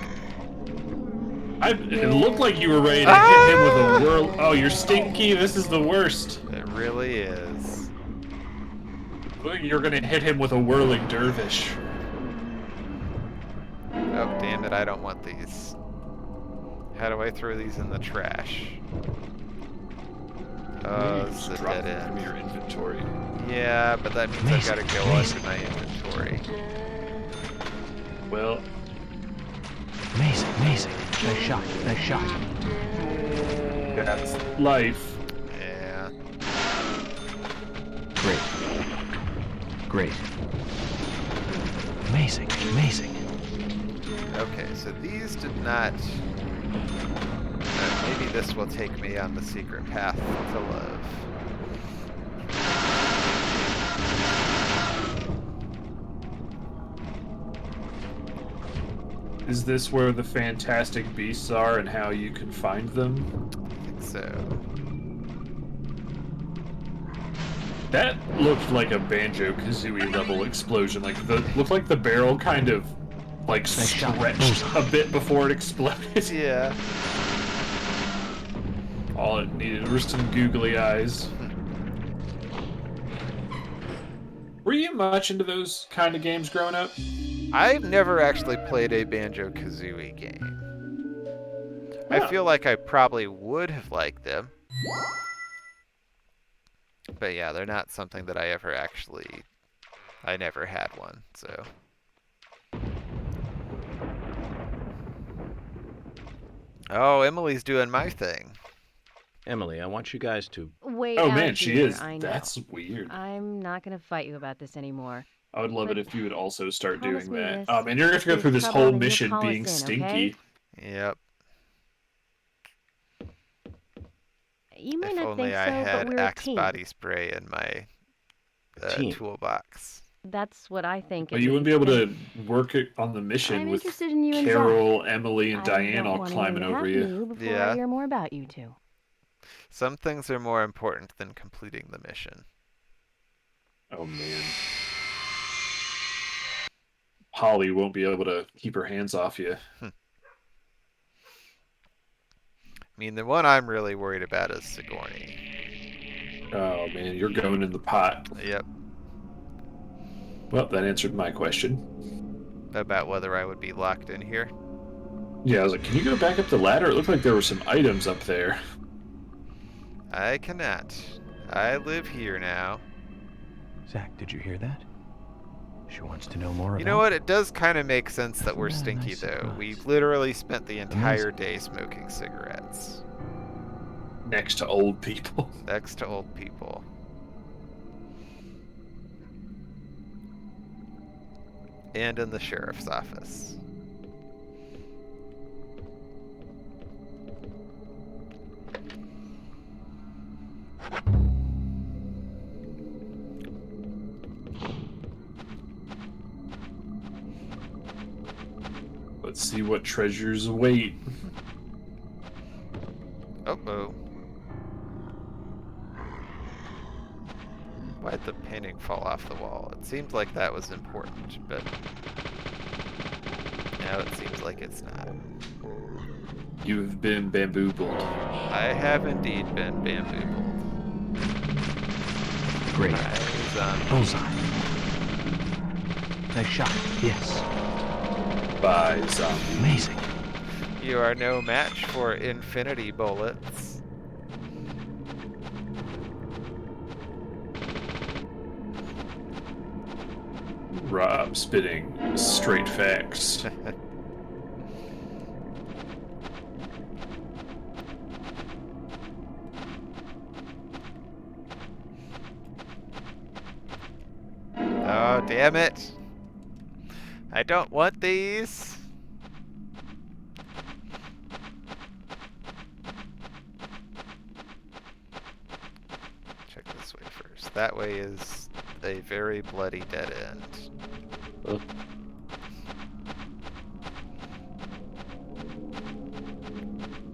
It looked like you were ready to hit him with a whirl. Oh, you're stinky. This is the worst.
It really is.
Look, you're gonna hit him with a whirling dervish.
Oh, damn it, I don't want these. How do I throw these in the trash? Oh, this is a
Drop
dead
them from
end.
your inventory.
Yeah, but that means I've got to go onto my inventory.
Well,
Amazing. Amazing. Nice shot. Nice shot.
that's life.
Yeah.
Great. Great. Amazing. Amazing.
Okay, so these did not... maybe this will take me on the secret path to love.
Is this where the fantastic beasts are and how you can find them?
I think so.
That looked like a Banjo-Kazooie level explosion. Looked like the barrel kind of stretched a bit before it exploded.
Yeah.
All it needed were some googly eyes. Were you much into those kind of games growing up?
I've never actually played a Banjo-Kazooie game. I
Huh.
feel like I probably would have liked them. But yeah, they're not something that I ever actually... I never had one, so... Oh, Emily's doing my thing.
Emily, I want you guys to...
Wait
Oh
out
man, she
here,
is.
I know.
That's weird.
I'm not gonna fight you about this anymore.
I would love it
But
if you would also start
promise
doing
me
that.
this.
Oh man, you're gonna have to go
If
through
there's
this
trouble,
whole
then you'll
mission
call
being
us in,
stinky.
okay?
Yep.
You may
If
not
only
think
I
so, but
had
we're a
Axe
team.
body spray in my
Team.
toolbox.
That's what I think.
But
at
you wouldn't be
least,
able
and
to work it on the mission
I'm
with
interested in you and
Carol, Emily, and
I
Diane
don't
all
want
climbing
anything to
over
happen to
you.
you before
Yeah.
I hear more about you two.
Some things are more important than completing the mission.
Oh man. Holly won't be able to keep her hands off you.
I mean, the one I'm really worried about is Sigourney.
Oh man, you're going in the pot.
Yep.
Well, that answered my question.
About whether I would be locked in here.
Yeah, I was like, can you go back up the ladder? It looked like there were some items up there.
I cannot. I live here now.
Zach, did you hear that? She wants to know more
You know what? It does kind of make sense that we're
Yeah,
stinky,
nice
though.
surprise.
We literally spent the entire day smoking cigarettes
Next to old people.
next to old people. And in the sheriff's office.
Let's see what treasures await.
Uh-oh. Why'd the painting fall off the wall? It seemed like that was important, but now it seems like it's not.
You have been bamboozled.
I have indeed been bamboozled.
Great.
Eyes on me.
Bullseye. Nice shot. Yes.
By zombie.
Amazing.
You are no match for infinity bullets.
Rob spitting straight facts.
Oh, damn it. I don't want these. Check this way first. That way is a very bloody dead end.
Ugh.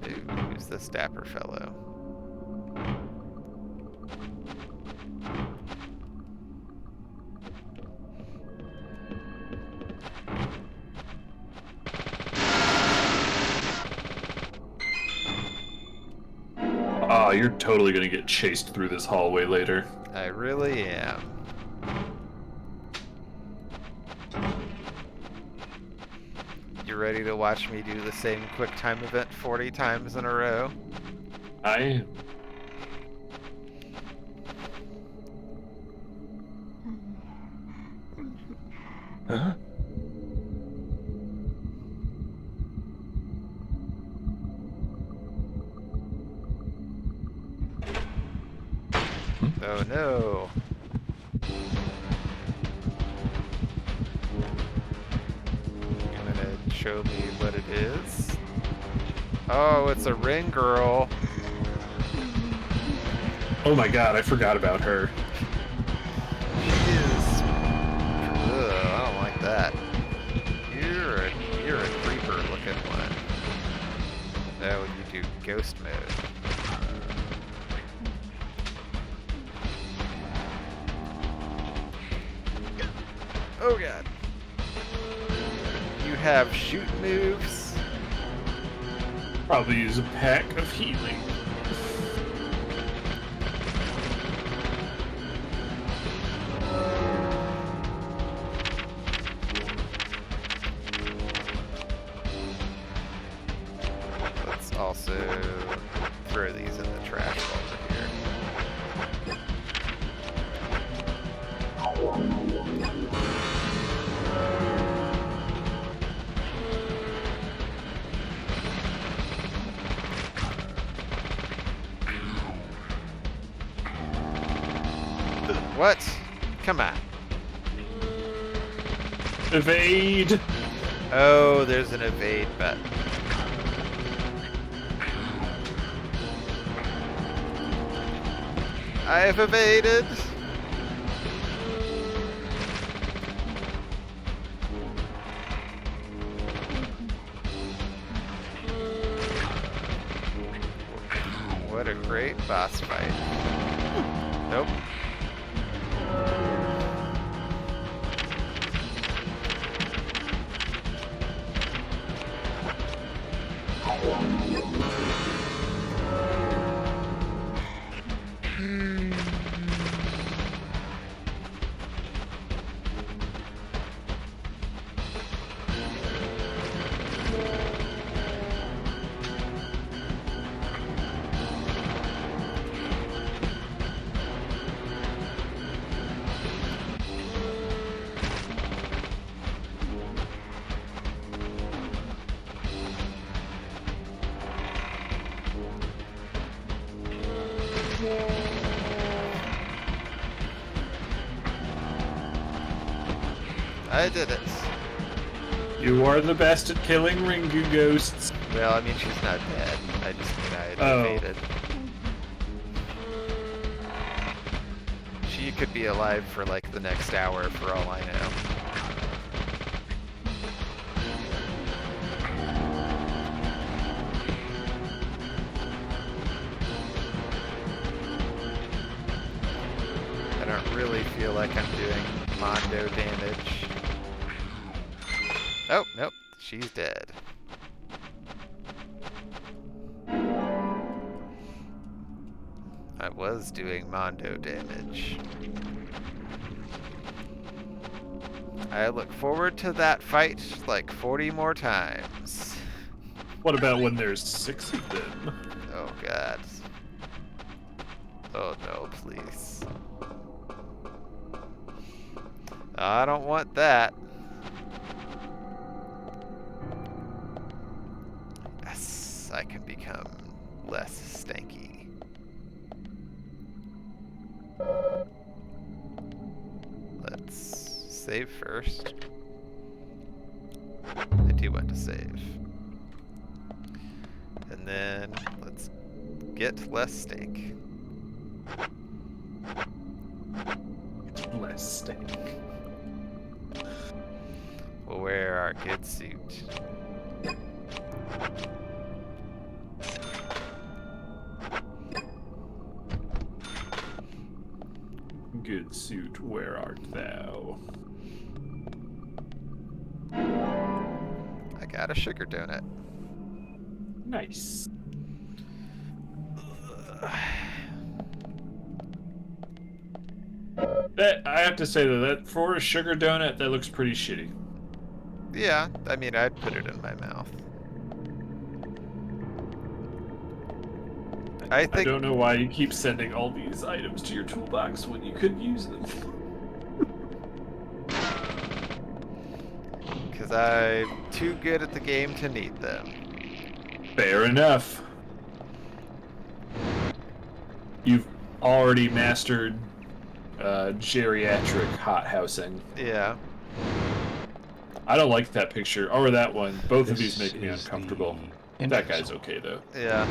Ooh, who's this dapper fellow?
Oh, you're totally gonna get chased through this hallway later.
I really am. You ready to watch me do the same quick time event 40 times in a row?
I am.
Huh?
Oh no. Gonna show me what it is. Oh, it's a ring girl.
Oh my god, I forgot about her.
She is. Ugh, I don't like that. You're a creeper. ghost mode. Oh god. You have shoot moves.
Probably use a pack of healing.
Let's also throw these in the trash over here. What? Come on.
Evade!
Oh, there's an evade button. I have evaded. What a great boss fight. Nope. I did it.
You are the best at killing Ringu ghosts.
Well, I mean, she's not dead. I just mean I
Oh.
evaded. She could be alive for like the next hour for all I know. I don't really feel like I'm doing Mondo damage. Oh, nope, she's dead. I was doing Mondo damage. I look forward to that fight like 40 more times.
What about when there's 6 of them?
Oh god. Oh no, please. I don't want that. Yes, I can become less stanky. Let's save first. I do want to save. And then let's get less stink.
Less stink.
We'll wear our good suit.
Good suit, where art thou?
I got a sugar donut.
Nice. That, I have to say that for a sugar donut, that looks pretty shitty.
Yeah, I mean, I'd put it in my mouth. I
I
think
don't know why you keep sending all these items to your toolbox when you could use them.
because I'm too good at the game to need them.
Fair enough. You've already mastered geriatric hothousing.
Yeah.
I don't like that picture, or that one. Both of these
This
make me
is
uncomfortable.
the
That
entrance
guy's
hall.
okay though.
Yeah.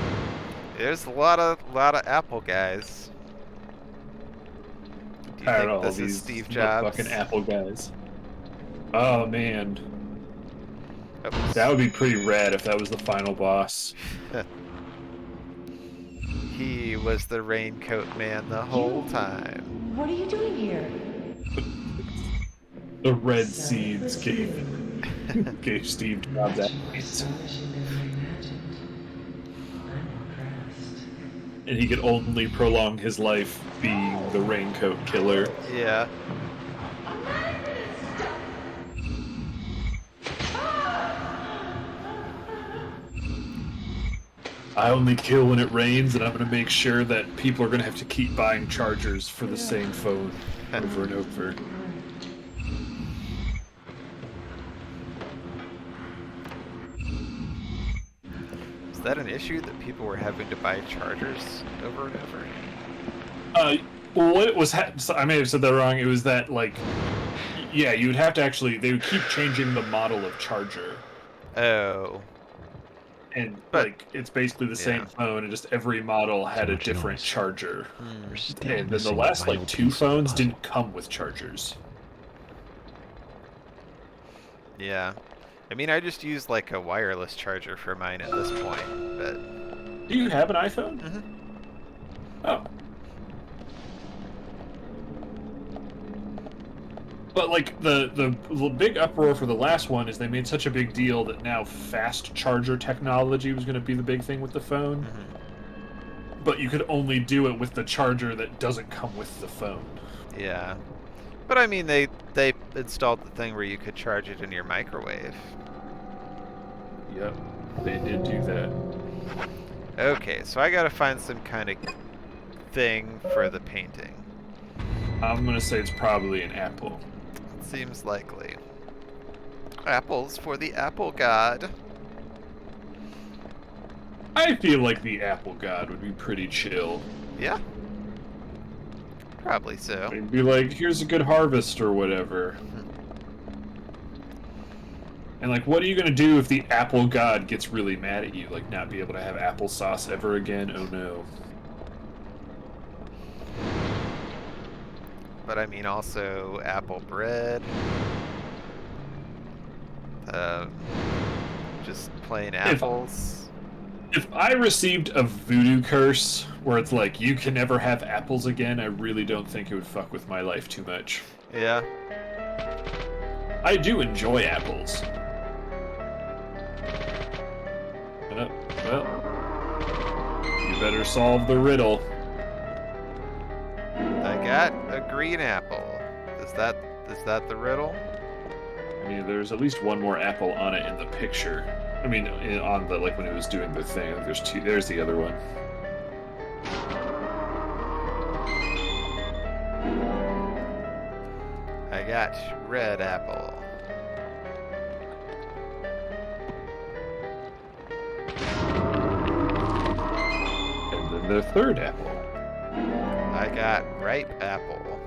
There's a lot of Apple guys. Do you
Tired
think
of all
this
these
is Steve Jobs?
fucking Apple guys. Oh man,
Oops.
that would be pretty rad if that was the final boss.
was the raincoat man the whole time.
What are you doing here?
The red seeds gave Steve Jobs that. And he could only prolong his life being the raincoat killer.
Yeah.
I only kill when it rains, and I'm going to make sure that people are going to have to keep buying chargers for the same phone over and over.
Is that an issue that people were having to buy chargers over and over?
Well, it was. I may have said that wrong. It was that, like, yeah, you would have to actually. They would keep changing the model of charger.
Oh.
And
But-
like it's basically the same phone, and just every model had
So
a
much
different
noise.
charger.
We're still
And then the
missing a
last like
vital
2
piece of the
phones
puzzle.
didn't come with chargers.
Yeah. I mean, I just use like a wireless charger for mine at this point, but...
Do you have an iPhone?
Mhm.
Oh. But like the big uproar for the last one is they made such a big deal that now fast charger technology was going to be the big thing with the phone. But you could only do it with the charger that doesn't come with the phone.
Yeah. But I mean, they installed the thing where you could charge it in your microwave.
Yep, they did do that.
Okay, so I gotta find some kind of thing for the painting.
I'm gonna say it's probably an apple.
Seems likely. Apples for the apple god.
I feel like the apple god would be pretty chill.
Yeah. Probably so.
He'd be like, here's a good harvest or whatever. And like, what are you gonna do if the apple god gets really mad at you? Like, not be able to have applesauce ever again? Oh no.
But I mean also apple bread. Just plain apples.
If I received a voodoo curse where it's like, you can never have apples again, I really don't think it would fuck with my life too much.
Yeah.
I do enjoy apples. Well, you better solve the riddle.
I got a green apple. Is that the riddle?
I mean, there's at least one more apple on it in the picture. I mean, on the, like, when it was doing the thing. There's 2. There's the other one.
I got red apple.
And then the third apple.
I got ripe apple.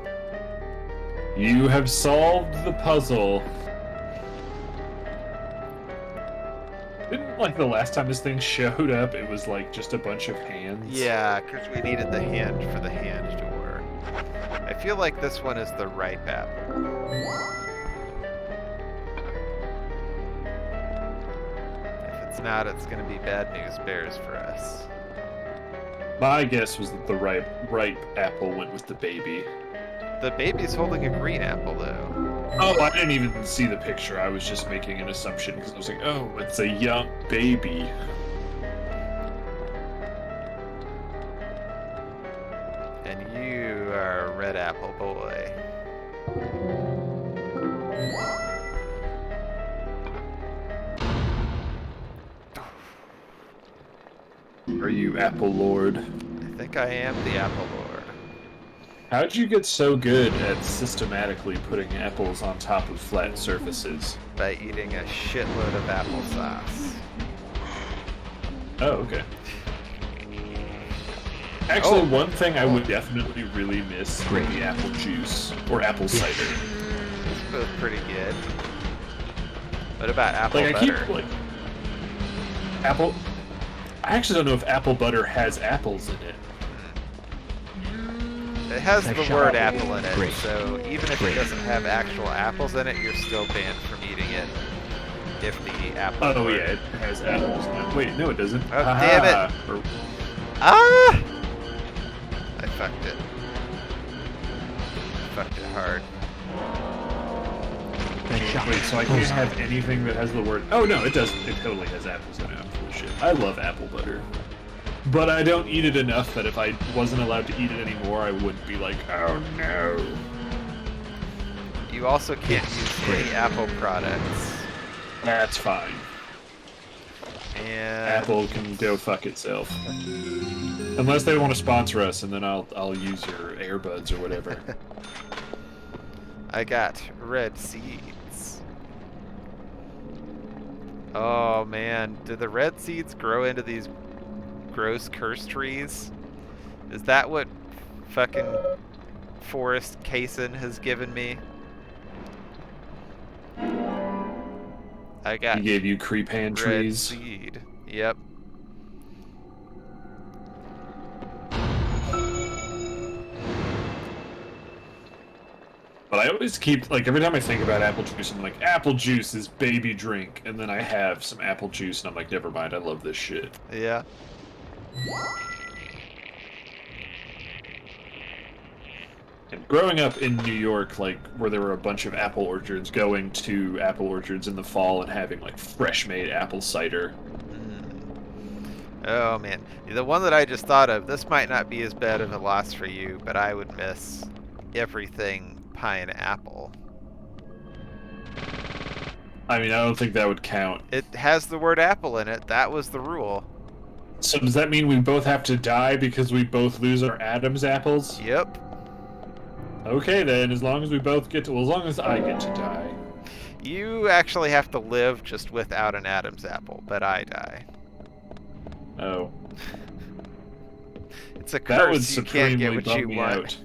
You have solved the puzzle. Didn't, like, the last time this thing showed up, it was, like, just a bunch of hands?
Yeah, because we needed the hand for the hand door. I feel like this one is the ripe apple. If it's not, it's going to be bad news bears for us.
My guess was that the ripe apple went with the baby.
The baby's holding a green apple, though.
Oh, I didn't even see the picture. I was just making an assumption because I was like, oh, it's a young baby.
And you are a red apple boy.
Are you Apple Lord?
I think I am the apple lord.
How'd you get so good at systematically putting apples on top of flat surfaces?
By eating a shitload of applesauce.
Oh, okay. Actually,
Oh.
one thing I would definitely really miss would be apple juice or apple cider.
It's both pretty good. What about apple
Like, I
butter?
keep, like, apple... I actually don't know if apple butter has apples in it.
It has the
Section
word
apple.
apple in it,
Great.
so even if it
Great.
doesn't have actual apples in it, you're still banned from eating it. If the apple.
Oh,
word-
yeah, it has apples in it. Wait, no, it doesn't.
Oh, damn it.
Or-
Ah! fucked it. Fucked it hard.
That shot.
Wait, so I can't have anything that has the word... Oh, no, it does. It totally has apples in it. I'm full of shit. I love apple butter. But I don't eat it enough that if I wasn't allowed to eat it anymore, I wouldn't be like, oh no.
You also can't use any Apple products.
That's fine.
And
Apple can go fuck itself. Unless they want to sponsor us, and then I'll use your earbuds or whatever.
I got red seeds. Oh man, do the red seeds grow into these gross curse trees? Is that what fucking Forrest Kaysen has given me? I got
He gave you creep hand
red
trees.
seed. Yep.
But I always keep, like, every time I think about apple juice, I'm like, apple juice is baby drink. And then I have some apple juice, and I'm like, never mind, I love this shit.
Yeah.
And growing up in New York, like, where there were a bunch of apple orchards, going to apple orchards in the fall and having, like, fresh-made apple cider.
Oh man, the one that I just thought of, this might not be as bad of a loss for you, but I would miss everything pineapple.
I mean, I don't think that would count.
It has the word apple in it. That was the rule.
So does that mean we both have to die because we both lose our Adam's apples?
Yep.
Okay then, as long as we both get to, well, as long as I get to die.
You actually have to live just without an Adam's apple, but I die.
Oh.
It's a
That would
curse. You can't get
supremely
what
bum
you
me
want.
out.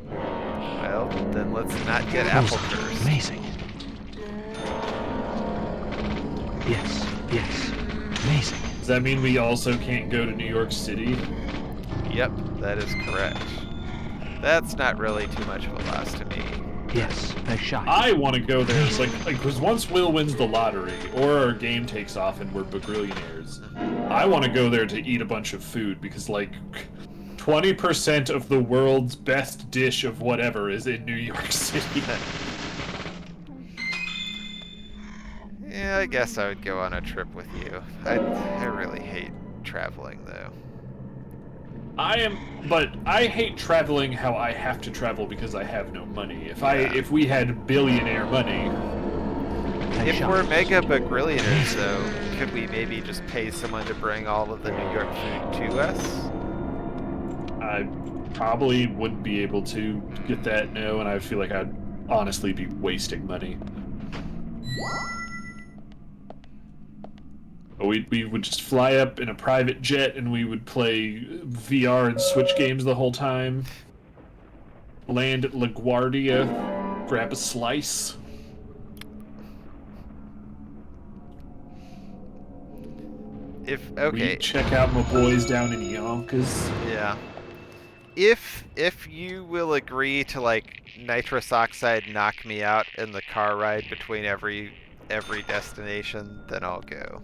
Well, then let's not get apple curse.
Amazing. Yes, yes. Amazing.
Does that mean we also can't go to New York City?
Yep, that is correct. That's not really too much of a loss to me.
Yes, nice shot.
I want to go there. It's like, because once Will wins the lottery, or our game takes off and we're billionaires, I want to go there to eat a bunch of food because, like, 20% of the world's best dish of whatever is in New York City.
Yeah, I guess I would go on a trip with you. I really hate traveling, though.
But I hate traveling how I have to travel because I have no money.
Yeah.
If we had billionaire money,
Nice
If
shot.
we're mega billionaires, though, could we maybe just pay someone to bring all of the New York food to us?
I probably wouldn't be able to get that, no, and I feel like I'd honestly be wasting money. But we would just fly up in a private jet and we would play VR and Switch games the whole time. Land at LaGuardia, grab a slice.
Okay,
We check out my boys down in Yonkers.
yeah. If you will agree to, like, nitrous oxide knock me out in the car ride between every destination, then I'll go.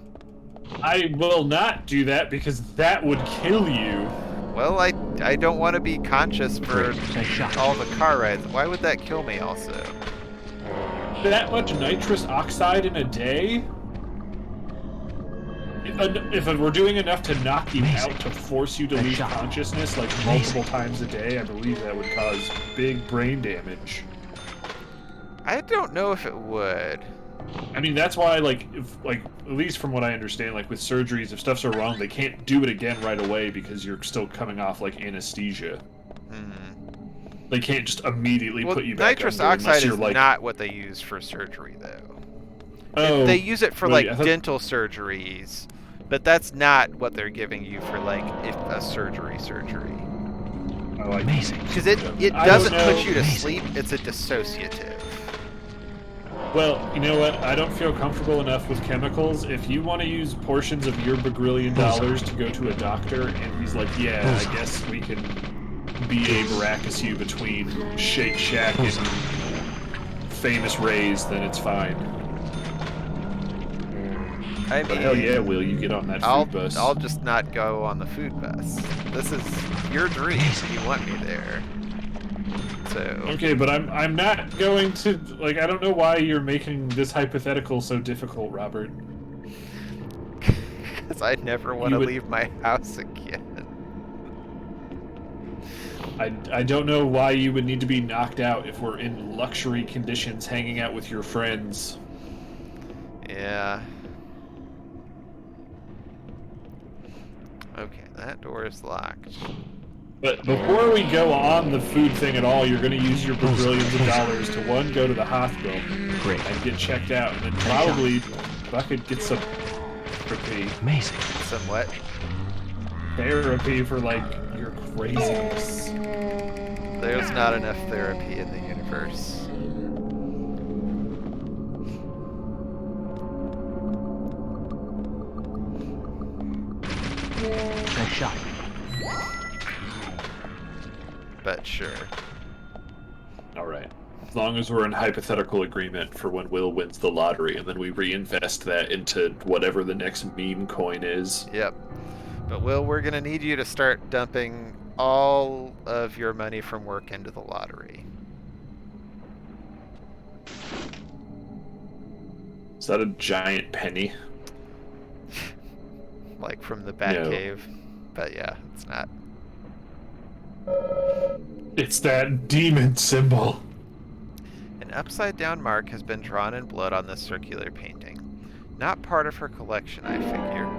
I will not do that because that would kill you.
Well, I don't want to be conscious for
Nice shot.
all the car rides. Why would that kill me also?
That much nitrous oxide in a day? If we're doing enough to knock you
Amazing.
out to force you to
Nice
lose
shot.
consciousness like multiple times a day, I believe that would cause big brain damage.
I don't know if it would.
I mean, that's why, like, at least from what I understand, like with surgeries, if stuff's so wrong, they can't do it again right away because you're still coming off like anesthesia. They can't just immediately
Well,
put you back
nitrous
under unless
oxide
you're
is
like,
not what they use for surgery, though.
oh,
They use it for
really?
like
I thought-
dental surgeries, but that's not what they're giving you for like if a surgery.
oh, I-
Amazing.
Because it
I don't
doesn't
know.
put you to
Amazing.
sleep. It's a dissociative.
Well, you know what? I don't feel comfortable enough with chemicals. If you want to use portions of your bagrillion dollars to go to a doctor, and he's like, yeah, I guess we can B.A. Baracus you between Shake Shack and Famous Rays, then it's fine.
I
But
mean,
hell yeah, Will, you get on that
I'll
food bus.
I'll just not go on the food bus. This is your dream. You want me there. So
Okay, but I'm not going to, like, I don't know why you're making this hypothetical so difficult, Robert.
because I never want
You
to
would-
leave my house again.
I don't know why you would need to be knocked out if we're in luxury conditions hanging out with your friends.
Yeah. Okay, that door is locked.
But before we go on the food thing at all, you're going to use your bazillions of dollars to, one, go to the hospital
Great.
and get checked out, and then probably Bucket get some therapy.
Amazing.
Somewhat.
Therapy for, like, your craziness.
There's not enough therapy in the universe.
Nice shot.
But sure.
Alright. As long as we're in hypothetical agreement for when Will wins the lottery, and then we reinvest that into whatever the next meme coin is.
Yep. But Will, we're gonna need you to start dumping all of your money from work into the lottery.
Is that a giant penny?
Like from the
No.
Batcave. But yeah, it's not.
It's that demon symbol.
An upside-down mark has been drawn in blood on this circular painting. Not part of her collection, I figure.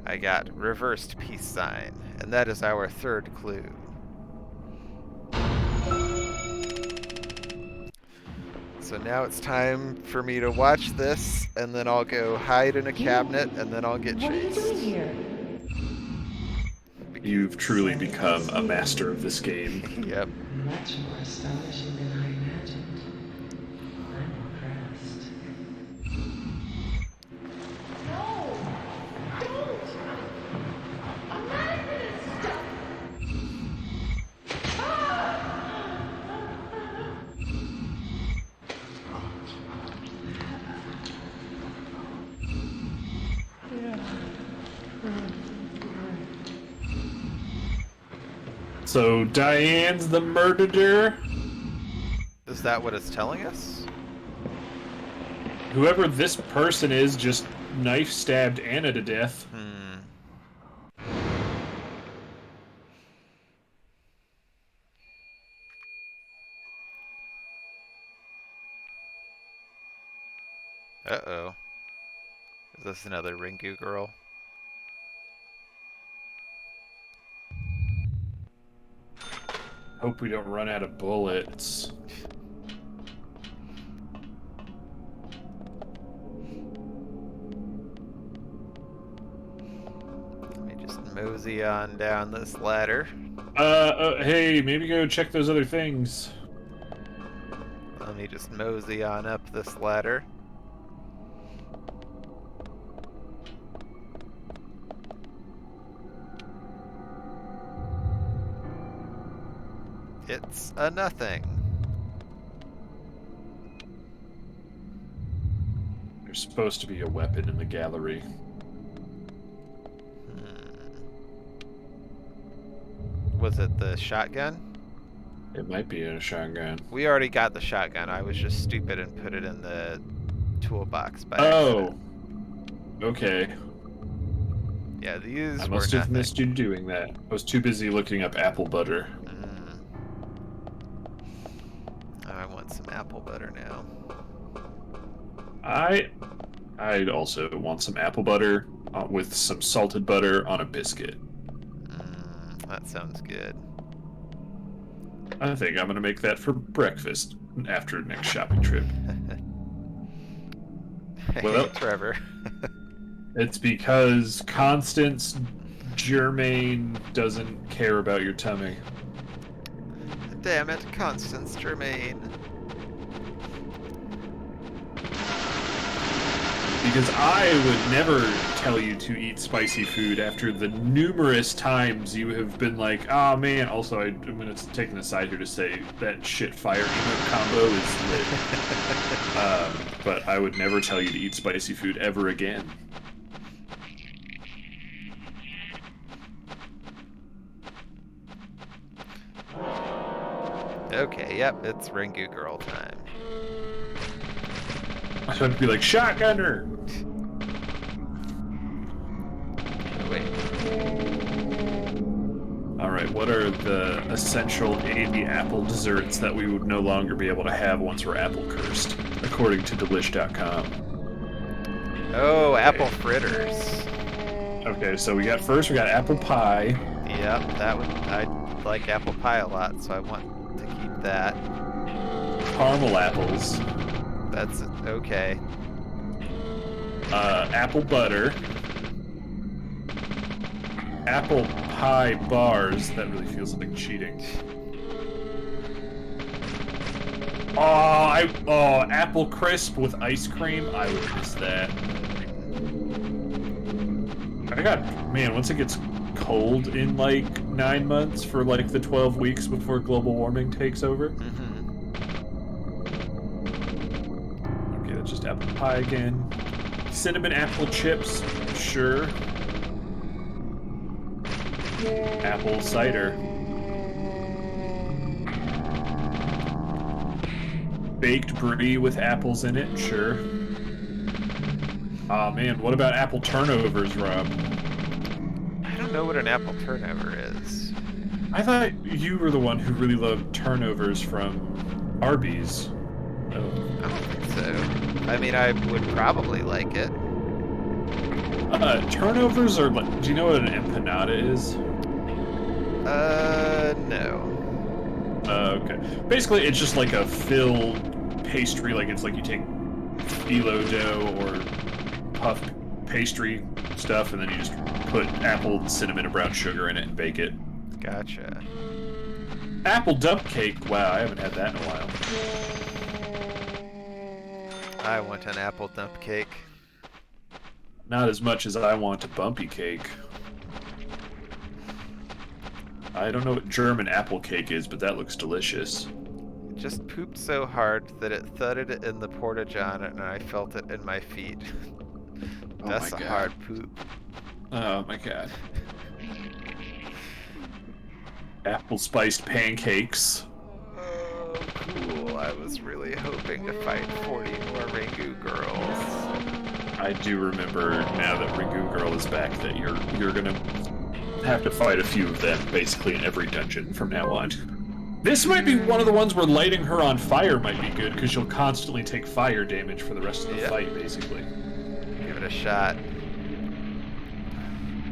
I got reversed peace sign, and that is our third clue. So now it's time for me to watch this, and then I'll go hide in a cabinet, and then I'll get
What are you
chased.
doing here?
You've truly become a master of this game.
Yep.
Much more astonishing than I imagined. I'm impressed. No! Don't! I'm not gonna stop!
So Diane's the murderer?
Is that what it's telling us?
Whoever this person is just knife stabbed Anna to death.
Uh-oh. Is this another Ringu girl?
Hope we don't run out of bullets.
Let me just mosey on down this ladder.
Hey, maybe go check those other things.
Let me just mosey on up this ladder. It's a nothing.
There's supposed to be a weapon in the gallery.
Was it the shotgun?
It might be a shotgun.
We already got the shotgun. I was just stupid and put it in the toolbox by
Oh.
accident.
Okay.
Yeah, these
I
were
must have
nothing.
missed you doing that. I was too busy looking up apple butter.
I want some apple butter now.
I'd also want some apple butter with some salted butter on a biscuit.
That sounds good.
I think I'm gonna make that for breakfast after next shopping trip.
Hey,
Well-
Trevor.
It's because Constance Germain doesn't care about your tummy.
Damn it, Constance Germain.
because I would never tell you to eat spicy food after the numerous times you have been like, oh man. Also, I'm going to take an aside here to say that shit fire emote combo is lit. But I would never tell you to eat spicy food ever again.
Okay, yep, it's Ringu girl time.
I would be like, shotgunner!
Oh, wait.
Alright, what are the essential 80 apple desserts that we would no longer be able to have once we're apple cursed, according to delish.com?
Oh, apple fritters.
Okay, so we got apple pie.
Yep, I like apple pie a lot, so I want to keep that.
Caramel apples.
That's okay.
Apple butter. Apple pie bars. That really feels like cheating. Apple crisp with ice cream. I would miss that. Once it gets cold in like 9 months for like the 12 weeks before global warming takes over. Okay, that's just apple pie again. Cinnamon apple chips, sure. Apple cider. Baked brie with apples in it, sure. Aw man, what about apple turnovers, Rob?
I don't know what an apple turnover is.
I thought you were the one who really loved turnovers from Arby's. Oh.
I don't think so. I mean, I would probably like it.
Turnovers are like, do you know what an empanada is?
No.
Okay. Basically, it's just like a filled pastry, like it's like you take phyllo dough or puff pastry stuff, and then you just put apple, cinnamon, and brown sugar in it and bake it.
Gotcha.
Apple dump cake. Wow, I haven't had that in a while.
I want an apple dump cake.
Not as much as I want a bumpy cake. I don't know what German apple cake is, but that looks delicious.
It just pooped so hard that it thudded in the porta-john and I felt it in my feet.
Oh
That's
my
a
God.
hard poop.
Oh my god. Apple spiced pancakes.
Oh, cool. I was really hoping to fight 40 more Ringu girls.
I do remember now that Ringu Girl is back that you're gonna have to fight a few of them basically in every dungeon from now on. This might be one of the ones where lighting her on fire might be good because you'll constantly take fire damage for the rest of the fight basically.
Give it a shot.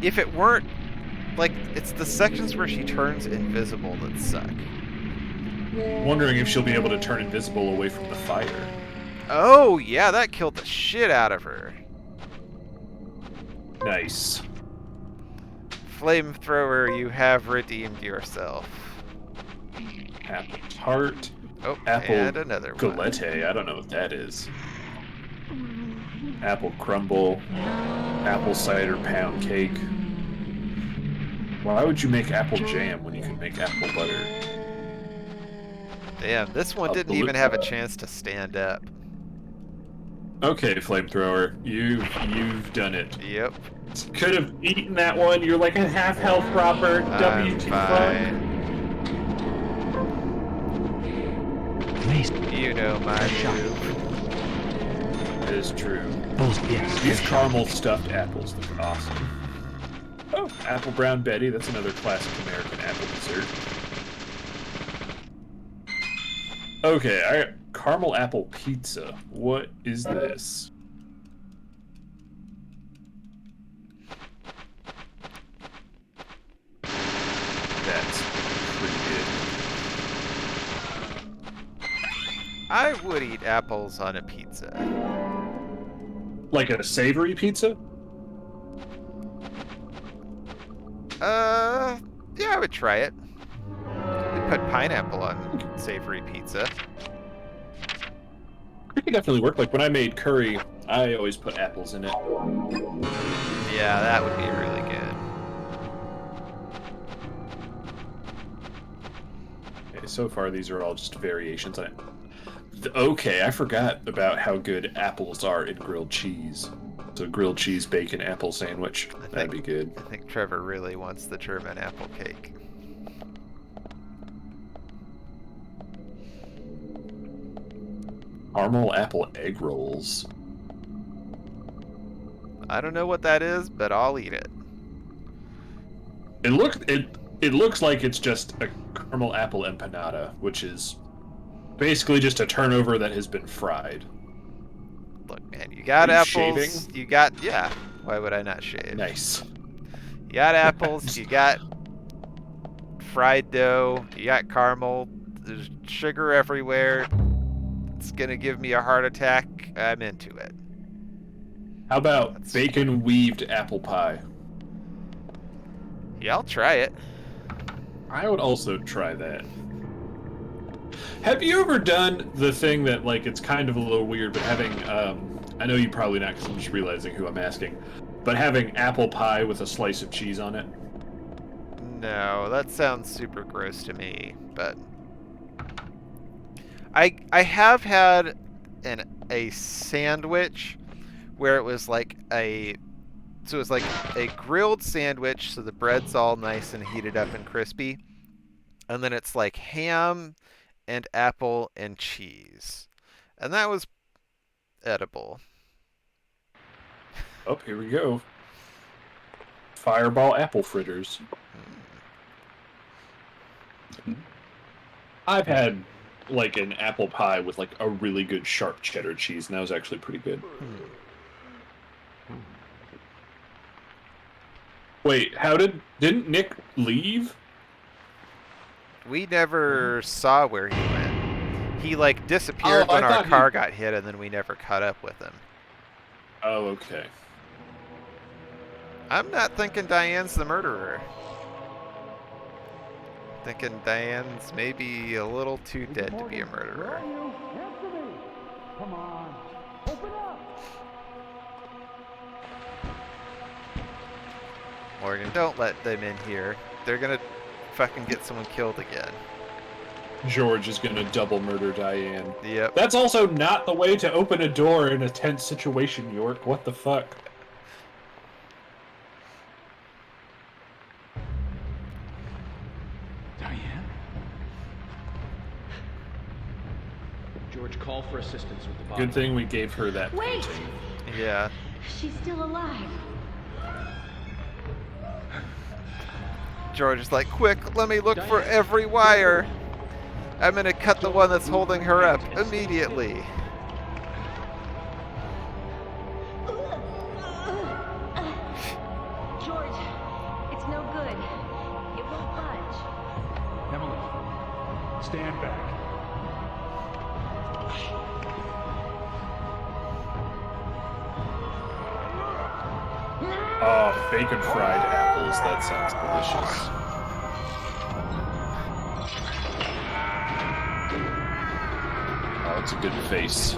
If it weren't, like, it's the sections where she turns invisible that suck.
Wondering if she'll be able to turn invisible away from the fire.
Oh, yeah, that killed the shit out of her.
Nice.
Flamethrower, you have redeemed yourself.
Apple tart.
Oh,
Apple
and another one.
galette. I don't know what that is. Apple crumble. Apple cider pound cake. Why would you make apple jam when you can make apple butter?
Damn, this one didn't even have a chance to stand up.
Okay, flamethrower, you've done it.
Yep.
Could have eaten that one. You're like at half health, Robert.
I'm fine. You know my move.
It is true.
Yes.
These caramel stuffed apples look awesome. Oh, apple brown Betty. That's another classic American apple dessert. Okay, I got caramel apple pizza. What is this? That's pretty good.
I would eat apples on a pizza.
Like a savory pizza?
Yeah, I would try it. We put pineapple on savory pizza.
Could could definitely work. Like when I made curry, I always put apples in it.
Yeah, that would be really good.
Okay, so far these are all just variations on it. Okay, I forgot about how good apples are in grilled cheese. So grilled cheese bacon apple sandwich. That'd be good.
I think Trevor really wants the German apple cake.
Caramel apple egg rolls.
I don't know what that is, but I'll eat it.
It looks like it's just a caramel apple empanada, which is basically just a turnover that has been fried.
Look, man, you got
Are you
apples.
shaving?
You got, yeah. Why would I not shave?
Nice.
You got apples. You got fried dough. You got caramel. There's sugar everywhere. It's gonna give me a heart attack. I'm into it.
How about bacon weaved apple pie?
Yeah, I'll try it.
I would also try that. Have you ever done the thing that, like, it's kind of a little weird, but having, I know you probably not because I'm just realizing who I'm asking, but having apple pie with a slice of cheese on it?
No, that sounds super gross to me, but I have had a sandwich where it was like a grilled sandwich, so the bread's all nice and heated up and crispy, and then it's like ham and apple and cheese, and that was edible.
Oh, here we go. Fireball apple fritters. I've had like an apple pie with like a really good sharp cheddar cheese, and that was actually pretty good. Wait, didn't Nick leave?
We never saw where he went. He like disappeared when our car got hit, and then we never caught up with him.
Oh, okay.
I'm not thinking Diane's the murderer. Thinking Diane's maybe a little too dead to be a murderer.
Come on, open up.
Morgan, don't let them in here. They're gonna fucking get someone killed again.
George is gonna double murder Diane.
Yep.
That's also not the way to open a door in a tense situation, York. What the fuck?
Diane? George, call for assistance with the body.
Good thing we gave her that
Wait!
painting.
Yeah.
She's still alive.
George is like, quick, let me look for every wire. I'm gonna cut the one that's holding her up immediately.
George, it's no good. It won't budge.
Emily, stand back.
Oh, bacon fried apples. That sounds delicious. Oh, it's a good face.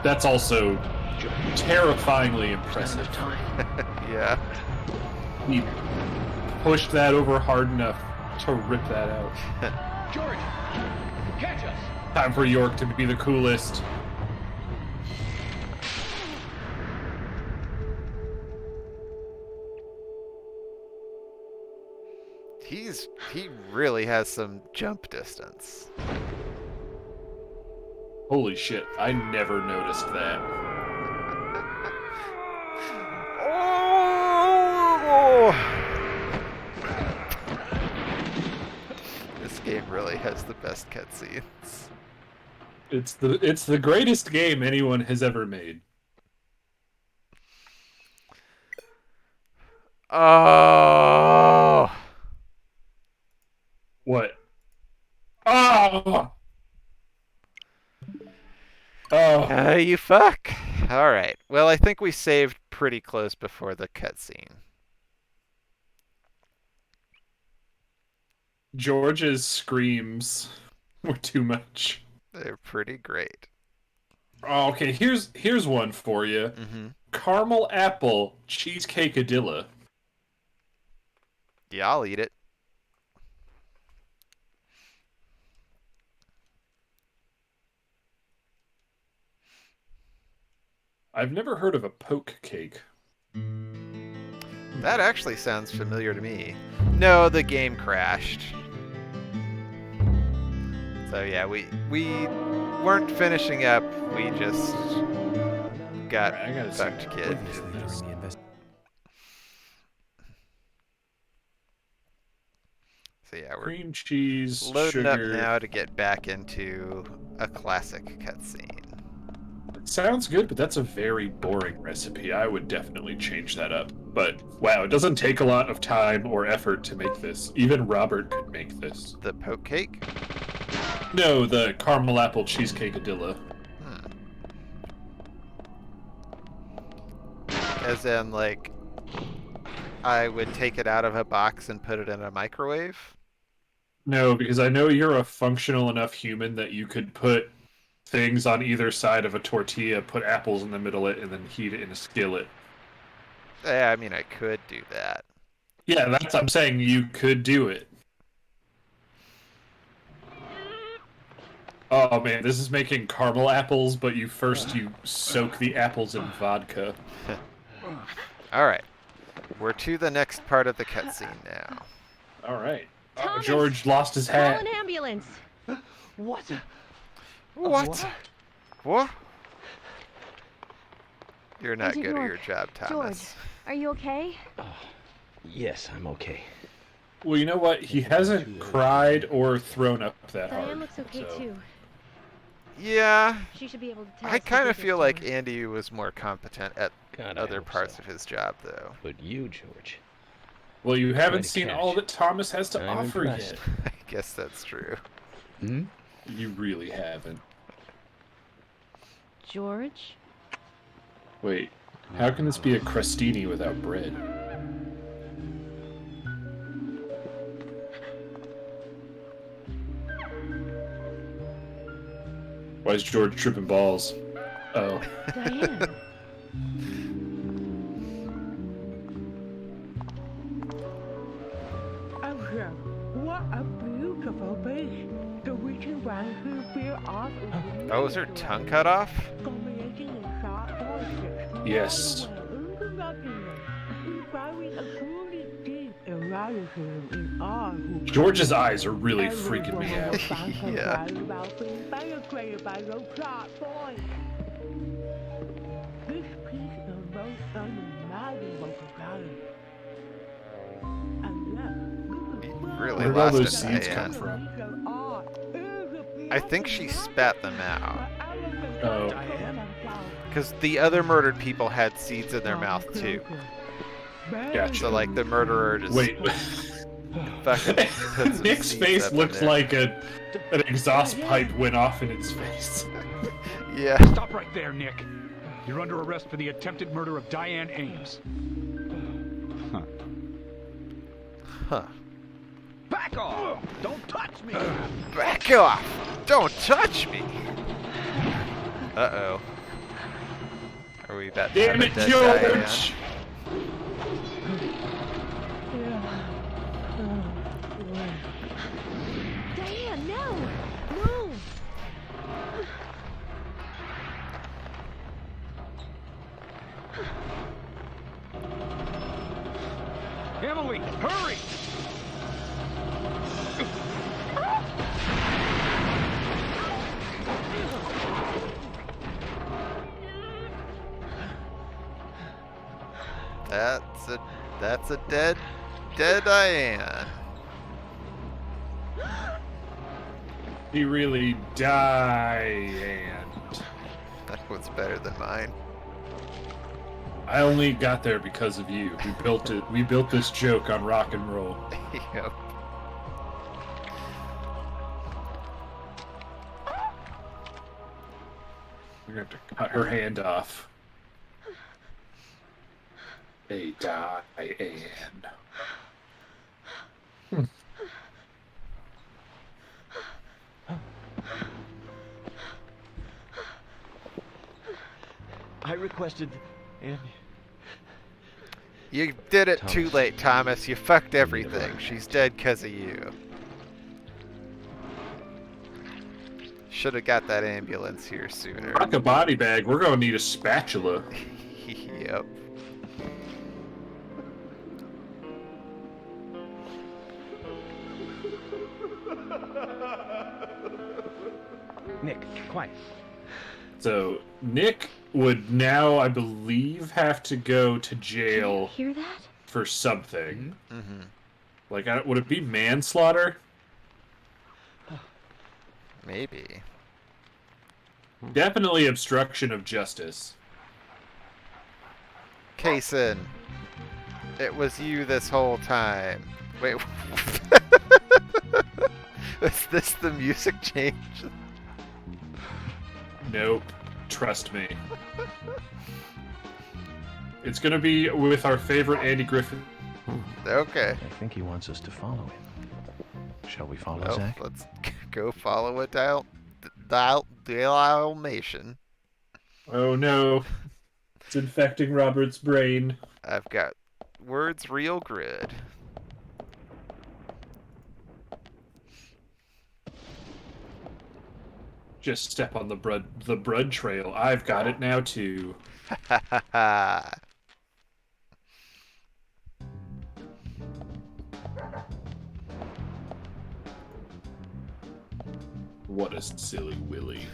That's also terrifyingly impressive.
Yeah.
He pushed that over hard enough to rip that out.
George, catch us!
Time for York to be the coolest.
He really has some jump distance.
Holy shit, I never noticed that.
Oh! This game really has the best cutscenes.
It's the greatest game anyone has ever made.
Oh!
What? Oh! Oh.
You fuck. All right. Well, I think we saved pretty close before the cutscene.
George's screams Or too much.
They're pretty great.
Oh, okay, here's one for you.
Mm-hmm.
Caramel apple cheesecake-adilla.
Yeah, I'll eat it.
I've never heard of a poke cake.
That actually sounds familiar to me. No, the game crashed. So yeah, we weren't finishing up. We just got
Alright, I gotta see
fucked, kid.
what is this.
So yeah, we're
Cream cheese,
loading
sugar.
up now to get back into a classic cutscene.
It sounds good, but that's a very boring recipe. I would definitely change that up. But wow, it doesn't take a lot of time or effort to make this. Even Robert could make this.
The poke cake?
No, the caramel apple cheesecake-adilla.
As in, like, I would take it out of a box and put it in a microwave?
No, because I know you're a functional enough human that you could put things on either side of a tortilla, put apples in the middle of it, and then heat it in a skillet.
Yeah, I mean, I could do that.
Yeah, that's I'm saying you could do it. Oh man, this is making caramel apples, but you soak the apples in vodka.
Alright. We're to the next part of the cutscene now.
All right. Oh,
Thomas,
George lost his
Call
hat.
an ambulance.
What? What? You're not
Agent
good at
York,
your job,
George,
Thomas.
are you okay?
Yes, I'm okay.
Well, you know what? He hasn't cried or thrown up that hard.
Diane looks okay
so-
too.
Yeah,
She should be able to tell
I
us who
kind
did
of
this
feel
to
like
her.
Andy was more competent at
God, I
other
hope
parts
so.
of his job, though.
But you, George.
Well, you haven't
Quite a
seen
catch.
all that Thomas has to
I'm
offer
impressed.
yet.
I guess that's true.
Hmm?
You really haven't.
George?
Wait, how can this be a crostini without bread? Why is George tripping balls? Oh.
Diane.
Oh, yeah. What a beautiful beast. The reason why he feel off is
Oh, was her tongue cut off?
combination of sharp voices.
Yes. George's eyes are really freaking me out.
Yeah.
This piece of most unimaginable talent. And look, this is
Really
Where did all
lost
those
it,
seeds
Diane.
come from?
I think she spat them out.
Oh.
Because the other murdered people had seeds in their mouth, too.
Gotcha.
So, like, the murderer just
Wait.
fucking put some
Nick's
seeds
face
up in
looks
there.
like an exhaust pipe went off in its face.
Yeah.
Stop right there, Nick. You're under arrest for the attempted murder of Diane Ames.
Huh.
Back off! Don't touch me!
Back off! Don't touch me! Uh-oh. Are we about to
Damn
have
it,
a dead Diane?
George!
Diane, no! No!
Emily, hurry!
That's a dead Diane.
He really Diane.
That was better than mine.
I only got there because of you. We built it. We built this joke on rock and roll.
Yep.
We're gonna have to cut her hand off. Hey, Diane.
I requested, and
You did it too
Thomas.
late, Thomas. You fucked everything. She's dead because of you. Should have got that ambulance here sooner.
Fuck a body bag. We're gonna need a spatula.
Yep.
Nick, quiet.
So Nick would now, I believe, have to go to
You
jail
hear that?
for something.
Mm-hmm.
Like, would it be manslaughter?
Maybe.
Definitely obstruction of justice.
Kaysen, it was you this whole time. Wait, was this the music change?
Nope. Trust me. It's gonna be with our favorite Andy Griffin.
Okay.
I think he wants us to follow him. Shall we follow
Oh,
Zach?
let's go follow a Dalmatian.
Oh no. It's infecting Robert's brain.
I've got words real grid.
Just step on the bread trail. I've got it now too.
Ha ha ha.
What a silly willy.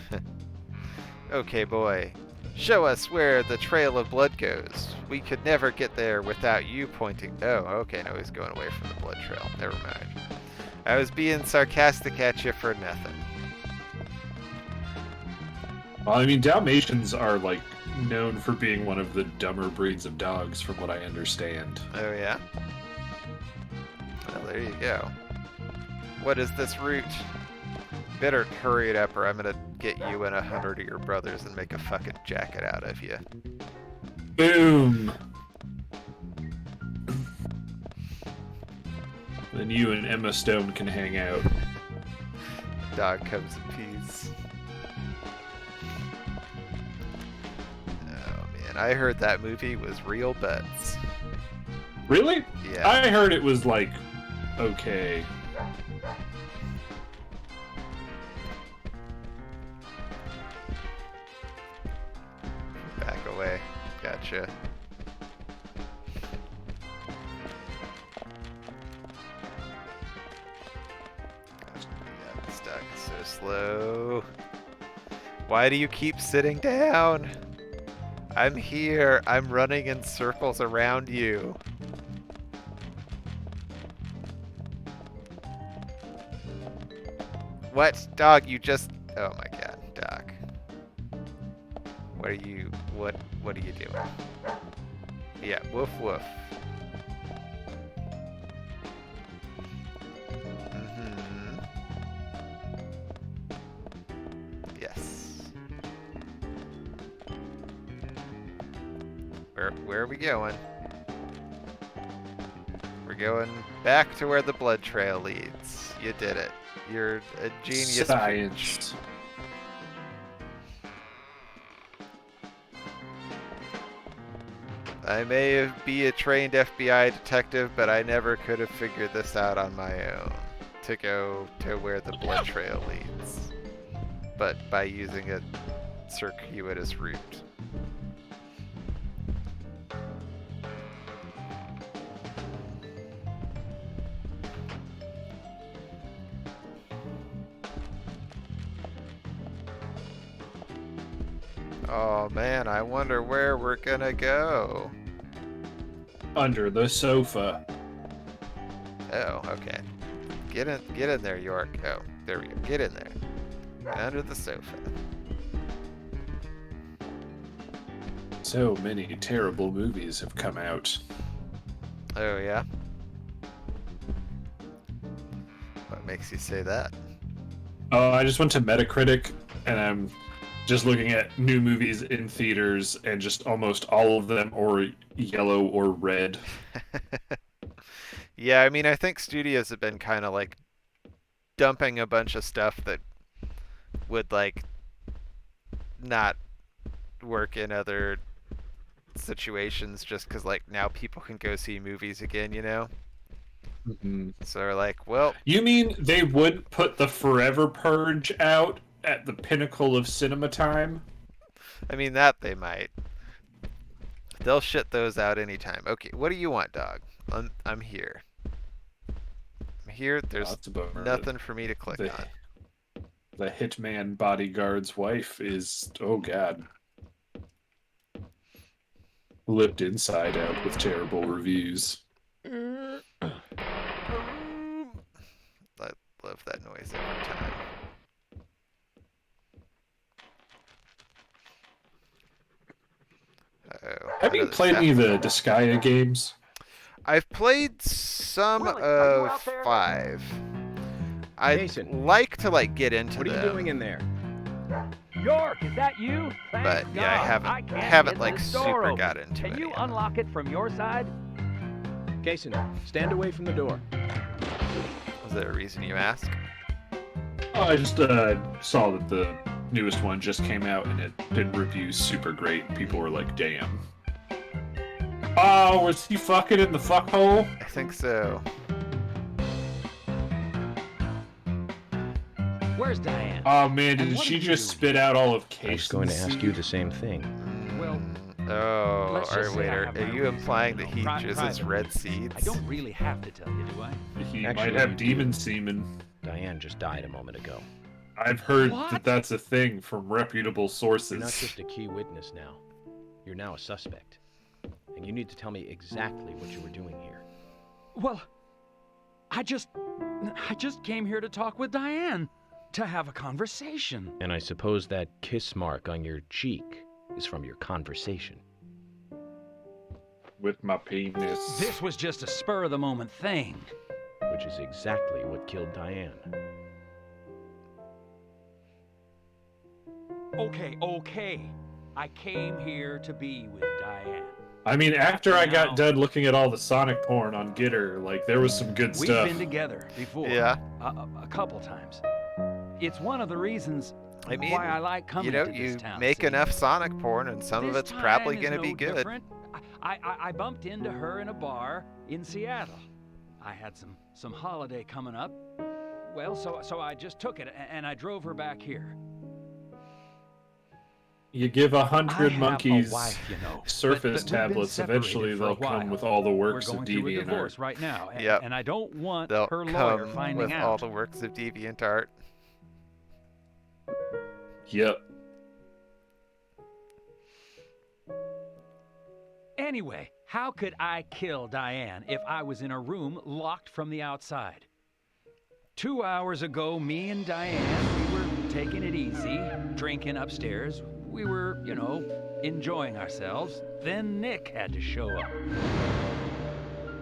Okay, boy. Show us where the trail of blood goes. We could never get there without you pointing. Oh, okay, no, he's going away from the blood trail. Never mind. I was being sarcastic at you for nothing.
Well, I mean, Dalmatians are, like, known for being one of the dumber breeds of dogs, from what I understand.
Oh, yeah? Well, there you go. What is this route? Better hurry it up or I'm gonna get you and 100 of your brothers and make a fucking jacket out of you.
Boom! Then you and Emma Stone can hang out.
Dog comes in peace. Oh man, I heard that movie was real butts.
Really?
Yeah.
I heard it was, like, okay.
Back away. Gotcha. Got stuck so slow. Why do you keep sitting down? I'm here. I'm running in circles around you. What? Dog, you just... Oh my god, Doc. What are you... What are you doing? Yeah, woof woof. Mm-hmm. Yes. Where are we going? We're going back to where the blood trail leads. You did it. You're a genius.
Science.
I may be a trained FBI detective, but I never could have figured this out on my own. To go to where the blood trail leads. But by using a circuitous route. Oh man, I wonder where we're gonna go.
Under the sofa.
Oh, okay. Get in there, York. Oh, there we go. Get in there. Under the sofa.
So many terrible movies have come out.
Oh yeah? What makes you say that?
Oh, I just went to Metacritic, and I'm just looking at new movies in theaters, and just almost all of them are yellow or red.
Yeah, I mean, I think studios have been kind of like dumping a bunch of stuff that would like not work in other situations just because, like, now people can go see movies again, you know? So they're like, well...
You mean they would put the Forever Purge out at the pinnacle of cinema time?
I mean, that they might. They'll shit those out anytime. Okay, what do you want, dog? I'm here. I'm here. There's nothing for me to click on.
The hitman bodyguard's wife is, oh god, flipped inside out with terrible reviews.
I love that noise every time. Uh-oh.
Have you played any of the Disgaea games?
I've played some of 5. I'd like to get into them.
What are you doing in there?
York, is that you?
But
Thank
yeah, I
God.
haven't
get this door
super
open.
got into
Can
it
you
yet.
unlock it from your side?
Kason, stand away from the door.
Was there a reason you ask?
Oh, I just saw that the newest one just came out and it did reviews super great. People were like, damn. Oh, was he fucking in the fuckhole?
I think so.
Where's Diane?
Oh man,
And
did
what
she
did you
just
do?
spit out all of
I was
Cason's
going to ask you
seed?
the same thing.
Well,
Oh,
let's just
alright,
say
wait,
I
are
have my
you
reasons,
implying that
you know,
he
pri-
jizzes
privately.
red seeds?
I don't really have to tell you, do I?
He
Actually,
might have
you do.
demon semen.
Diane just died a moment ago.
I've heard
What?
that that's a thing from reputable sources.
You're not just a key witness now. You're now a suspect. And you need to tell me exactly what you were doing here.
Well, I just came here to talk with Diane, to have a conversation.
And I suppose that kiss mark on your cheek is from your conversation.
With my penis.
This was just a spur-of-the-moment thing.
Which is exactly what killed Diane.
Okay. I came here to be with Diane.
I mean, after I
Now-
got done looking at all the Sonic porn on Gitter, like, there was some good
We've
stuff.
been together before.
Yeah.
A couple times. It's one of the reasons
I mean,
why I like coming to this
you
town.
make
see?
enough Sonic porn and some of
This
it's probably
time is
gonna be
no
good.
different. I bumped into her in a bar in Seattle. I had some holiday coming up. Well, so I just took it and I drove her back here.
You give
I
100
have
monkeys
a wife, you know,
Surface
but we've been
tablets,
separated
eventually
for a
they'll come
while.
with all the
We're
works of
going through a
DeviantArt.
divorce right now,
Yep.
and I don't want
They'll
her lawyer
come
finding
with
out.
all the works of DeviantArt.
Yep.
Anyway, how could I kill Diane if I was in a room locked from the outside? 2 hours ago, me and Diane, we were taking it easy, drinking upstairs. We were, you know, enjoying ourselves. Then Nick had to show up.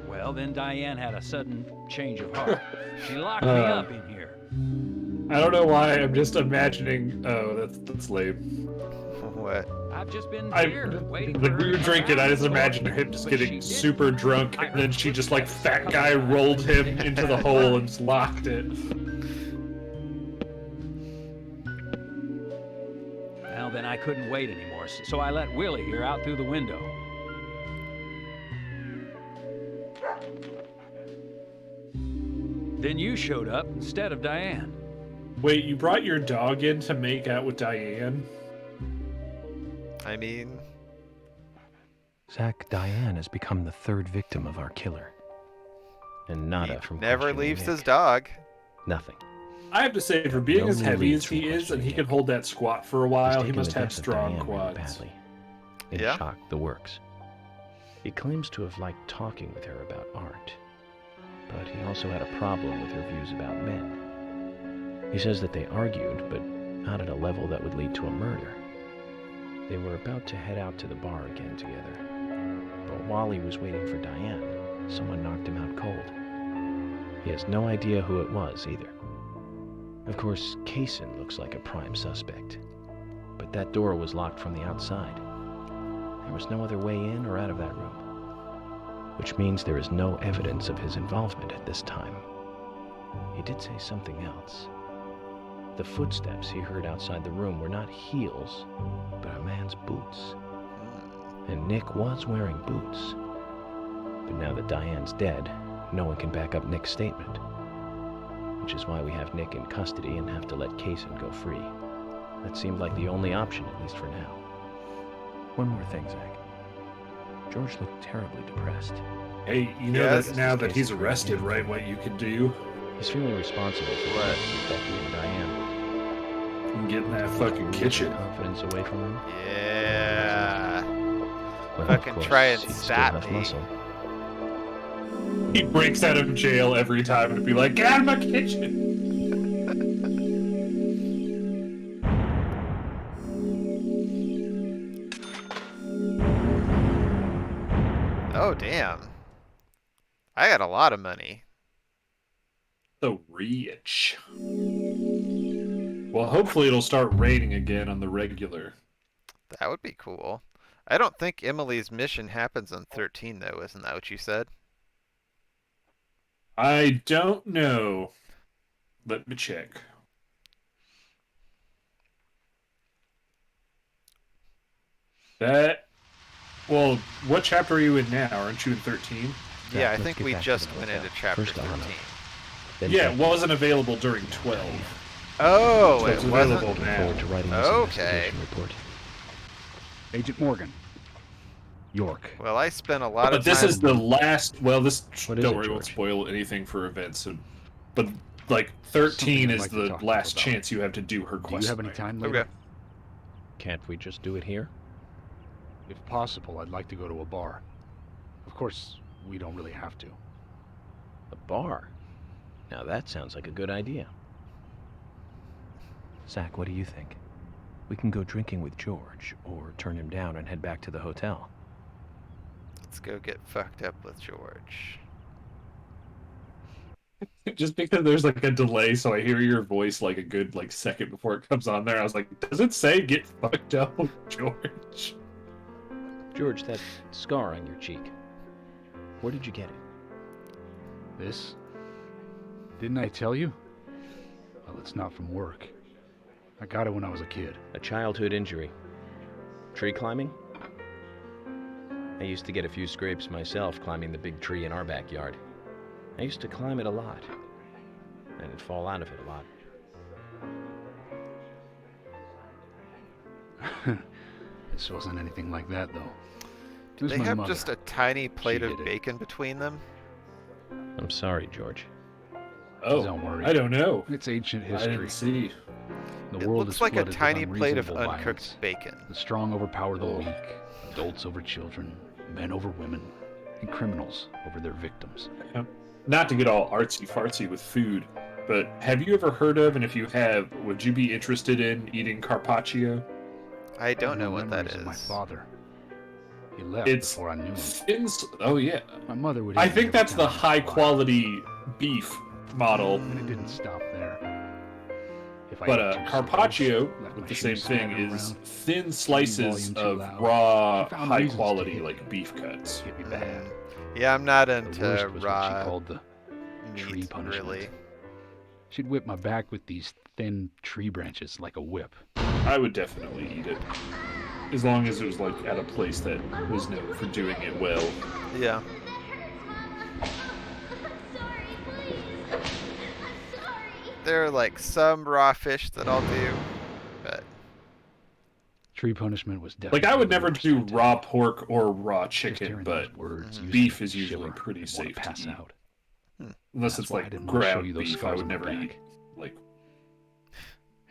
Well, then Diane had a sudden change of heart. She locked me up in here.
I don't know why, I'm just imagining... Oh, that's lame.
What?
I've just been
I,
here waiting
like,
for
we
her
were
to
drinking,
come
I just
back.
imagined him just
But she
getting
didn't.
super drunk, and then she just, like, fat guy rolled him into the hole and just locked it.
Well, then I couldn't wait anymore, so I let Willie here out through the window. Then you showed up instead of Diane.
Wait, you brought your dog in to make out with Diane?
I mean,
Zach, Diane has become the third victim of our killer. And nada
he
from
never
questioning
leaves
Nick.
his dog.
Nothing.
I have to say, for being
No
as heavy
leads
as he
from
is, and he
questioning
can
Nick.
hold that squat for a
He's
while, he
taken
must
the
have
death of
strong
Diane really
quads.
badly. It
Yeah?
shocked the works. He claims to have liked talking with her about art, but he also had a problem with her views about men. He says that they argued, but not at a level that would lead to a murder. They were about to head out to the bar again together, but while he was waiting for Diane, someone knocked him out cold. He has no idea who it was either. Of course, Kaysen looks like a prime suspect, but that door was locked from the outside. There was no other way in or out of that room, which means there is no evidence of his involvement at this time. He did say something else. The footsteps he heard outside the room were not heels, but a man's boots. And Nick was wearing boots. But now that Diane's dead, no one can back up Nick's statement. Which is why we have Nick in custody and have to let Kaysen go free. That seemed like the only option, at least for now.
One more thing, Zach. George looked terribly depressed.
Hey, you know
Yes.
that now that he's arrested, right? What you could do?
He's feeling responsible for the
What?
deaths of Becky and Diane.
You can get in that fucking kitchen.
Confidence away from him.
Yeah.
Well,
Fucking
of course,
try and
he'd still
stab
have
me.
muscle.
He breaks out of jail every time and be like, "Get out of my kitchen!"
Oh, damn. I got a lot of money.
So rich. Well, hopefully it'll start raining again on the regular.
That would be cool. I don't think Emily's mission happens on 13, though. Isn't that what you said?
I don't know. Let me check. Well, what chapter are you in now? Aren't you in 13?
Yeah, I
let's
think
get
we
back to
just
the
went
hotel.
into chapter
First Anna,
13.
then
Yeah, it
Becky.
wasn't available during 12.
Oh,
So
it
it's
wasn't?
available
Looking
now.
forward to writing this
Okay.
investigation report.
Agent Morgan. York.
Well, I spent a lot
But
of
this
time...
is the last. Well, this
What is
don't
it,
worry, won't
George?
spoil anything for events. So, but like 13
Something I'd
is
like to
the
talk to
last
you about.
chance you have to do her
Do
quest.
you have any
line.
time later?
Okay.
Can't we just do it here?
If possible, I'd like to go to a bar. Of course, we don't really have to.
A bar? Now that sounds like a good idea. Zach, what do you think? We can go drinking with George, or turn him down and head back to the hotel.
Let's go get fucked up with George.
Just because there's like a delay, so I hear your voice like a good like second before it comes on there. I was like, does it say get fucked up with George?
George, that scar on your cheek. Where did you get it?
This? Didn't I tell you? Well, it's not from work. I got it when I was a kid.
A childhood injury. Tree climbing? I used to get a few scrapes myself climbing the big tree in our backyard. I used to climb it a lot, and fall out of it a lot.
This wasn't anything like that, though. It
Do
was
they
my
have
mother.
just a tiny plate
did
of
it.
bacon between them?
I'm sorry, George.
Oh,
Don't worry.
I don't know.
It's ancient
I
history.
didn't see.
The
It
world
looks
is
like a
flooded with
tiny plate of
unreasonable
uncooked
violence.
bacon.
The strong overpower the
Oh.
weak, adults over children, men over women, and criminals over their victims.
Not to get all artsy fartsy with food, but have you ever heard of, and if you have, would you be interested in eating carpaccio?
I don't know
No
what that
memories of my
is.
father. He left
It's
before I knew him.
Oh yeah,
My mother would.
I
eat it
think
every
that's the
time I
high
was alive.
quality beef model.
But it didn't stop there. If I
But
ate too
carpaccio,
slow, left
with
my
the same
shoes
thing,
standing
is
around,
thin slices
volume too
of
loud.
raw,
She found
high
reasons to
quality
hit
like
me.
beef cuts.
hit me bad.
Yeah, I'm not
The
into
worst was what she
raw
called the tree
meat,
punishment.
really.
She'd whip my back with these thin tree branches like a whip.
I would definitely eat it, as long as it was like at a place that was known for doing it well.
Yeah. There are like some raw fish that I'll do, but
Tree punishment was definitely.
Like I would
the
never
worst
do
I did.
raw pork or raw
Just
chicken,
hearing
but
those words used to
beef
make
is
me
usually
shiver
pretty
and wanna
safe to
pass
eat.
out.
Unless
That's
it's
why I
like
didn't wanna show
ground
you those
beef, I
scars
would
on my
never
back.
eat like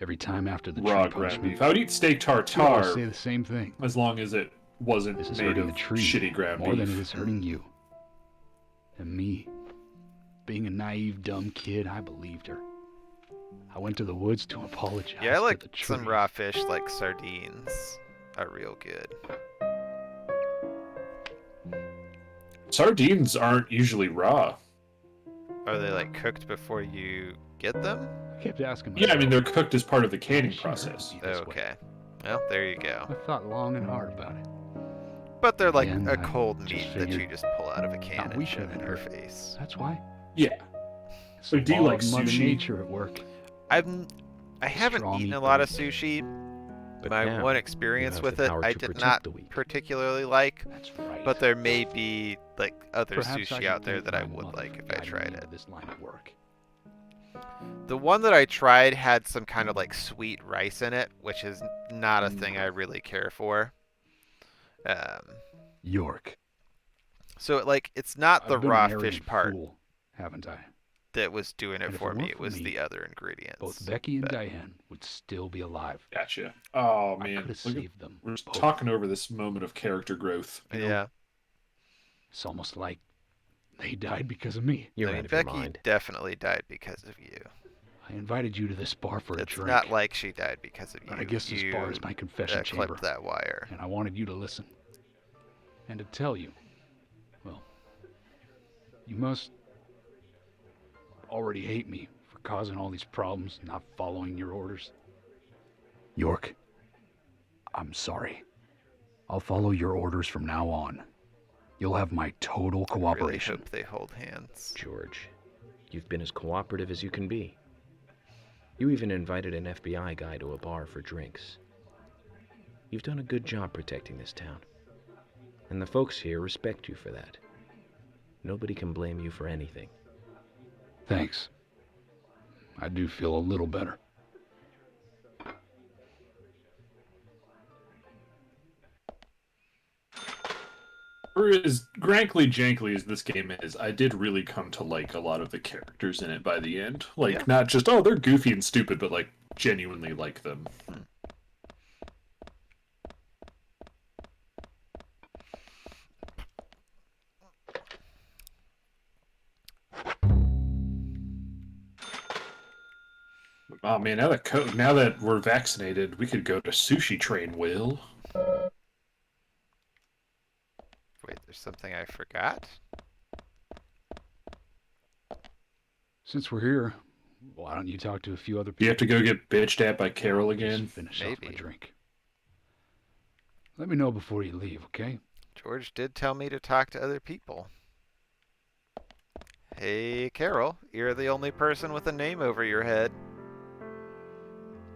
Every time after the
raw
tree
ground
punishment,
beef. I would eat steak
you always
tartare
say the same thing.
as long as it wasn't
This is
made
hurting
of
the tree
shitty ground
more
beef.
than it is hurting you. And me, being a naive, dumb kid, I believed her. I went to the woods to apologize.
yeah, I
to
like
the tree.
some raw fish like sardines are real good.
Sardines aren't usually raw.
Are they like cooked before you get them?
I kept asking
Yeah, I mean
myself,
they're cooked as part of the
"Why
canning
does she hurt
process.
me this way?"
Okay. Well, there you go.
I thought long and hard about it.
But they're like
Then
a
I
cold
just
meat that you
figured,
just pull out of a can and
weaker
shove in
than
her
her.
face.
That's why.
Yeah.
It's
So
the
do you
law
like
of Mother
sushi?
Nature at work.
I haven't
Strong
eaten a
eat
lot
the
of sushi.
But
My
now,
one
you
experience
have
with
the
it,
power
I
to
did
protect
not
the weak.
particularly like,
That's right.
but there may be like other
Perhaps
sushi
I
out
should
there
thank
that I
my
would
mother
like
for
if I
guiding
tried
me
it.
into this line of work.
The one that I tried had some kind of like sweet rice in it, which is not a thing I really care for.
York.
So it's not the
I've been
raw
an
fish
arrogant
part
fool, haven't I?
that was doing it
And if
for
it
me.
weren't
It
for
was
me,
the other ingredients.
Both Becky and
But-
Diane would still be alive.
Gotcha. Oh
I
man,
could have
Look at-
saved them.
we're just
both.
talking over this moment of character growth. You know?
Yeah.
It's almost like they died because of me.
You're
I mean,
out of your
Becky
mind.
definitely died because of you.
I invited you to this bar for a
It's
drink.
not like she died because of you.
I guess this bar is my confession chamber.
Clipped that wire.
And I wanted you to listen. And to tell you, well, you must already hate me for causing all these problems, not following your orders. York, I'm sorry. I'll follow your orders from now on. You'll have my total
I really
cooperation.
hope they hold hands.
George, you've been as cooperative as you can be. You even invited an FBI guy to a bar for drinks. You've done a good job protecting this town. And the folks here respect you for that. Nobody can blame you for anything.
Thanks. I do feel a little better.
For as grankly jankly as this game is, I did really come to like a lot of the characters in it by the end. Like,
Yeah.
not just, oh, they're goofy and stupid, but like genuinely like them. Oh man, now that we're vaccinated, we could go to Sushi Train, Will.
Wait, there's something I forgot?
Since we're here, why don't you talk to a few other
Do you
people?
have to go get bitched at by Carol
Just
again?
finish off my
Maybe.
drink. Let me know before you leave, okay?
George did tell me to talk to other people. Hey, Carol, you're the only person with a name over your head.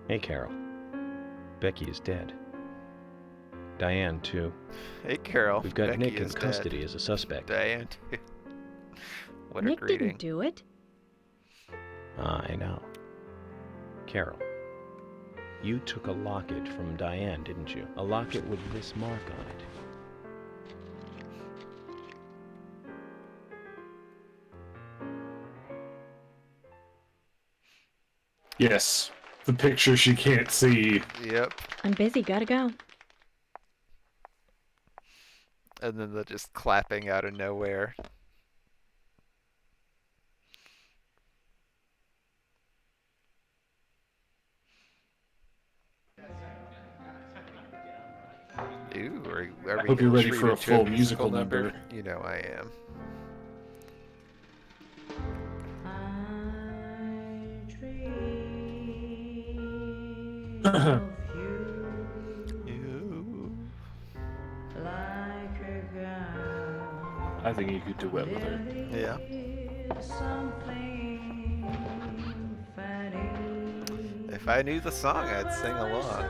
Hey, Carol. Becky is dead. Diane, too.
Hey, Carol.
We've got
Becky
Nick in
is dead.
custody as a suspect.
Diane, too. What a
Nick
greeting.
didn't do it.
I know. Carol, you took a locket from Diane, didn't you? A locket with this mark on it.
Yes. The picture she can't see.
Yep.
I'm busy, gotta go.
And then the just clapping out of nowhere. Ooh, are we
hope you're ready
treated
for a
to
full musical number.
You know I am.
I think you could do well with her.
Yeah. If I knew the song, I'd sing along.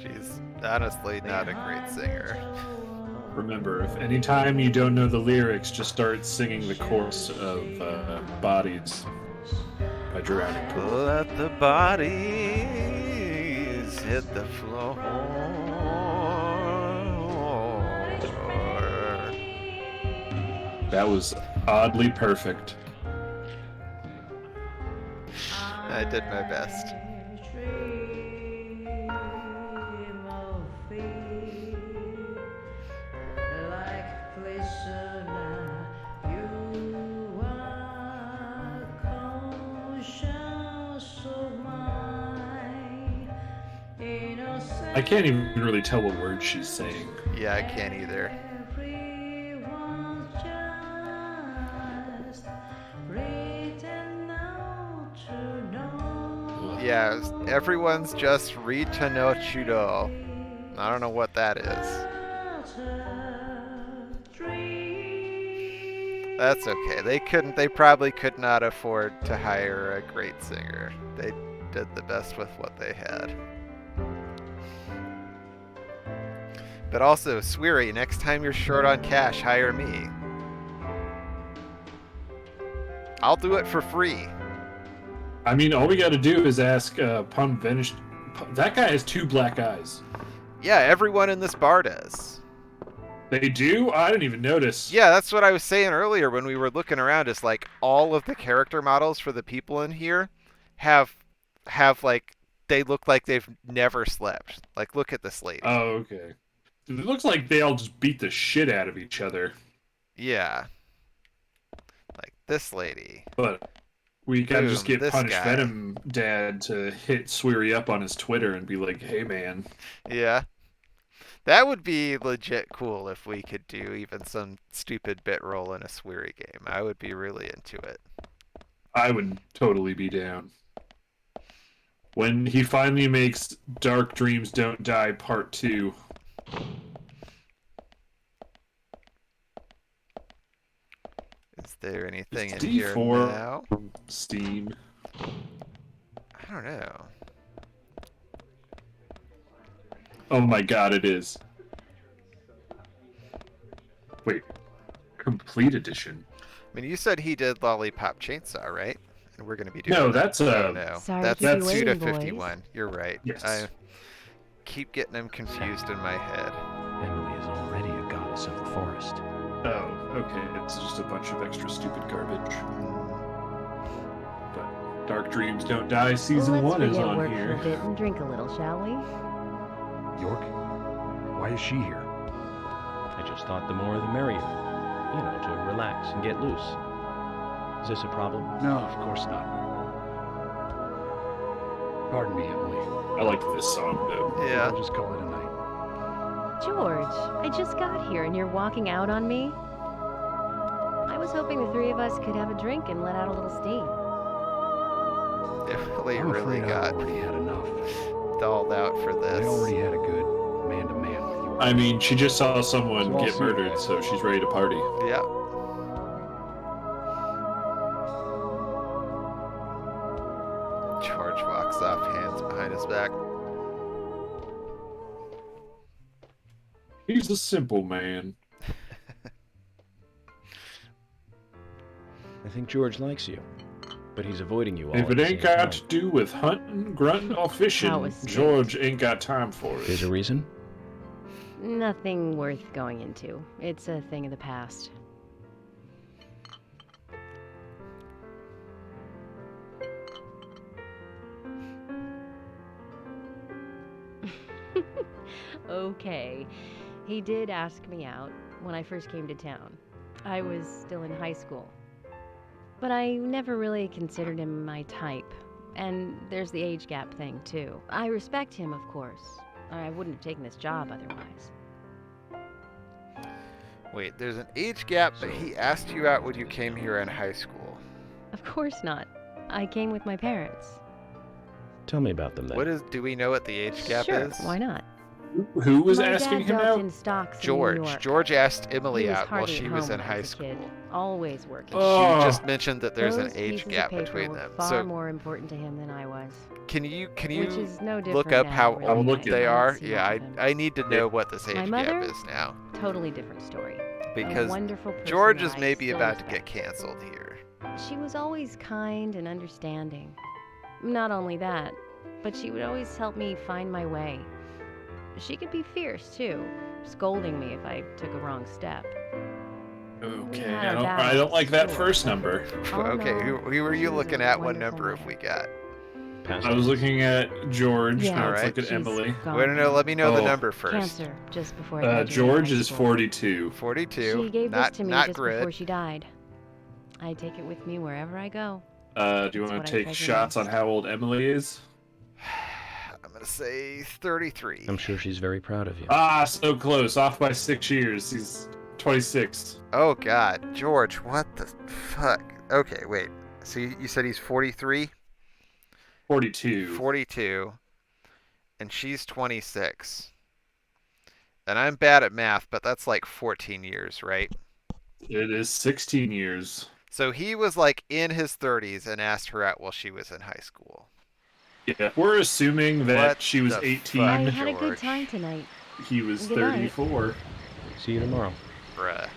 She's honestly not a great singer.
Remember, if anytime you don't know the lyrics, just start singing the chorus of Bodies by Drowning Pool.
Let the bodies hit the floor.
That was oddly perfect.
I did my best.
I can't even really tell what words she's saying.
Yeah, I can't either. Yeah, everyone's just read to know chudo. I don't know what that is. That's okay. They probably could not afford to hire a great singer. They did the best with what they had. But also, Sweary, next time you're short on cash, hire me. I'll do it for free.
I mean, all we got to do is ask Pun Venish. That guy has 2 black eyes.
Yeah, everyone in this bar does.
They do? I didn't even notice.
Yeah, that's what I was saying earlier when we were looking around. Is like all of the character models for the people in here have like they look like they've never slept. Like, look at this lady.
Oh, okay. It looks like they all just beat the shit out of each other.
Yeah. Like this lady.
But we gotta just
Boom,
get
this
Punish
guy.
Venom Dad to hit Sweary up on his Twitter and be like, hey man.
Yeah. That would be legit cool if we could do even some stupid bit roll in a Sweary game. I would be really into it.
I would totally be down. When he finally makes Dark Dreams Don't Die Part 2.
Is there anything in
It's
here
D4
now?
Steam.
I don't know.
Oh my god, it is. Wait. Complete edition.
I mean, you said he did Lollipop Chainsaw, right? And we're going to be doing
No,
that.
that's
Oh, no.
Sorry
That's
to keep you
2 to
waiting, boys.
51. You're right.
Yes.
I keep getting them confused in my head.
Emily is already a goddess of the forest.
Oh, okay. It's just a bunch of extra stupid garbage. But Dark Dreams Don't Die Season
Let's
1 is
forget
on
work
here.
for a bit and drink a little, shall we?
York, why is she here?
I just thought the more the merrier. You know, to relax and get loose. Is this a problem?
No, of course not. Pardon me, Emily.
I like this song, though.
Yeah.
We'll just call it a night.
George, I just got here and you're walking out on me? I was hoping the 3 of us could have a drink and let out a little steam.
Emily
I'm
really
afraid I
got
already had enough.
dolled out for
I
this.
already had a good man-to-man with you.
I mean, she just saw someone
So I'll
get
see you
murdered,
guys.
so she's ready to party.
Yeah. George walks off, hands behind his back.
He's a simple man.
I think George likes you, but he's avoiding you all.
If
at
it
the
ain't
same
got
time.
to do with hunting, grunting, or
How
fishing,
was it?
George ain't got time for
There's a
it.
reason?
Nothing worth going into. It's a thing of the past. Okay. He did ask me out when I first came to town. I was still in high school. But I never really considered him my type. And there's the age gap thing, too. I respect him, of course. Or I wouldn't have taken this job otherwise.
Wait, there's an age gap, but he asked you out when you came here in high school.
Of course not. I came with my parents.
Tell me about them then.
Do we know what the age gap
Sure,
is?
why not?
Who was
My
asking
dad
him
dealt
out?
in stocks in New
George.
York.
George asked
He
Emily
was
out while
hardly
she
at
was
home
in
when I
high
was a kid,
school.
always working.
Oh.
She just mentioned that there's an
Those
age
pieces of
gap
paper
between
were
them.
Far
So
more important to him than I was.
can you
Which is no
look
different
up
now,
how
really.
I'm
old
looking.
they
I
are?
don't see
Yeah,
much of him.
I need to know what this age
My
gap
mother?
is now.
Totally different story.
Because
a wonderful person
George
that
is
I
maybe
still
about to
respect.
get canceled here.
She was always kind and understanding. Not only that, but she would always help me find my way. She could be fierce, too, scolding me if I took a wrong step.
Okay,
had our
I
battles
don't like that
at
first
school.
number.
Oh,
Okay,
no,
who were
she
you
was a
looking at? What
wonderful
number have
mother.
we got?
Pass
I was
it.
looking at George.
Yeah,
Now let's
Alright.
look at
she's
Emily.
gone
Wait, no,
now.
let me know the
Oh.
number first.
Cancer, just before I graduated
George
high
is
school.
42.
42.
She gave
not
this to me
not
just
grid.
before she died. I take it with me wherever I go.
Do you
That's
want
what
to
I
take
treasure
shots on
most.
how old Emily is?
I'm gonna say 33.
I'm sure she's very proud of you.
Ah, so close. Off by 6 years. He's 26.
Oh God, George, what the fuck? Okay, wait. So you said he's 43?
42.
42, and she's 26. And I'm bad at math, but that's like 14 years, right?
It is 16 years.
So he was like in his 30s and asked her out while she was in high school.
Yeah, we're assuming that
What
she was
the
18.
I
fuck?
had a good
George.
time tonight.
He was
Good night.
34.
See you tomorrow.
Bruh.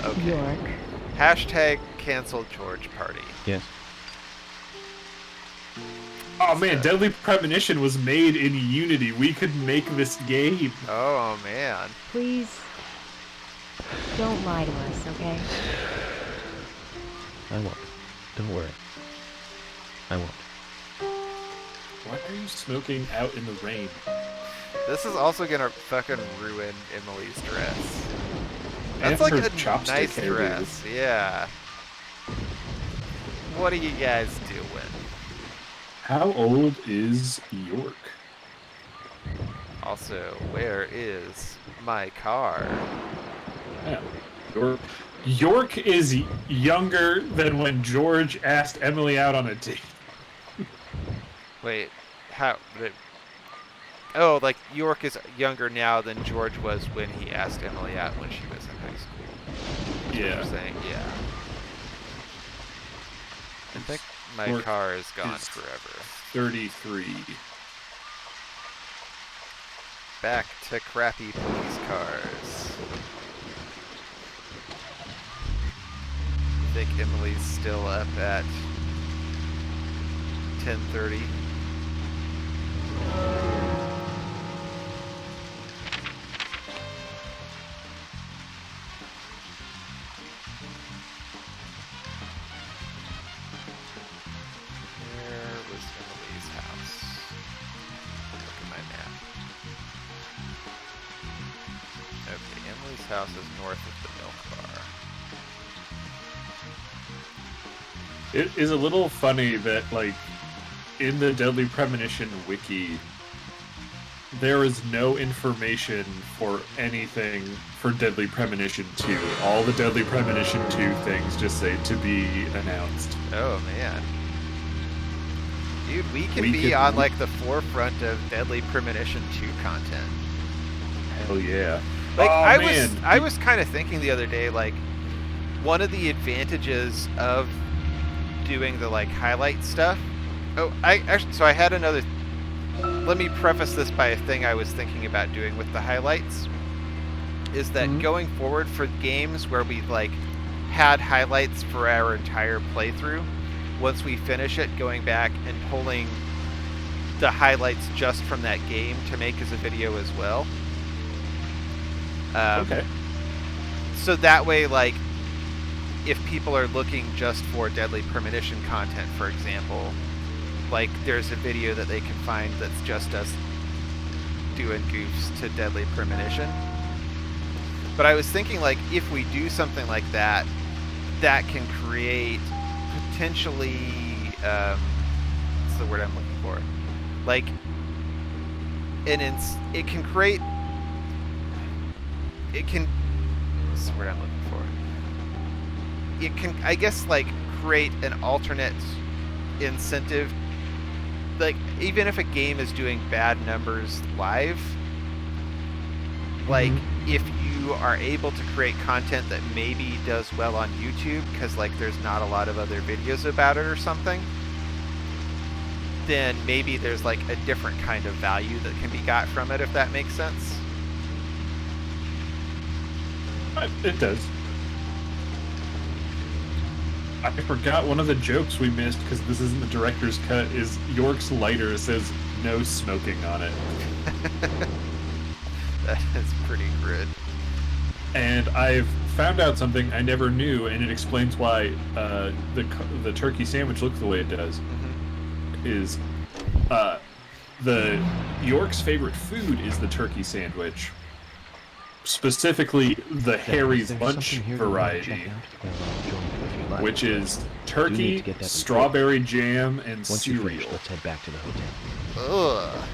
Okay.
York.
Hashtag cancel George party.
Yes.
Oh man, Deadly Premonition was made in Unity. We could make this game.
Oh man.
Please don't lie to us, okay?
I won't. Don't worry. I won't.
Why are you smoking out in the rain?
This is also gonna fucking ruin Emily's dress.
And
That's like
her
a
chopstick
nice
hairdo.
dress, yeah. What are you guys doing?
How old is York?
Also, where is my car?
Yeah. York is younger than when George asked Emily out on a date.
Wait, how? Oh, like York is younger now than George was when he asked Emily out when she was in high school. That's what
Yeah.
you're saying, yeah. I think my
York
car is gone
is
forever.
33.
Back to crappy police cars. I think Emily's still up at 10:30. Where was Emily's house? Look at my map. Okay, Emily's house is north of the milk bar.
It is a little funny that, like, in the Deadly Premonition wiki, there is no information for anything for Deadly Premonition 2. All the Deadly Premonition 2 things just say to be announced.
Oh man. Dude, we can
We
be
could-
on like the forefront of Deadly Premonition 2 content.
Hell yeah.
Like
oh,
I was kind of thinking the other day, like one of the advantages of doing the like highlight stuff. Oh, so I had another. Let me preface this by a thing I was thinking about doing with the highlights. Is that going forward for games where we like had highlights for our entire playthrough, once we finish it, going back and pulling the highlights just from that game to make as a video as well.
Okay.
So that way, like, if people are looking just for Deadly Premonition content, for example, like, there's a video that they can find that's just us doing goofs to Deadly Premonition. But I was thinking, like, if we do something like that, that can create potentially, what's the word I'm looking for? Like, it can create, what's the word I'm looking for? It can, I guess, like, create an alternate incentive. Like, even if a game is doing bad numbers live, like, if you are able to create content that maybe does well on YouTube, because, like, there's not a lot of other videos about it or something, then maybe there's, like, a different kind of value that can be got from it, if that makes sense.
It does. I forgot one of the jokes we missed because this isn't the director's cut. Is York's lighter says no smoking on it,
That is pretty good.
and I've found out something I never knew, and it explains why the turkey sandwich looks the way it does. Is the York's favorite food is the turkey sandwich, specifically the Harry's
There's
Lunch
something here to
variety,
check out. Well, I'll join you if you like.
which is
need
turkey,
to get that
strawberry jam, and
Once you
cereal.
finish, let's head back to the hotel.
Ugh.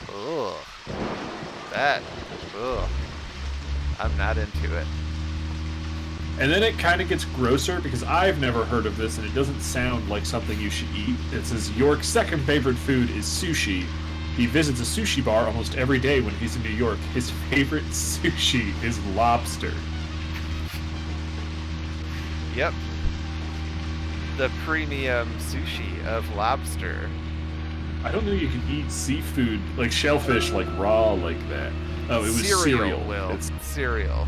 Ugh. That. Ugh. I'm not into it.
And then it kind of gets grosser because I've never heard of this and it doesn't sound like something you should eat. It says York's second favorite food is sushi, He visits a sushi bar almost every day when he's in New York. His favorite sushi is lobster.
Yep. The premium sushi of lobster.
I don't know you can eat seafood, like shellfish, like raw like that. Oh, it was cereal.
Will.
It's,
Cereal.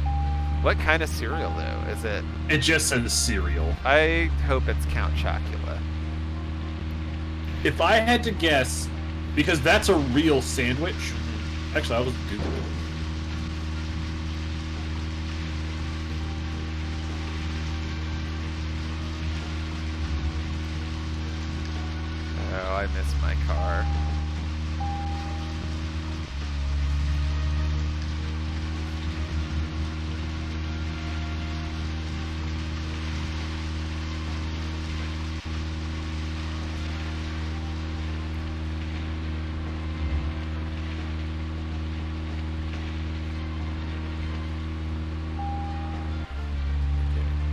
What kind of cereal, though? Is it...
it just says cereal.
I hope it's Count Chocula.
If I had to guess, because that's a real sandwich. Actually, I was Googling.
Oh, I missed my car.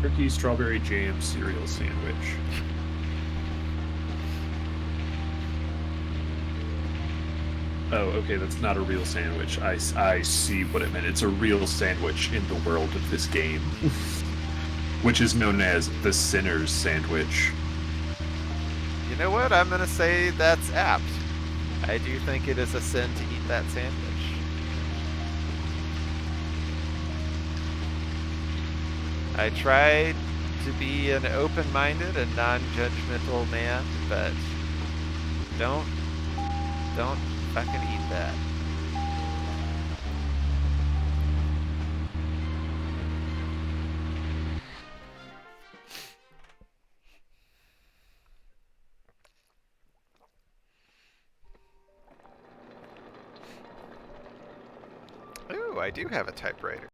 Turkey strawberry jam cereal sandwich. Oh, okay, that's not a real sandwich. I see what it meant. It's a real sandwich in the world of this game, which is known as the Sinner's Sandwich.
You know what? I'm gonna say that's apt. I do think it is a sin to eat that sandwich. I tried to be an open-minded and non-judgmental man, but don't fucking eat that. Ooh, I do have a typewriter.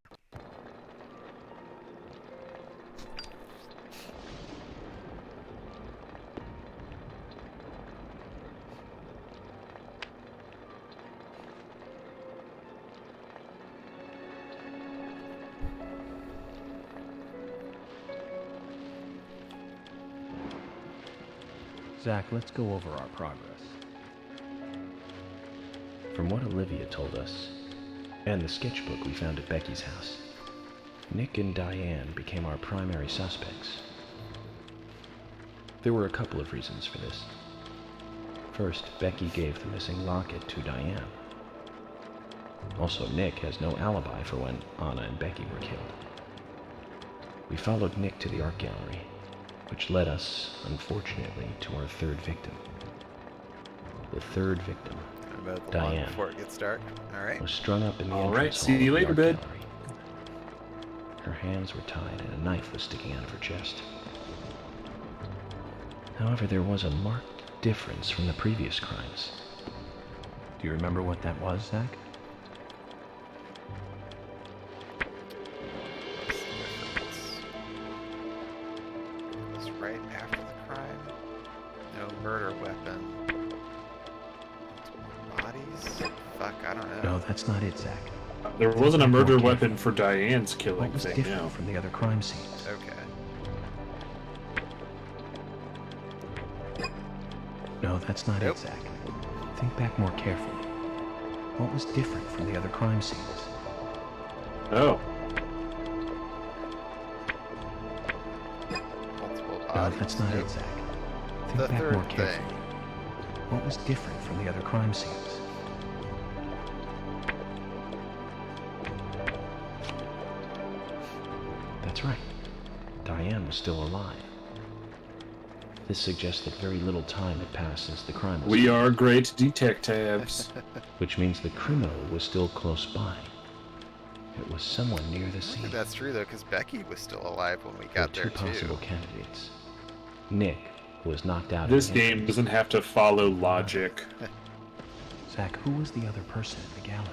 Zach, let's go over our progress. From what Olivia told us, and the sketchbook we found at Becky's house, Nick and Diane became our primary suspects. There were a couple of reasons for this. First, Becky gave the missing locket to Diane. Also, Nick has no alibi for when Anna and Becky were killed. We followed Nick to the art gallery, which led us, unfortunately, to our third victim. The third victim,
About the
Diane,
one before it gets dark. All right.
was strung up in the
All right,
entrance
see
hall
you
of the
later,
art
bud.
gallery. Her hands were tied and a knife was sticking out of her chest. However, there was a marked difference from the previous crimes. Do you remember what that was, Zach?
It was right after the crime. No murder weapon. Bodies? Fuck, I don't know.
No, that's not it, Zach.
There wasn't a murder weapon for Diane's killing
What was
thing,
different
no.
from the other crime scenes?
Okay.
No, that's not
Nope.
it, Zach. Think back more carefully. What was different from the other crime scenes?
Oh.
Multiple
No,
bodies.
that's not
Nope.
it, Zach. Think
The
back
third
more
thing.
carefully. What was different from the other crime scenes? That's right. Diane was still alive. This suggests that very little time had passed since the crime was
We are great detectives.
which means the criminal was still close by. It was someone near the
I
scene.
think that's true though, because Becky was still alive when we
There
got
were
there
two possible
too.
candidates. Nick, who was knocked out
This
in the
game
entrance.
doesn't have to follow logic.
Zach, who was the other person in the gallery?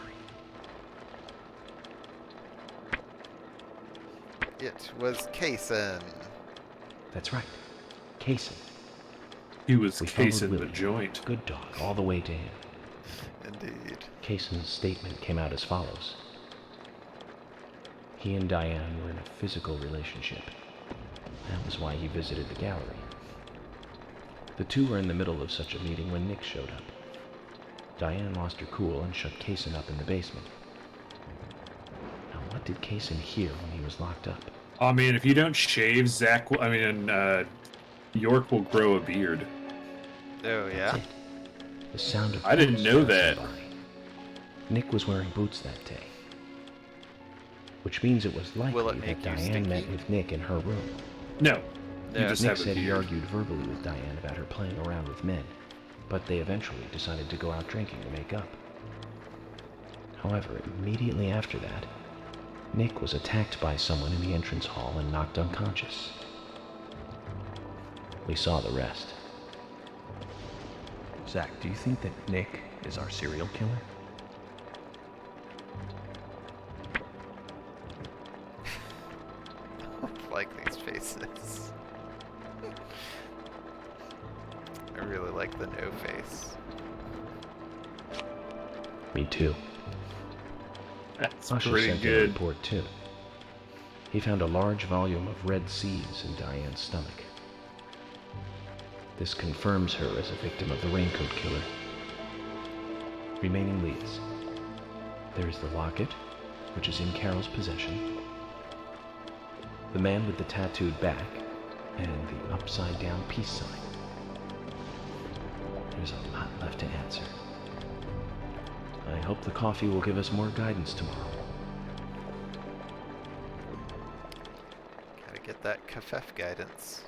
It was Kaysen.
That's right. Kaysen.
He was
We followed
casing the
Willie,
joint.
good dog, all the way to him.
Indeed.
Kaysen's statement came out as follows. He and Diane were in a physical relationship. That was why he visited the gallery. The two were in the middle of such a meeting when Nick showed up. Diane lost her cool and shut Kaysen up in the basement. Now, what did Kaysen hear when he was locked up?
I mean, if you don't shave, York will grow a beard.
Oh, yeah?
The sound of
I didn't
boots
know
passing
that.
by. Nick was wearing boots that day, which means it was
Will
likely
it make
that
you
Diane met
stinky?
with Nick in her room.
No. You
Yeah.
just
Nick
have a
said he
beard.
argued verbally with Diane about her playing around with men, but they eventually decided to go out drinking to make up. However, immediately after that, Nick was attacked by someone in the entrance hall and knocked unconscious. We saw the rest.
Zach, do you think that Nick is our serial killer?
I like these faces. I really like the no face.
Me too.
That's
Usher
pretty
sent in a
good.
report too. He found a large volume of red seeds in Diane's stomach. This confirms her as a victim of the Raincoat Killer. Remaining leads. There is the locket, which is in Carol's possession, the man with the tattooed back, and the upside-down peace sign. There's a lot left to answer. I hope the coffee will give us more guidance tomorrow.
Gotta get that kafef guidance.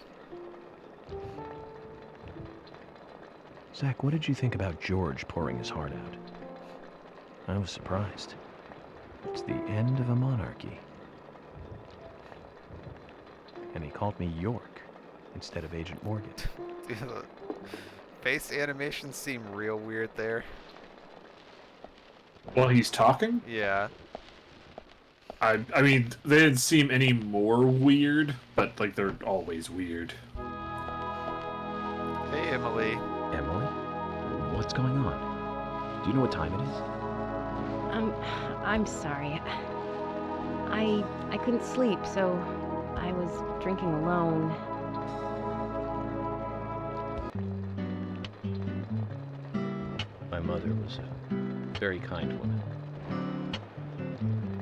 Zach, what did you think about George pouring his heart out? I was surprised. It's the end of a monarchy. And he called me York instead of Agent Morgan.
Dude, the face animations seem real weird there.
While he's talking?
Yeah.
I mean, they didn't seem any more weird, but, like, they're always weird.
Hey, Emily.
Emily? What's going on? Do you know what time it is?
I'm sorry. I couldn't sleep, so I was drinking alone.
My mother was a very kind woman.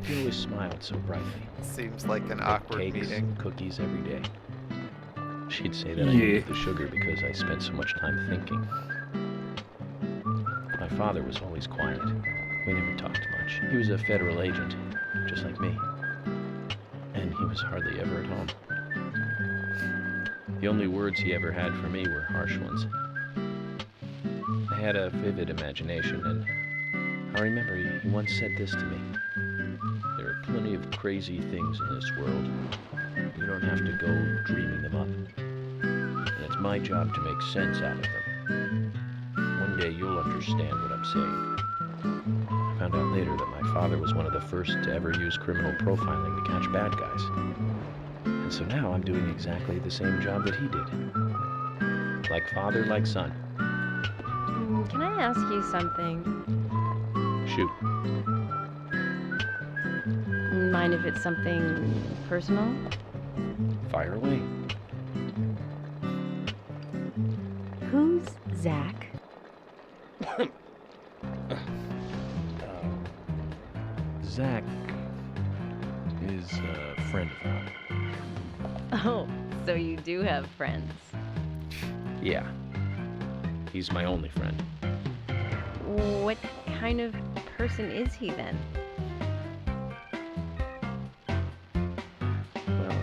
She always smiled so brightly.
Seems like an
Cooked
awkward
cakes
meeting.
and cookies every day. She'd say that I
Yeah.
needed the sugar because I spent so much time thinking. My father was always quiet. We never talked much. He was a federal agent, just like me. And he was hardly ever at home. The only words he ever had for me were harsh ones. I had a vivid imagination, and I remember he once said this to me. There are plenty of crazy things in this world. You don't have to go dreaming them up. And it's my job to make sense out of them. One day you'll understand what I'm saying. I found out later that my father was one of the first to ever use criminal profiling to catch bad guys. And so now I'm doing exactly the same job that he did. Like father, like son.
Can I ask you something?
Shoot.
Mind if it's something personal?
Fire away.
Who's Zach?
Zach is a friend of mine.
Oh, so you do have friends.
Yeah. He's my only friend.
What kind of person is he then?
Well,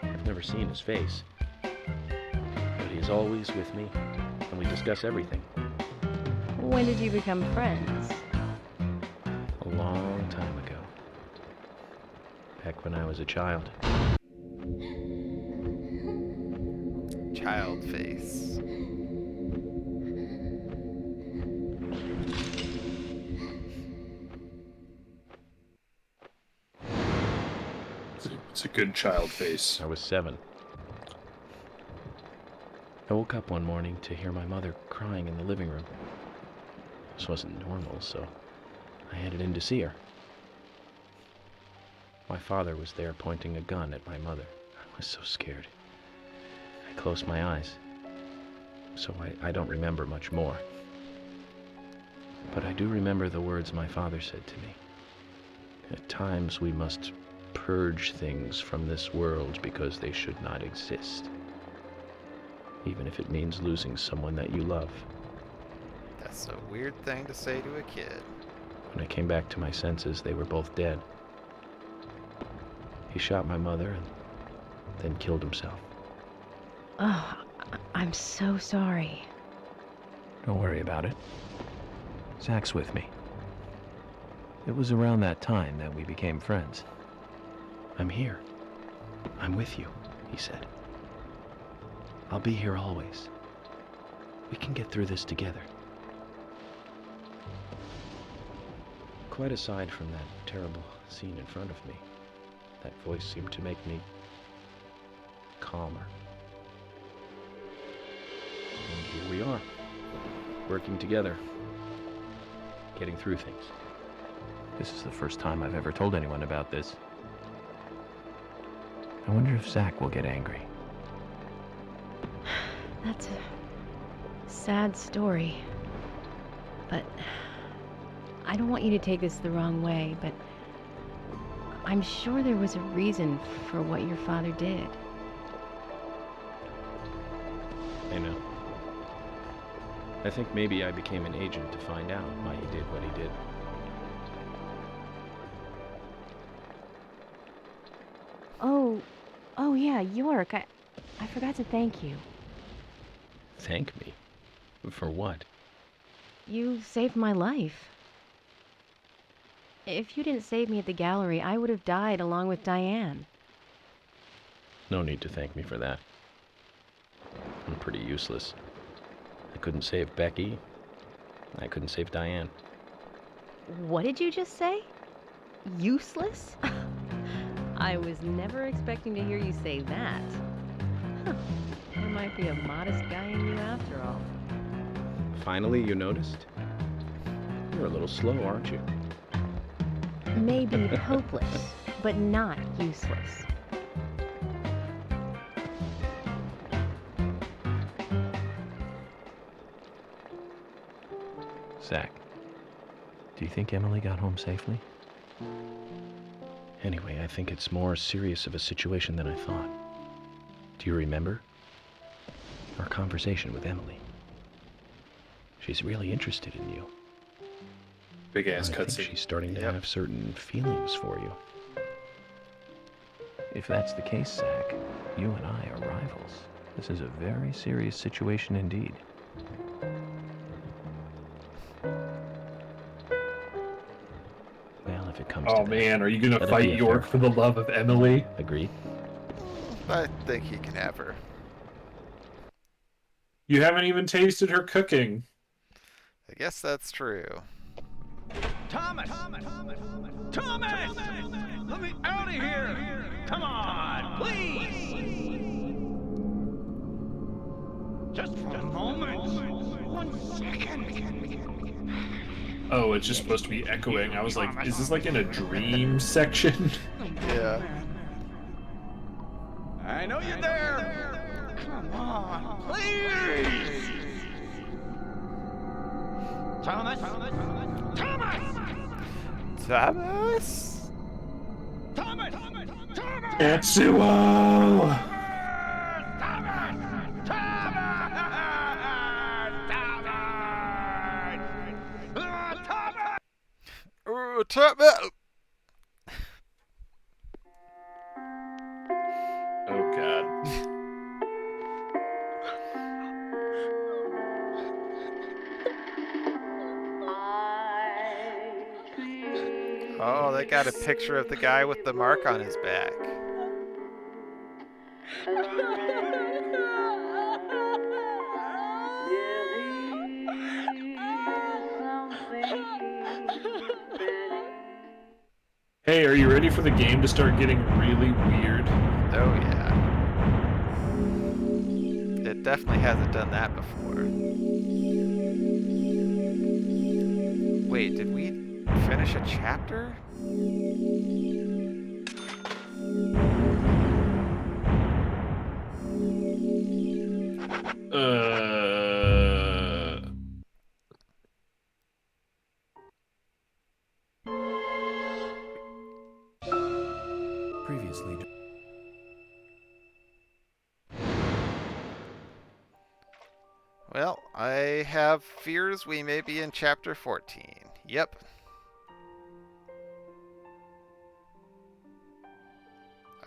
I've never seen his face. But he's always with me, and we discuss everything.
When did you become friends?
A long time ago. Back when I was a child.
Child face.
It's a good child face.
I was 7. I woke up one morning to hear my mother crying in the living room. This wasn't normal, so I headed in to see her. My father was there pointing a gun at my mother. I was so scared. I closed my eyes, so I don't remember much more. But I do remember the words my father said to me. At times we must purge things from this world because they should not exist. Even if it means losing someone that you love.
That's a weird thing to say to a kid.
When I came back to my senses, they were both dead. He shot my mother and then killed himself.
Oh, I'm so sorry.
Don't worry about it. Zach's with me. It was around that time that we became friends.
I'm here. I'm with you, he said. I'll be here always. We can get through this together. Quite aside from that terrible scene in front of me, that voice seemed to make me calmer. And here we are, working together, getting through things.
This is the first time I've ever told anyone about this. I wonder if Zach will get angry.
That's a sad story. But I don't want you to take this the wrong way, but I'm sure there was a reason for what your father did.
I know. I think maybe I became an agent to find out why he did what he did.
Oh yeah, York, I forgot to thank you.
Thank me? For what?
You saved my life. If you didn't save me at the gallery, I would have died along with Diane.
No need to thank me for that. I'm pretty useless. I couldn't save Becky. I couldn't save Diane.
What did you just say? Useless? I was never expecting to hear you say that. Huh. There might be a modest guy in you after all.
Finally, you noticed? You're a little slow, aren't you?
Maybe hopeless, but not useless.
Zach, do you think Emily got home safely?
Anyway, I think it's more serious of a situation than I thought. Do you remember? Our conversation with Emily. She's really interested in you.
Big ass
I think
cutscene.
she's starting to have certain feelings for you.
If that's the case, Zach, you and I are rivals. This is a very serious situation indeed.
Well, if it comes
Oh
to
man,
that,
are you gonna
let it
fight
be a
York
fair
for the love of Emily?
Agreed?
I think he can have her.
You haven't even tasted her cooking.
I guess that's true.
Thomas! Thomas! Let me out of here! Come on, please! Just for a moment. 1 second.
Oh, it's just supposed to be echoing. I was like, is this like in a dream section?
Yeah.
I know you're there! Come on, please! Thomas!
Thomas?
Thomas!
Tetsuo!
Thomas!
Oh god.
Oh, they got a picture of the guy with the mark on his back.
Hey, are you ready for the game to start getting really weird?
Oh yeah. It definitely hasn't done that before. Wait, did we finish a chapter? Well, I have fears we may be in chapter 14. Yep.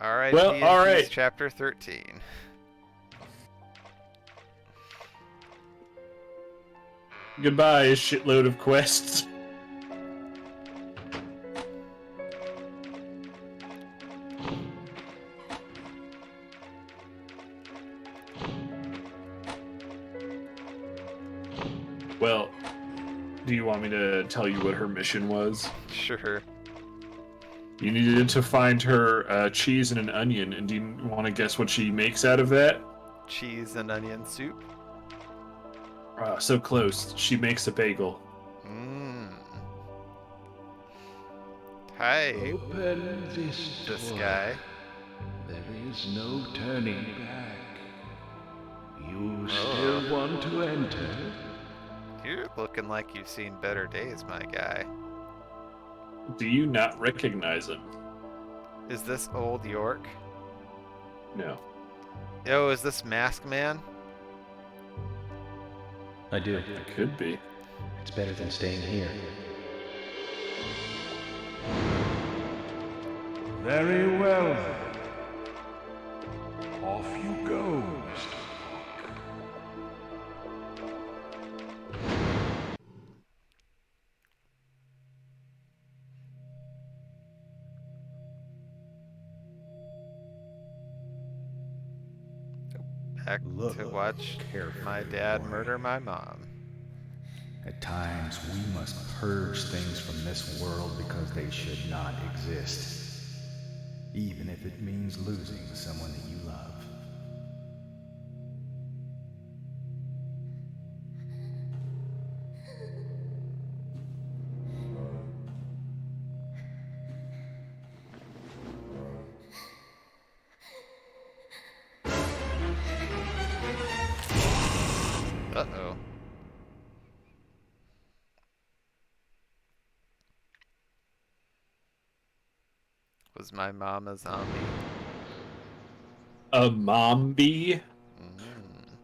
R.I.P.
Well,
in
all
peace,
right.
chapter 13.
Goodbye, a shitload of quests. Well, do you want me to tell you what her mission was?
Sure.
You needed to find her cheese and an onion, and do you want to guess what she makes out of that?
Cheese and onion soup.
So close. She makes a bagel.
Mmm. Hi,
Open
this guy.
There is no turning back. You still want to enter?
You're looking like you've seen better days, my guy.
Do you not recognize him?
Is this old York?
No.
Oh, is this Mask Man?
I do.
It could be.
It's better than staying here.
Very well. Off you go, Mr.
Back to watch my dad murder my mom.
At times, we must purge things from this world because they should not exist, even if it means losing someone that you love.
Uh-oh. Was my mom a zombie?
A mombie?
Mm.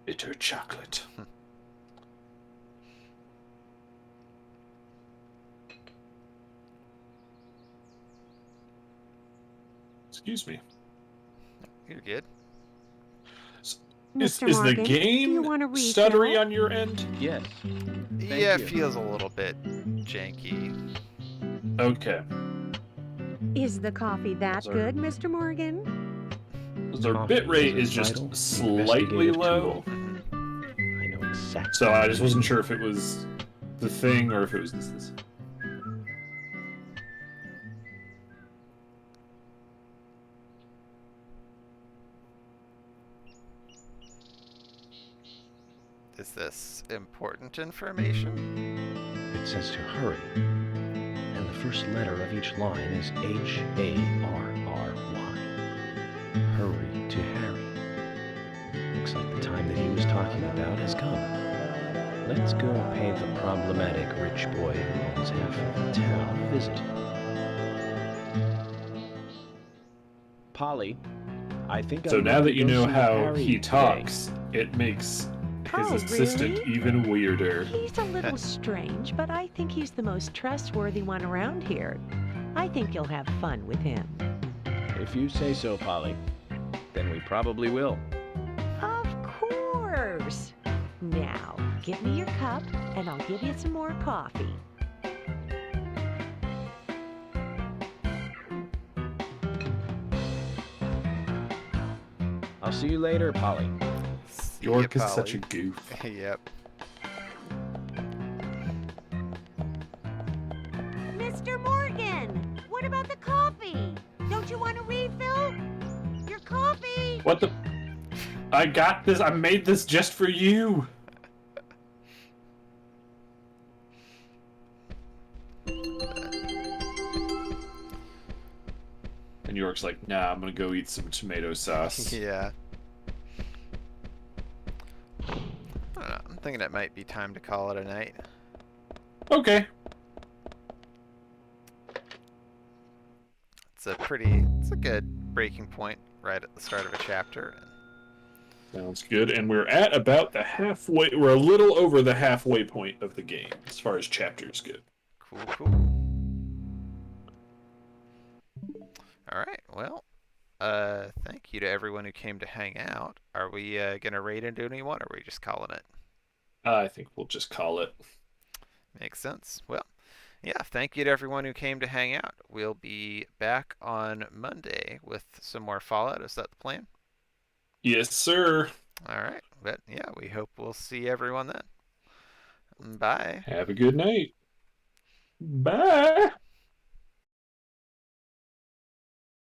Bitter chocolate. Excuse me.
You're good.
Is
Mr.
the
Morgan, do you
game
want a refill?
stuttery on your end?
Yes.
Yeah, it
you.
feels a little bit janky.
Okay.
Is the coffee that
Sorry.
good, Mr. Morgan?
The
Coffee
bit rate
is
is just
vital
slightly
investigative
low.
I know exactly.
So I just wasn't sure if it was the thing or if it was this.
Is this important information?
It says to hurry. And the first letter of each line is H-A-R-R-Y. Hurry to Harry. Looks like the time that he was talking about has come. Let's go pay the problematic rich boy who owns half of the town a visit. Polly, I think
So
I'd
now
like
that
to
you
go
know
see
how
Harry
he
today.
talks, it makes his
Oh,
assistant
really?
even weirder.
He's a little strange, but I think he's the most trustworthy one around here. I think you'll have fun with him.
If you say so, Polly, then we probably will.
Of course. Now, give me your cup, and I'll give you some more coffee.
I'll see you later, Polly.
See
York
ya,
is such a
Polly.
goof.
Yep.
Mr. Morgan, what about the coffee? Don't you want a refill? Your coffee!
What the? I got this. I made this just for you. And York's like, nah, I'm gonna go eat some tomato sauce.
Yeah. I don't know. I'm thinking it might be time to call it a night.
Okay.
It's a good breaking point right at the start of a chapter.
Sounds good. And we're at about the halfway. We're a little over the halfway point of the game as far as chapters go.
Cool. All right. Well, thank you to everyone who came to hang out. Are we gonna raid into anyone, or are we just calling it?
I think we'll just call it.
Makes sense. Well, yeah, thank you to everyone who came to hang out. We'll be back on Monday with some more Fallout. Is that the plan?
Yes, sir.
All right. But yeah, we hope we'll see everyone then. Bye.
Have a good night. Bye.